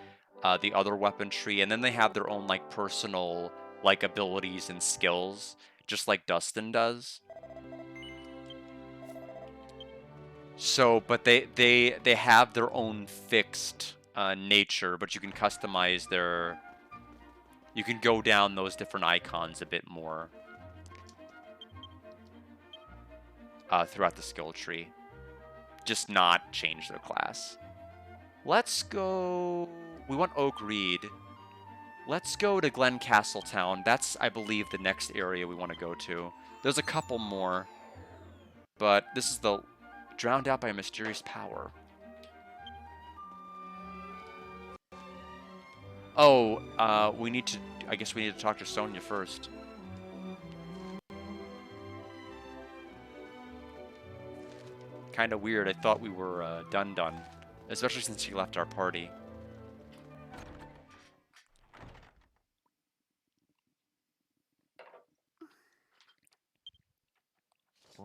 the other weapon tree, and then they have their own like personal like abilities and skills, just like Dustin does. So, but they have their own fixed nature, but you can customize their. You can go down those different icons a bit more throughout the skill tree, just not change their class. Let's go. We want Oak Reed. Let's go to Glen Castletown. That's, I believe, the next area we want to go to. There's a couple more, but this is the drowned out by a mysterious power. Oh, we need to... I guess we need to talk to Sonia first. Kind of weird. I thought we were done. Especially since she left our party.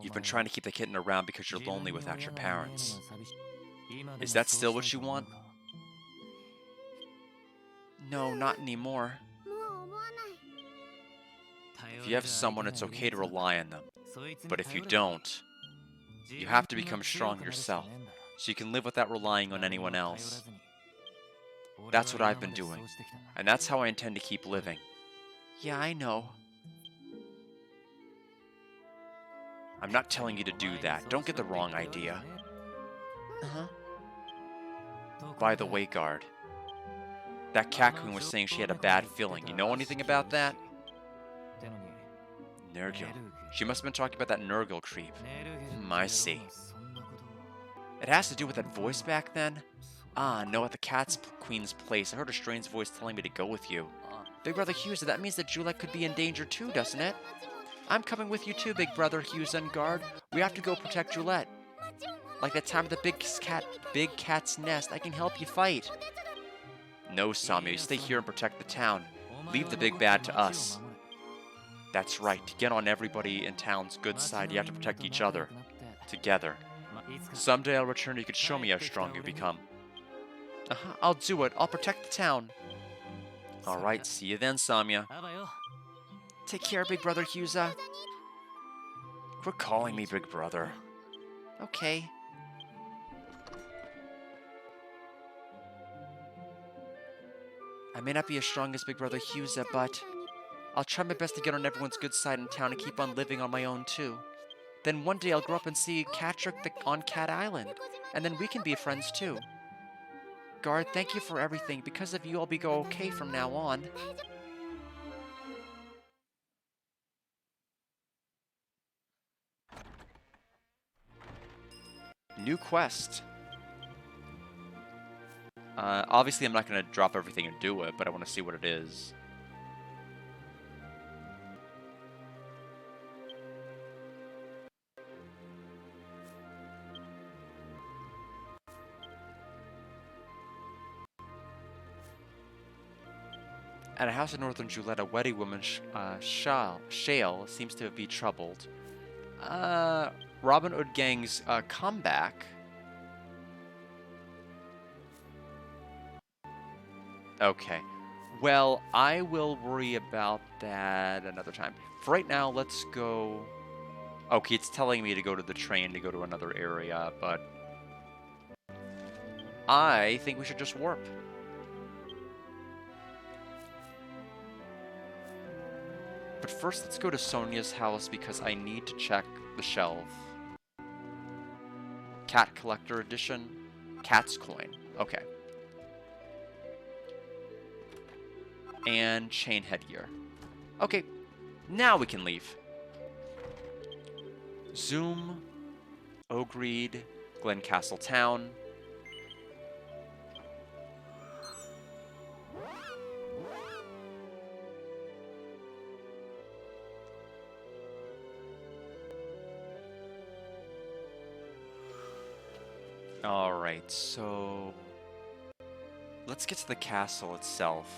You've been trying to keep the kitten around because you're lonely without your parents. Is that still what you want? No, not anymore. もう思わない If you have someone, it's okay to rely on them. But if you don't, you have to become strong yourself, so you can live without relying on anyone else. That's what I've been doing, and that's how I intend to keep living. Yeah, I know. I'm not telling you to do that. Don't get the wrong idea. Uh-huh. By the way, guard, that cat queen was saying she had a bad feeling. You know anything about that? Nurgle. She must have been talking about that Nurgle creep. I see. It has to do with that voice back then? Ah, no, at the Cat's Queen's place. I heard a strange voice telling me to go with you. Big Brother Hughes, that means that Juliet could be in danger too, doesn't it? I'm coming with you too, Big Brother Hughes and guard. We have to go protect Juliet. Like that time at the big cat's nest, I can help you fight. No, Samya, you stay here and protect the town. Leave the big bad to us. That's right. To get on everybody in town's good side, you have to protect each other. Together. Someday I'll return and you can show me how strong you become. I'll do it. I'll protect the town. Alright, see you then, Samya. Take care, Big Brother Huza. Quit calling me Big Brother. Okay. I may not be as strong as Big Brother Huza, but I'll try my best to get on everyone's good side in town and keep on living on my own, too. Then one day I'll grow up and see Catrick on Cat Island, and then we can be friends, too. Guard, thank you for everything. Because of you, I'll be okay from now on. New quest. Obviously I'm not going to drop everything and do it, but I want to see what it is. At a house in northern Julette, a wedding woman, Shale, seems to be troubled. Robin Hood Gang's comeback. Okay. Well, I will worry about that another time. For right now, let's go... Okay, it's telling me to go to the train to go to another area, but... I think we should just warp. But first, let's go to Sonia's house because I need to check the shelf. Cat Collector Edition. Cat's Coin. Okay. And chain headgear. Okay. Now we can leave. Zoom. Ogreed. Glencastle Town. Alright, so... let's get to the castle itself.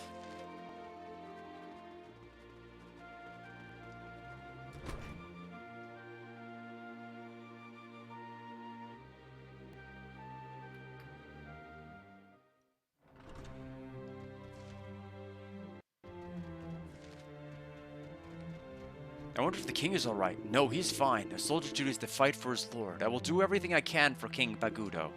I wonder if the king is alright. No, he's fine. A soldier's duty is to fight for his lord. I will do everything I can for King Bagudo.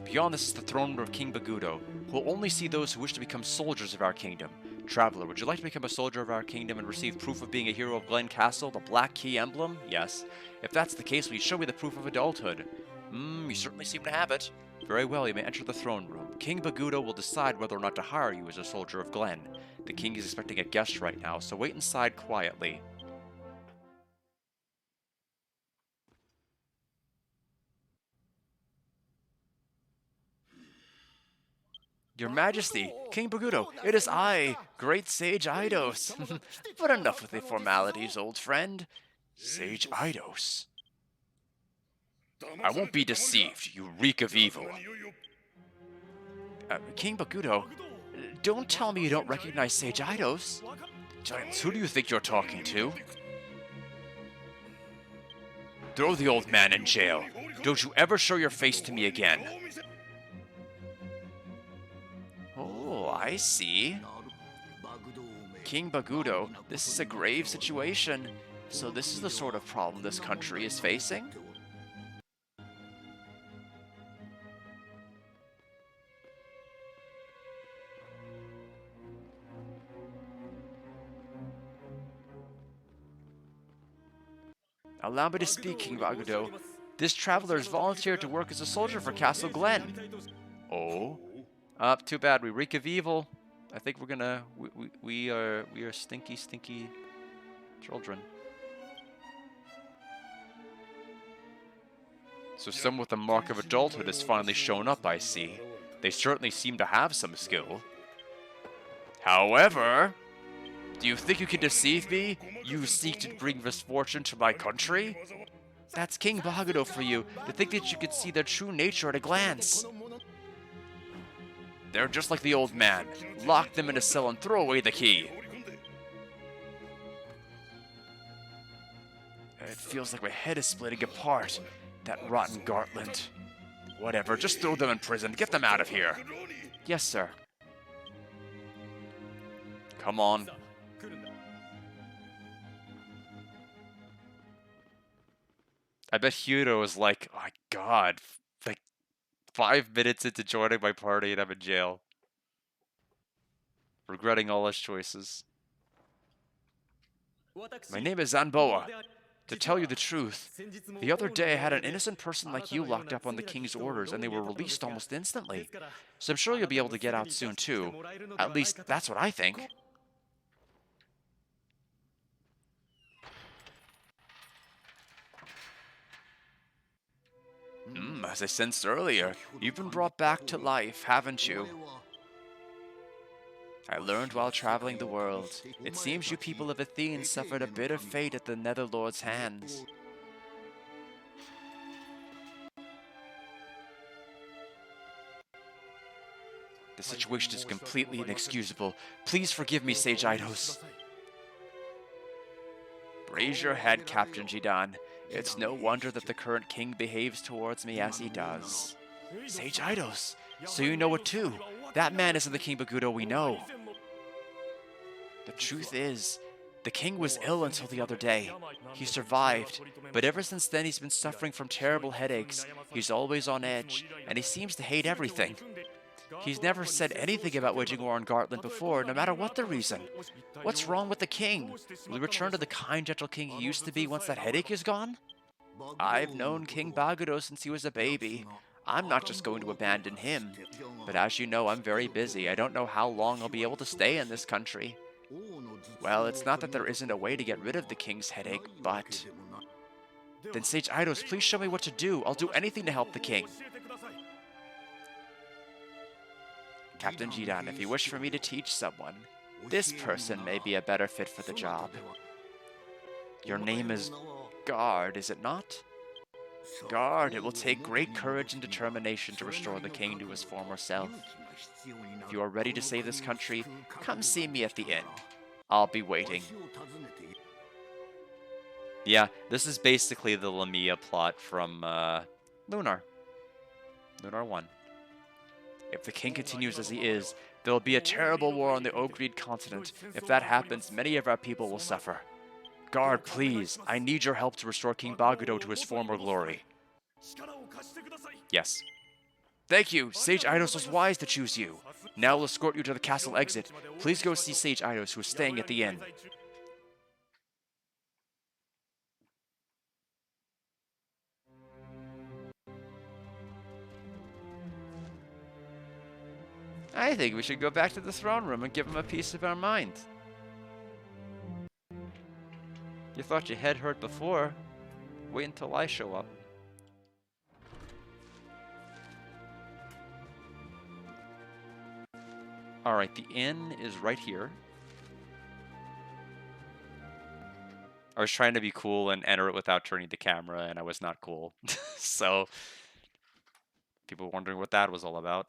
Beyond this is the throne room of King Bagudo, who will only see those who wish to become soldiers of our kingdom. Traveler, would you like to become a soldier of our kingdom and receive proof of being a hero of Glen Castle, the Black Key emblem? Yes. If that's the case, will you show me the proof of adulthood? You certainly seem to have it. Very well, you may enter the throne room. King Bagudo will decide whether or not to hire you as a soldier of Glen. The king is expecting a guest right now, so wait inside quietly. Your Majesty, King Bagudo, it is I, great Sage Eidos. But enough with the formalities, old friend. Sage Eidos. I won't be deceived, you reek of evil. King Bagudo, don't tell me you don't recognize Sage Eidos. Giants, who do you think you're talking to? Throw the old man in jail. Don't you ever show your face to me again. Oh, I see. King Bagudo, this is a grave situation. So this is the sort of problem this country is facing? Allow me to speak, King Bagudo. This traveler has volunteered to work as a soldier for Castle Glen. Oh? Too bad. We reek of evil. I think we're gonna... We are stinky, stinky children. So someone with the mark of adulthood has finally shown up, I see. They certainly seem to have some skill. However... Do you think you can deceive me? You seek to bring misfortune to my country? That's King Bagudo for you, to think that you could see their true nature at a glance. They're just like the old man. Lock them in a cell and throw away the key. It feels like my head is splitting apart. That rotten Gartland. Whatever, just throw them in prison. Get them out of here. Yes, sir. Come on. I bet Hiro is like, oh my god, like 5 minutes into joining my party and I'm in jail. Regretting all his choices. My name is Zanboa. To tell you the truth, the other day I had an innocent person like you locked up on the king's orders and they were released almost instantly. So I'm sure you'll be able to get out soon too. At least, that's what I think. As I sensed earlier, you've been brought back to life, haven't you? I learned while traveling the world. It seems you people of Athene suffered a bitter fate at the Netherlord's hands. The situation is completely inexcusable. Please forgive me, Sage Eidos. Raise your head, Captain Jidan. It's no wonder that the current king behaves towards me as he does. Sage Eidos, so you know it too. That man isn't the King Bagudo we know. The truth is, the king was ill until the other day. He survived, but ever since then he's been suffering from terrible headaches. He's always on edge, and he seems to hate everything. He's never said anything about waging war on Gartland before, no matter what the reason. What's wrong with the king? Will he return to the kind, gentle king he used to be once that headache is gone? I've known King Bagudo since he was a baby. I'm not just going to abandon him. But as you know, I'm very busy. I don't know how long I'll be able to stay in this country. Well, it's not that there isn't a way to get rid of the king's headache, but... Then Sage Eidos, please show me what to do. I'll do anything to help the king. Captain Jidan, if you wish for me to teach someone, this person may be a better fit for the job. Your name is Guard, is it not? Guard, it will take great courage and determination to restore the king to his former self. If you are ready to save this country, come see me at the inn. I'll be waiting. Yeah, this is basically the Lamia plot from Lunar 1. If the king continues as he is, there will be a terrible war on the Ogreed continent. If that happens, many of our people will suffer. Guard, please, I need your help to restore King Bagudo to his former glory. Yes. Thank you! Sage Eidos was wise to choose you. Now we'll escort you to the castle exit. Please go see Sage Eidos, who is staying at the inn. I think we should go back to the throne room and give him a piece of our mind. You thought your head hurt before. Wait until I show up. Alright, the inn is right here. I was trying to be cool and enter it without turning the camera, and I was not cool. So, people wondering what that was all about.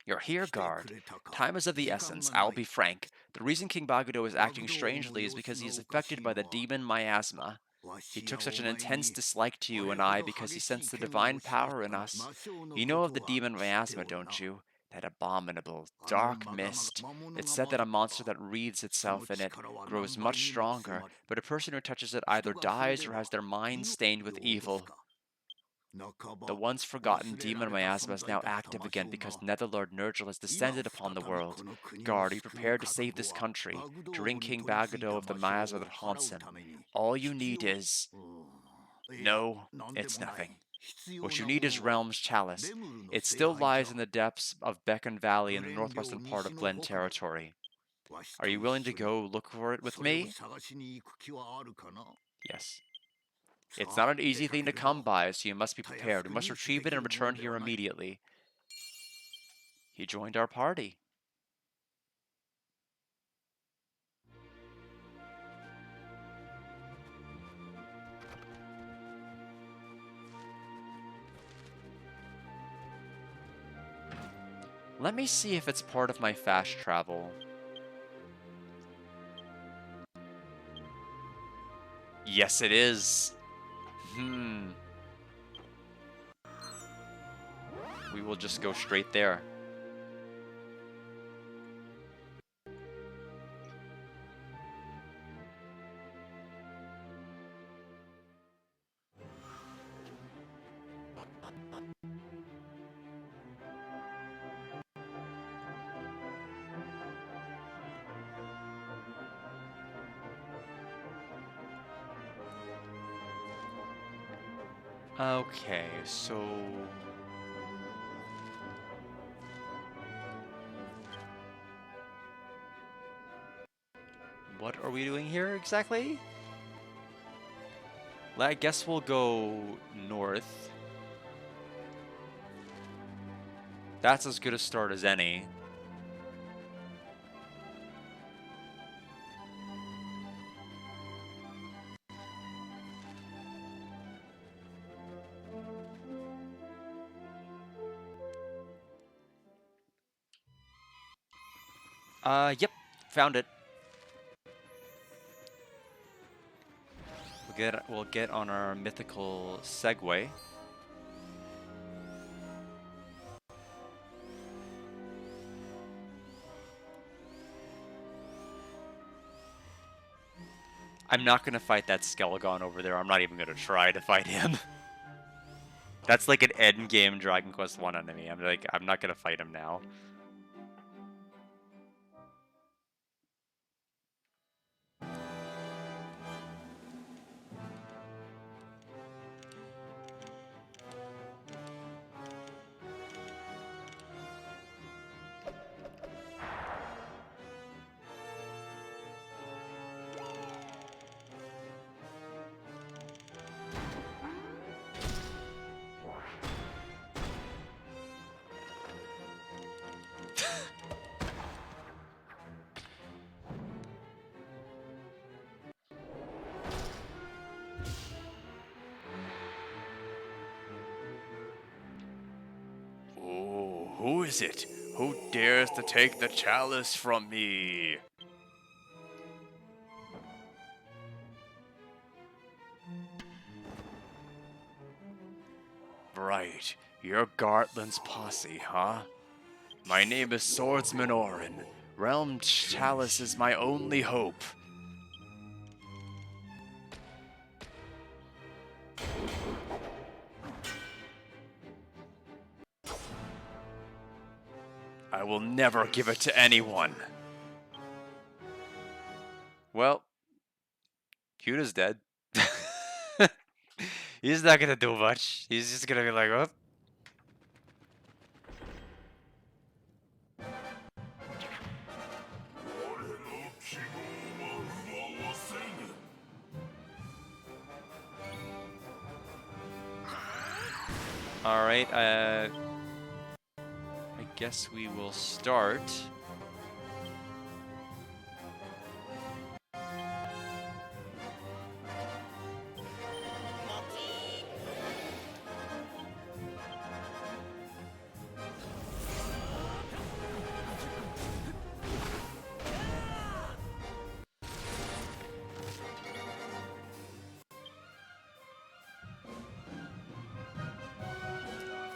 You're here, guard. Time is of the essence. I'll be frank. The reason King Bagudo is acting strangely is because he is affected by the demon miasma. He took such an intense dislike to you and I because he sensed the divine power in us. You know of the demon miasma, don't you? That abominable, dark mist. It's said that a monster that wreathes itself in it grows much stronger, but a person who touches it either dies or has their mind stained with evil. The once forgotten demon miasma is now active again because Netherlord Nergal has descended upon the world. Guard, be prepared to save this country, to ring King Bagado of the miasma that haunts him. All you need is... No, it's nothing. What you need is Realm's Chalice. It still lies in the depths of Beacon Valley in the northwestern part of Glen Territory. Are you willing to go look for it with me? Yes. It's not an easy thing to come by, so you must be prepared. We must retrieve it and return here immediately. He joined our party. Let me see if it's part of my fast travel. Yes, it is. We will just go straight there. Okay, so... what are we doing here exactly? I guess we'll go north. That's as good a start as any. Yep, found it. We'll get on our mythical Segway. I'm not gonna fight that Skelegon over there. I'm not even gonna try to fight him. That's like an end game Dragon Quest 1 enemy. I'm not gonna fight him now. Oh, who is it? Who dares to take the chalice from me? Right, you're Gartland's posse, huh? My name is Swordsman Orin. Realm Chalice is my only hope. I will never give it to anyone. Well, Cuta's dead. He's not gonna do much. He's just gonna be like, oh. Alright, I guess we will start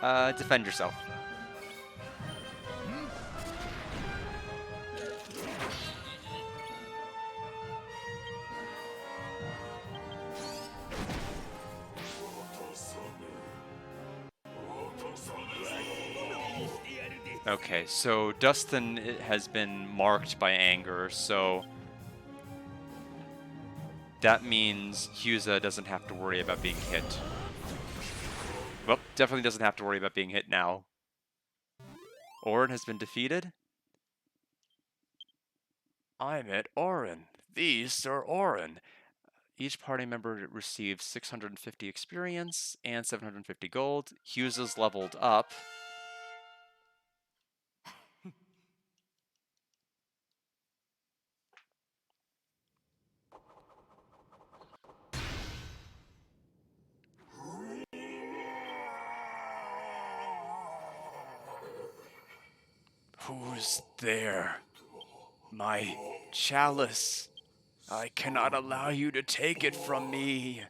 Defend yourself. Okay, so Dustin has been marked by anger, so that means Husa doesn't have to worry about being hit. Well, definitely doesn't have to worry about being hit now. Orin has been defeated. I met Orin. These are Orin. Each party member receives 650 experience and 750 gold. Hughes is leveled up. Who's there? My chalice. I cannot allow you to take it from me.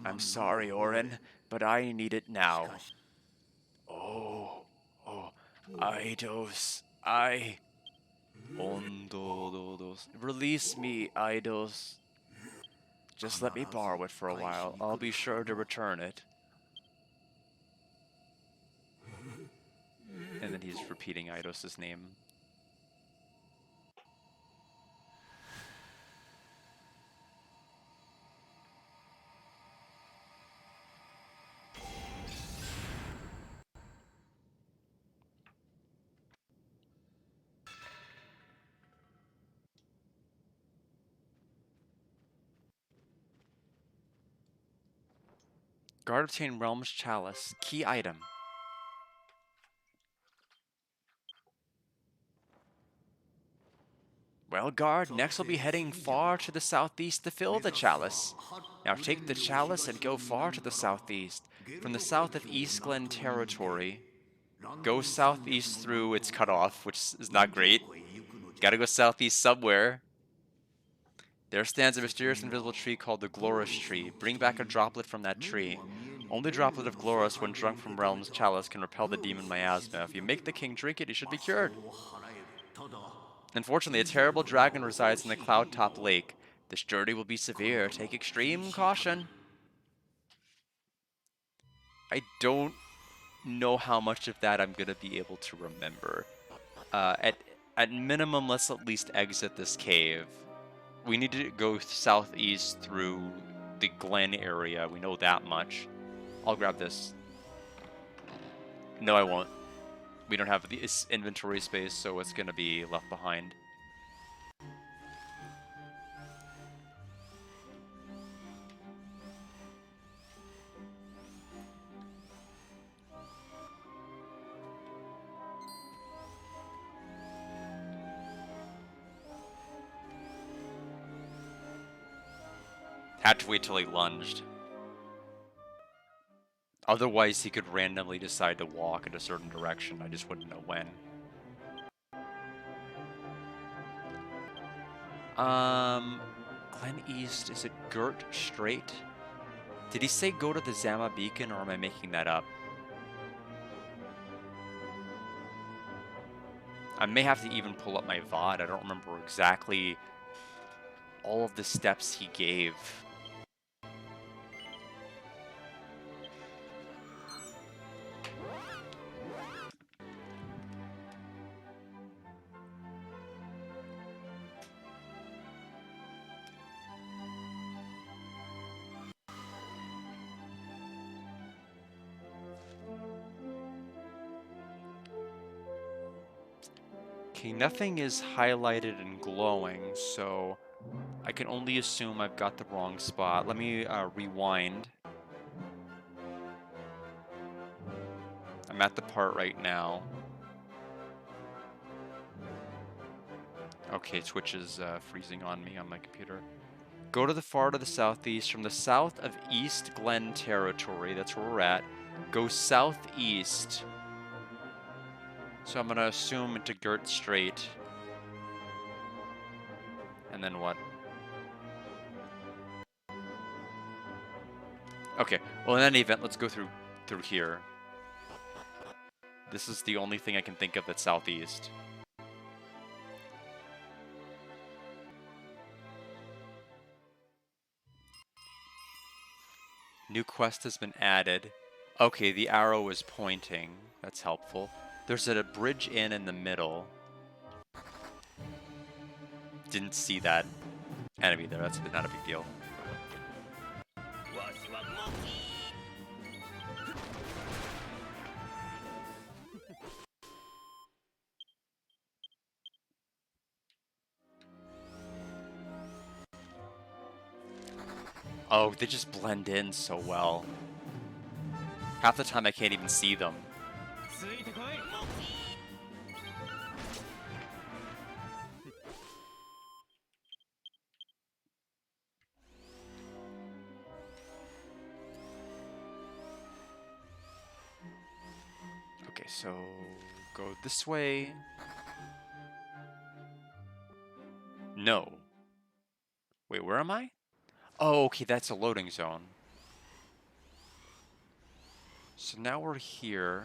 I'm sorry, Orin, but I need it now. Oh, oh, Eidos, Ondododos. Release me, Eidos. Just let me borrow it for a while. I'll be sure to return it. And then he's repeating Eidos' name. Guard obtain Realm's Chalice. Key item. Well, Guard, next we'll be heading far to the southeast to fill the chalice. Now take the chalice and go far to the southeast. From the south of East Glen Territory, go southeast through its cutoff, which is not great. Gotta go southeast somewhere. There stands a mysterious invisible tree called the Glorous Tree. Bring back a droplet from that tree. Only droplet of Glorous, when drunk from Realm's Chalice, can repel the demon miasma. If you make the king drink it, he should be cured. Unfortunately, a terrible dragon resides in the Cloud Top Lake. This journey will be severe. Take extreme caution. I don't know how much of that I'm going to be able to remember. At minimum, let's at least exit this cave. We need to go southeast through the Glen area. We know that much. I'll grab this. No, I won't. We don't have the inventory space, so it's going to be left behind. Had to wait till he lunged. Otherwise, he could randomly decide to walk in a certain direction. I just wouldn't know when. Glen East, is it Gert Strait? Did he say go to the Zama Beacon, or am I making that up? I may have to even pull up my VOD. I don't remember exactly all of the steps he gave. Okay, nothing is highlighted and glowing, so I can only assume I've got the wrong spot. Let me rewind. I'm at the part right now. Okay, Twitch is freezing on me on my computer. Go to the far to the southeast. From the south of East Glen Territory, that's where we're at. Go southeast. So I'm going to assume into Gert Strait. And then what? Okay, well in any event, let's go through here. This is the only thing I can think of that's southeast. New quest has been added. Okay, the arrow is pointing. That's helpful. There's a bridge in the middle. Didn't see that enemy there. That's not a big deal. Oh, they just blend in so well. Half the time I can't even see them. Okay, so go this way. No. Wait, where am I? Oh, okay, that's a loading zone. So now we're here.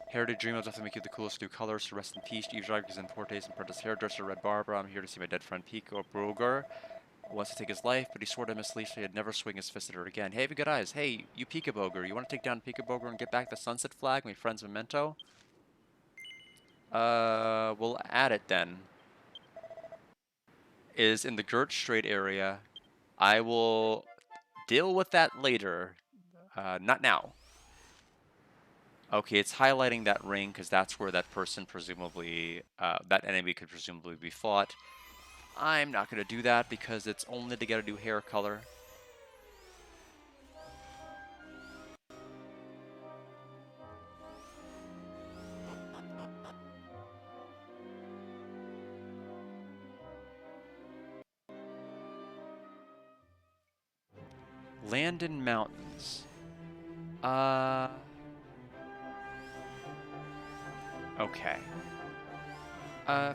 Heritage Dream will definitely make you the coolest new colors. So rest in peace, Eavesdriver, and Portes and Prentice Hairdresser, Red Barbara. I'm here to see my dead friend Pico Broger. Wants to take his life, but he swore to Miss Lee so he'd never swing his fist at her again. Hey, have you good eyes? Hey, you Peekaboger, you want to take down Peekaboger and get back the sunset flag, my friend's memento? We'll add it then. Is in the Gert Strait area. I will deal with that later. Not now. Okay, it's highlighting that ring because that's where that person presumably, that enemy could presumably be fought. I'm not going to do that because it's only to get a new hair color. Land in mountains. Okay.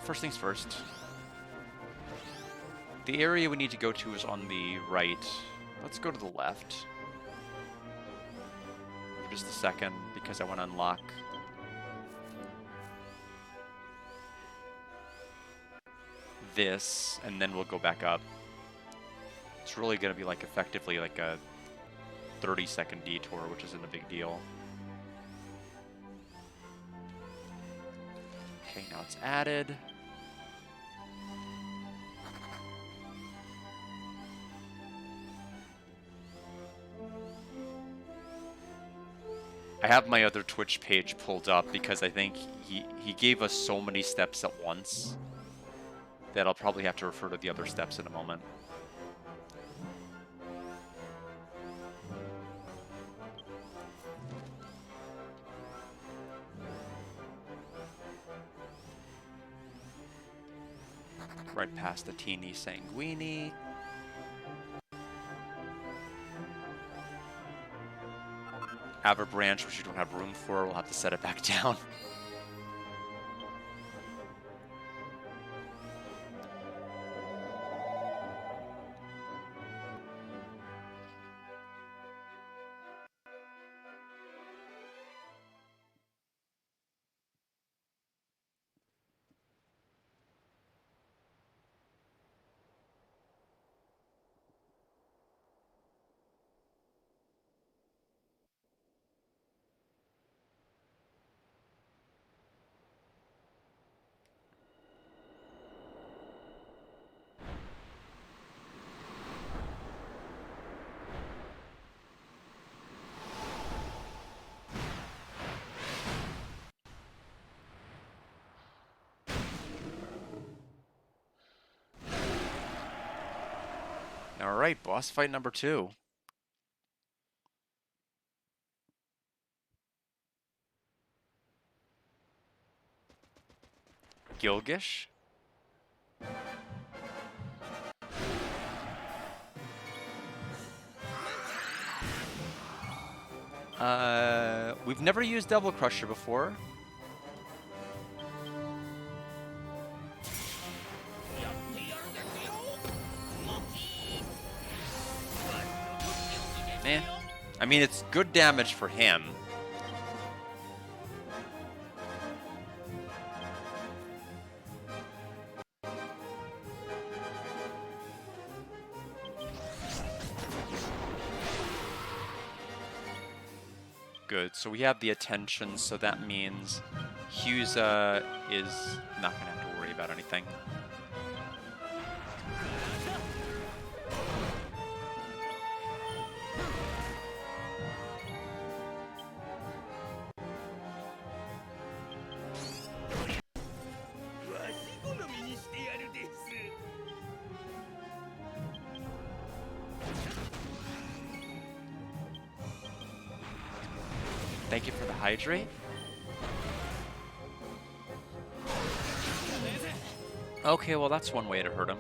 First things first. The area we need to go to is on the right. Let's go to the left. For just a second, because I want to unlock this, and then we'll go back up. It's really going to be like effectively like a 30-second detour, which isn't a big deal. Okay, now it's added. I have my other Twitch page pulled up because I think he gave us so many steps at once that I'll probably have to refer to the other steps in a moment. Right past the Teeny Sanguini. Have a branch which you don't have room for, we'll have to set it back down. Alright, boss fight number 2. Gilgish? We've never used Devil Crusher before. Eh, I mean, it's good damage for him. Good, so we have the attention, so that means Husa is not going to have to worry about anything. Thank you for the hydrate. Okay, well that's one way to hurt him.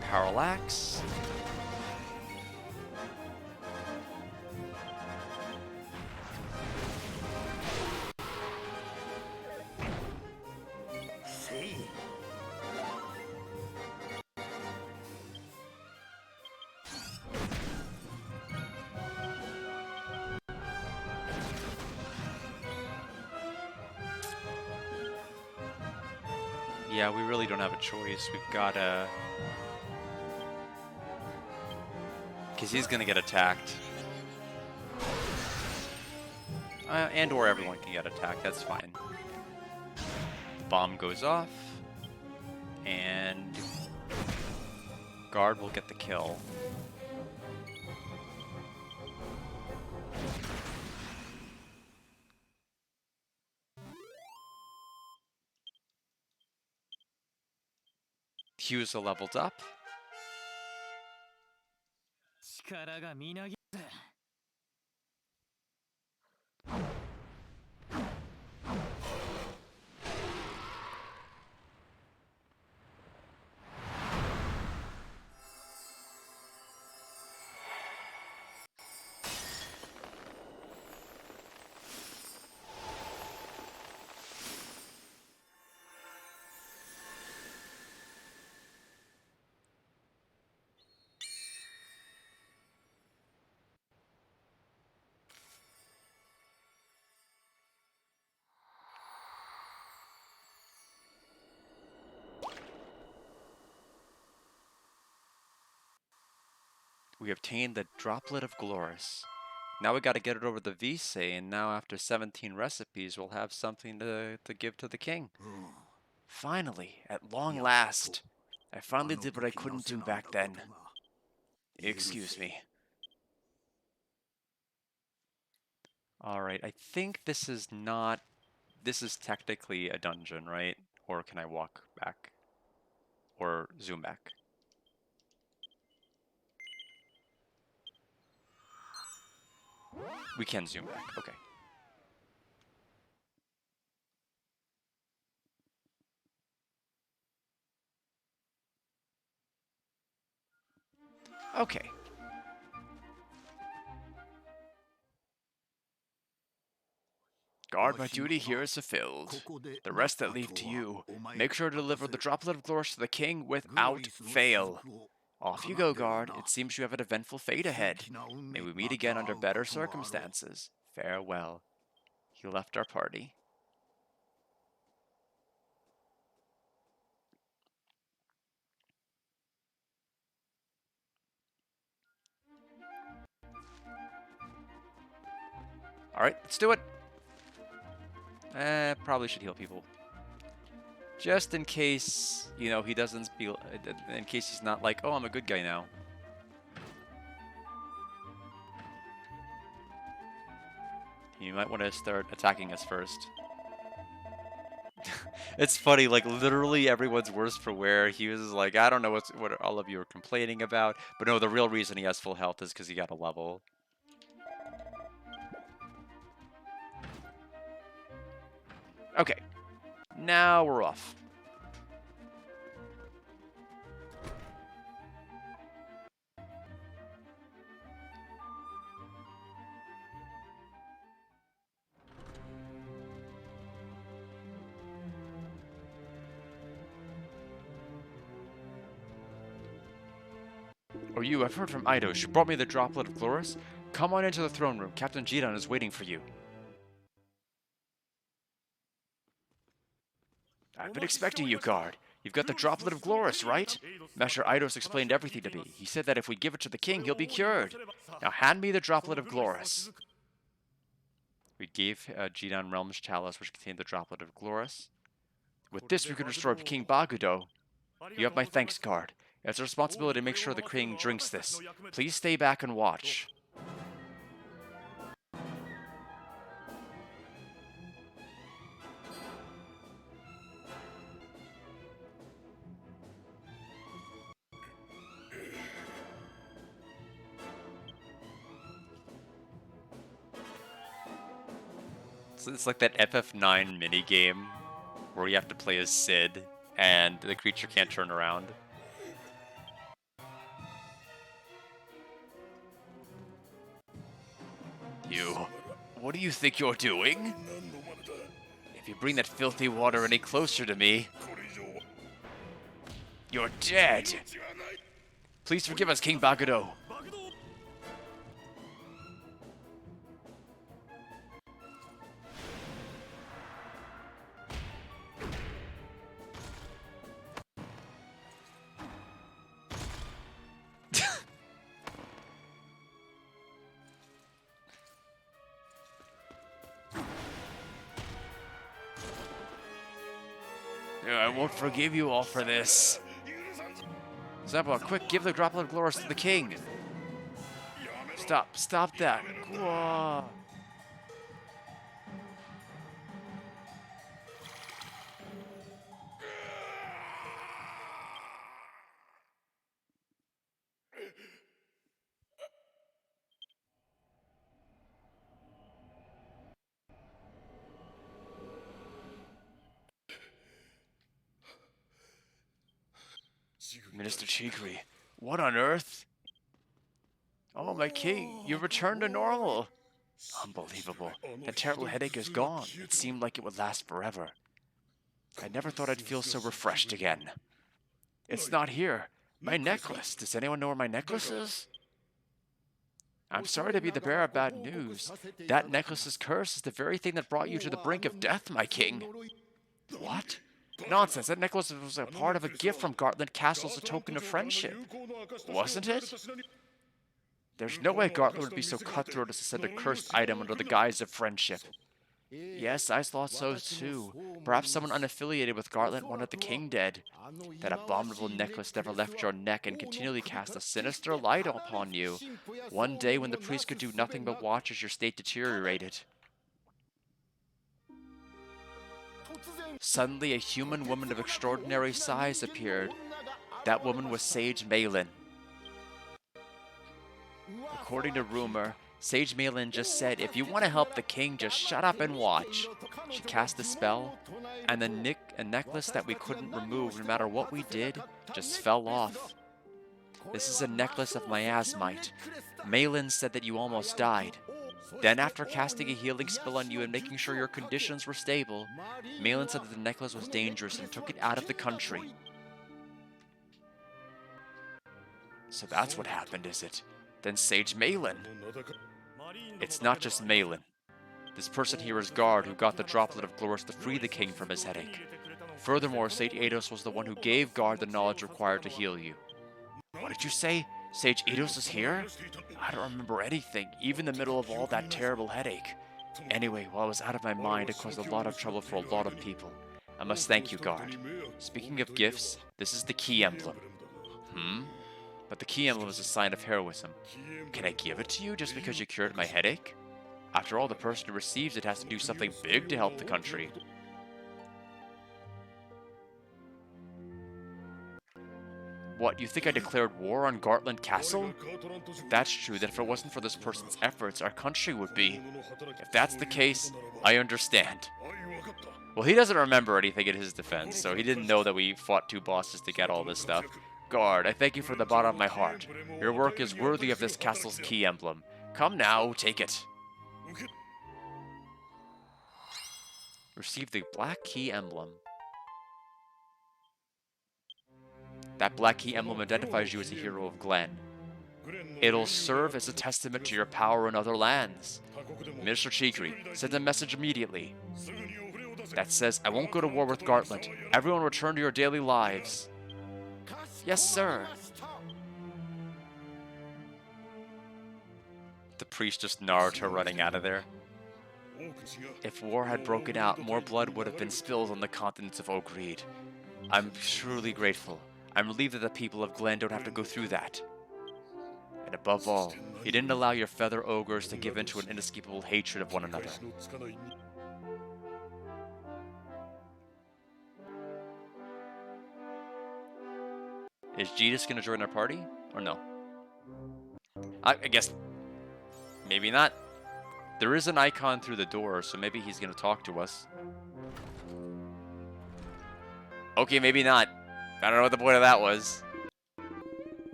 Parallax. Yeah, we really don't have a choice. We've got to... because he's going to get attacked. And or everyone can get attacked, that's fine. The bomb goes off. And... guard will get the kill. Husa leveled up. We obtained the droplet of Gloris. Now we got to get it over the Vise, and now after 17 recipes, we'll have something to give to the king. Finally, at long last, I finally did what I couldn't do back then. Excuse me. Alright, I think this is not... this is technically a dungeon, right? Or can I walk back? Or zoom back? We can zoom back, okay. Okay. Guard, my duty here is fulfilled. The rest I leave to you. Make sure to deliver the droplet of glory to the king without fail. Off you go, guard. It seems you have an eventful fate ahead. May we meet again under better circumstances. Farewell. He left our party. Alright, let's do it. Probably should heal people. Just in case, you know, he doesn't feel... in case he's not like, oh, I'm a good guy now. You might want to start attacking us first. It's funny, like, literally everyone's worse for wear. He was like, I don't know what all of you are complaining about. But no, the real reason he has full health is because he got a level. Okay, now we're off. Oh, you, I've heard from Eidos. You brought me the droplet of Glorus? Come on into the throne room. Captain Gidan is waiting for you. I've been expecting you, guard. You've got the droplet of Glorus, right? Master Eidos explained everything to me. He said that if we give it to the king, he'll be cured. Now hand me the droplet of Glorus. We gave Gidan Realm's chalice, which contained the droplet of Glorus. With this, we could restore King Bagudo. You have my thanks, guard. It's a responsibility to make sure the king drinks this. Please stay back and watch. So it's like that FF9 minigame where you have to play as Sid and the creature can't turn around. You, what do you think you're doing? If you bring that filthy water any closer to me, you're dead. Please forgive us, King Bagudo. I won't forgive you all for this. Zappa, quick, give the droplet of Glorus to the king. Stop that. Whoa. Minister Chikri, what on earth? Oh, my king, you've returned to normal. Unbelievable. That terrible headache is gone. It seemed like it would last forever. I never thought I'd feel so refreshed again. It's not here. My necklace. Does anyone know where my necklace is? I'm sorry to be the bearer of bad news. That necklace's curse is the very thing that brought you to the brink of death, my king. What? Nonsense. That necklace was a part of a gift from Gartland Castle as a token of friendship. Wasn't it? There's no way Gartland would be so cutthroat as to send a cursed item under the guise of friendship. Yes, I thought so too. Perhaps someone unaffiliated with Gartland wanted the king dead. That abominable necklace never left your neck and continually cast a sinister light upon you. One day when the priest could do nothing but watch as your state deteriorated. Suddenly, a human woman of extraordinary size appeared. That woman was Sage Malin. According to rumor, Sage Malin just said, if you want to help the king, just shut up and watch. She cast a spell, and the necklace that we couldn't remove no matter what we did just fell off. This is a necklace of miasmite. Malin said that you almost died. Then after casting a healing spell on you and making sure your conditions were stable, Malin said that the necklace was dangerous and took it out of the country. So that's what happened, is it? Then Sage Malin. It's not just Malin. This person here is Guard, who got the droplet of Glorus to free the king from his headache. Furthermore, Sage Eidos was the one who gave Guard the knowledge required to heal you. What did you say? Sage Eidos is here? I don't remember anything, even in the middle of all that terrible headache. Anyway, while I was out of my mind, it caused a lot of trouble for a lot of people. I must thank you, Guard. Speaking of gifts, this is the key emblem. But the key emblem is a sign of heroism. Can I give it to you just because you cured my headache? After all, the person who receives it has to do something big to help the country. What, you think I declared war on Gartland Castle? If that's true, then if it wasn't for this person's efforts, our country would be. If that's the case, I understand. Well, he doesn't remember anything in his defense, so he didn't know that we fought 2 bosses to get all this stuff. Guard, I thank you from the bottom of my heart. Your work is worthy of this castle's key emblem. Come now, take it. Receive the black key emblem. That black key emblem identifies you as a hero of Glen. It'll serve as a testament to your power in other lands. Minister Chigri, send a message immediately that says, I won't go to war with Gartlet. Everyone return to your daily lives. Yes, sir. The priest just Naruto running out of there. If war had broken out, more blood would have been spilled on the continents of Ogreed. I'm truly grateful. I'm relieved that the people of Glen don't have to go through that. And above all, you didn't allow your feather ogres to give in to an inescapable hatred of one another. Is Jetus gonna join our party? Or no? I guess maybe not. There is an icon through the door, so maybe he's gonna talk to us. Okay, maybe not. I don't know what the point of that was.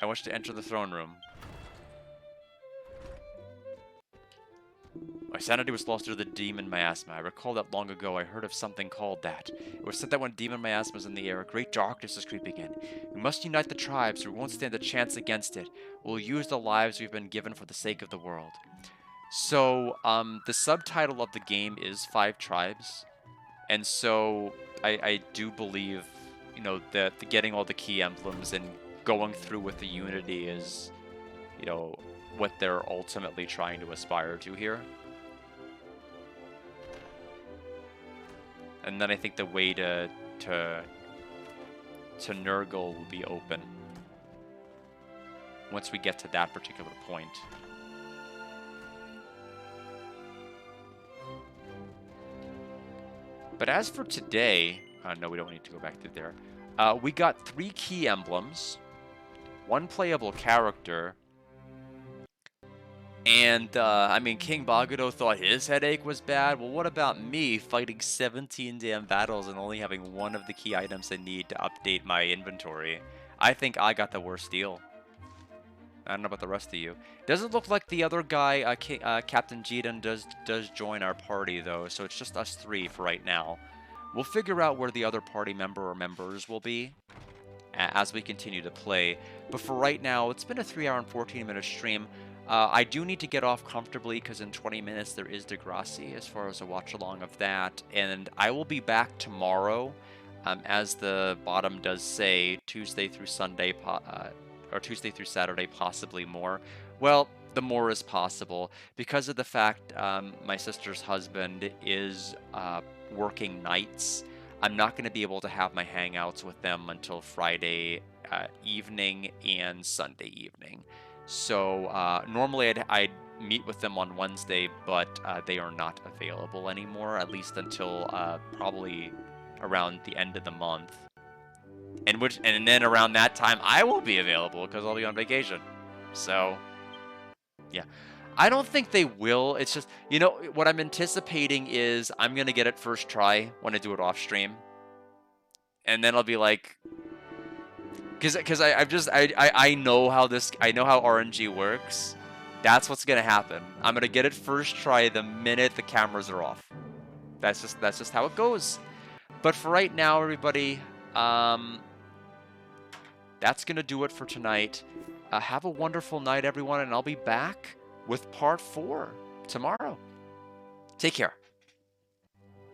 I wish to enter the throne room. My sanity was lost due to the demon miasma. I recall that long ago I heard of something called that. It was said that when demon miasma is in the air, a great darkness is creeping in. We must unite the tribes, or we won't stand a chance against it. We'll use the lives we've been given for the sake of the world. So, the subtitle of the game is 5 Tribes. And so, I do believe, you know, that getting all the key emblems and going through with the unity is, you know, what they're ultimately trying to aspire to here. And then I think the way to Nurgle will be open once we get to that particular point. But as for today, no, we don't need to go back to there. We got 3 key emblems, 1 playable character, and, I mean, King Bagudo thought his headache was bad. Well, what about me fighting 17 damn battles and only having 1 of the key items I need to update my inventory? I think I got the worst deal. I don't know about the rest of you. Doesn't look like the other guy, Captain Jidan, does join our party, though, so it's just us 3 for right now. We'll figure out where the other party member or members will be as we continue to play. But for right now, it's been a 3-hour and 14-minute stream. I do need to get off comfortably because in 20 minutes there is Degrassi as far as a watch-along of that. And I will be back tomorrow, as the bottom does say, Tuesday through Sunday, or Tuesday through Saturday, possibly more. Well, the more is possible because of the fact my sister's husband is working nights. I'm not going to be able to have my hangouts with them until Friday evening and Sunday evening. So normally I'd meet with them on Wednesday, but they are not available anymore, at least until probably around the end of the month. And then around that time I won't be available because I'll be on vacation. So yeah. I don't think they will. It's just, you know, what I'm anticipating is I'm going to get it first try when I do it off stream. And then I'll be like, because I know how RNG works. That's what's gonna happen. I'm gonna get it first try the minute the cameras are off. That's just how it goes. But for right now, everybody, that's gonna do it for tonight. Have a wonderful night, everyone, and I'll be back with part 4 tomorrow. Take care.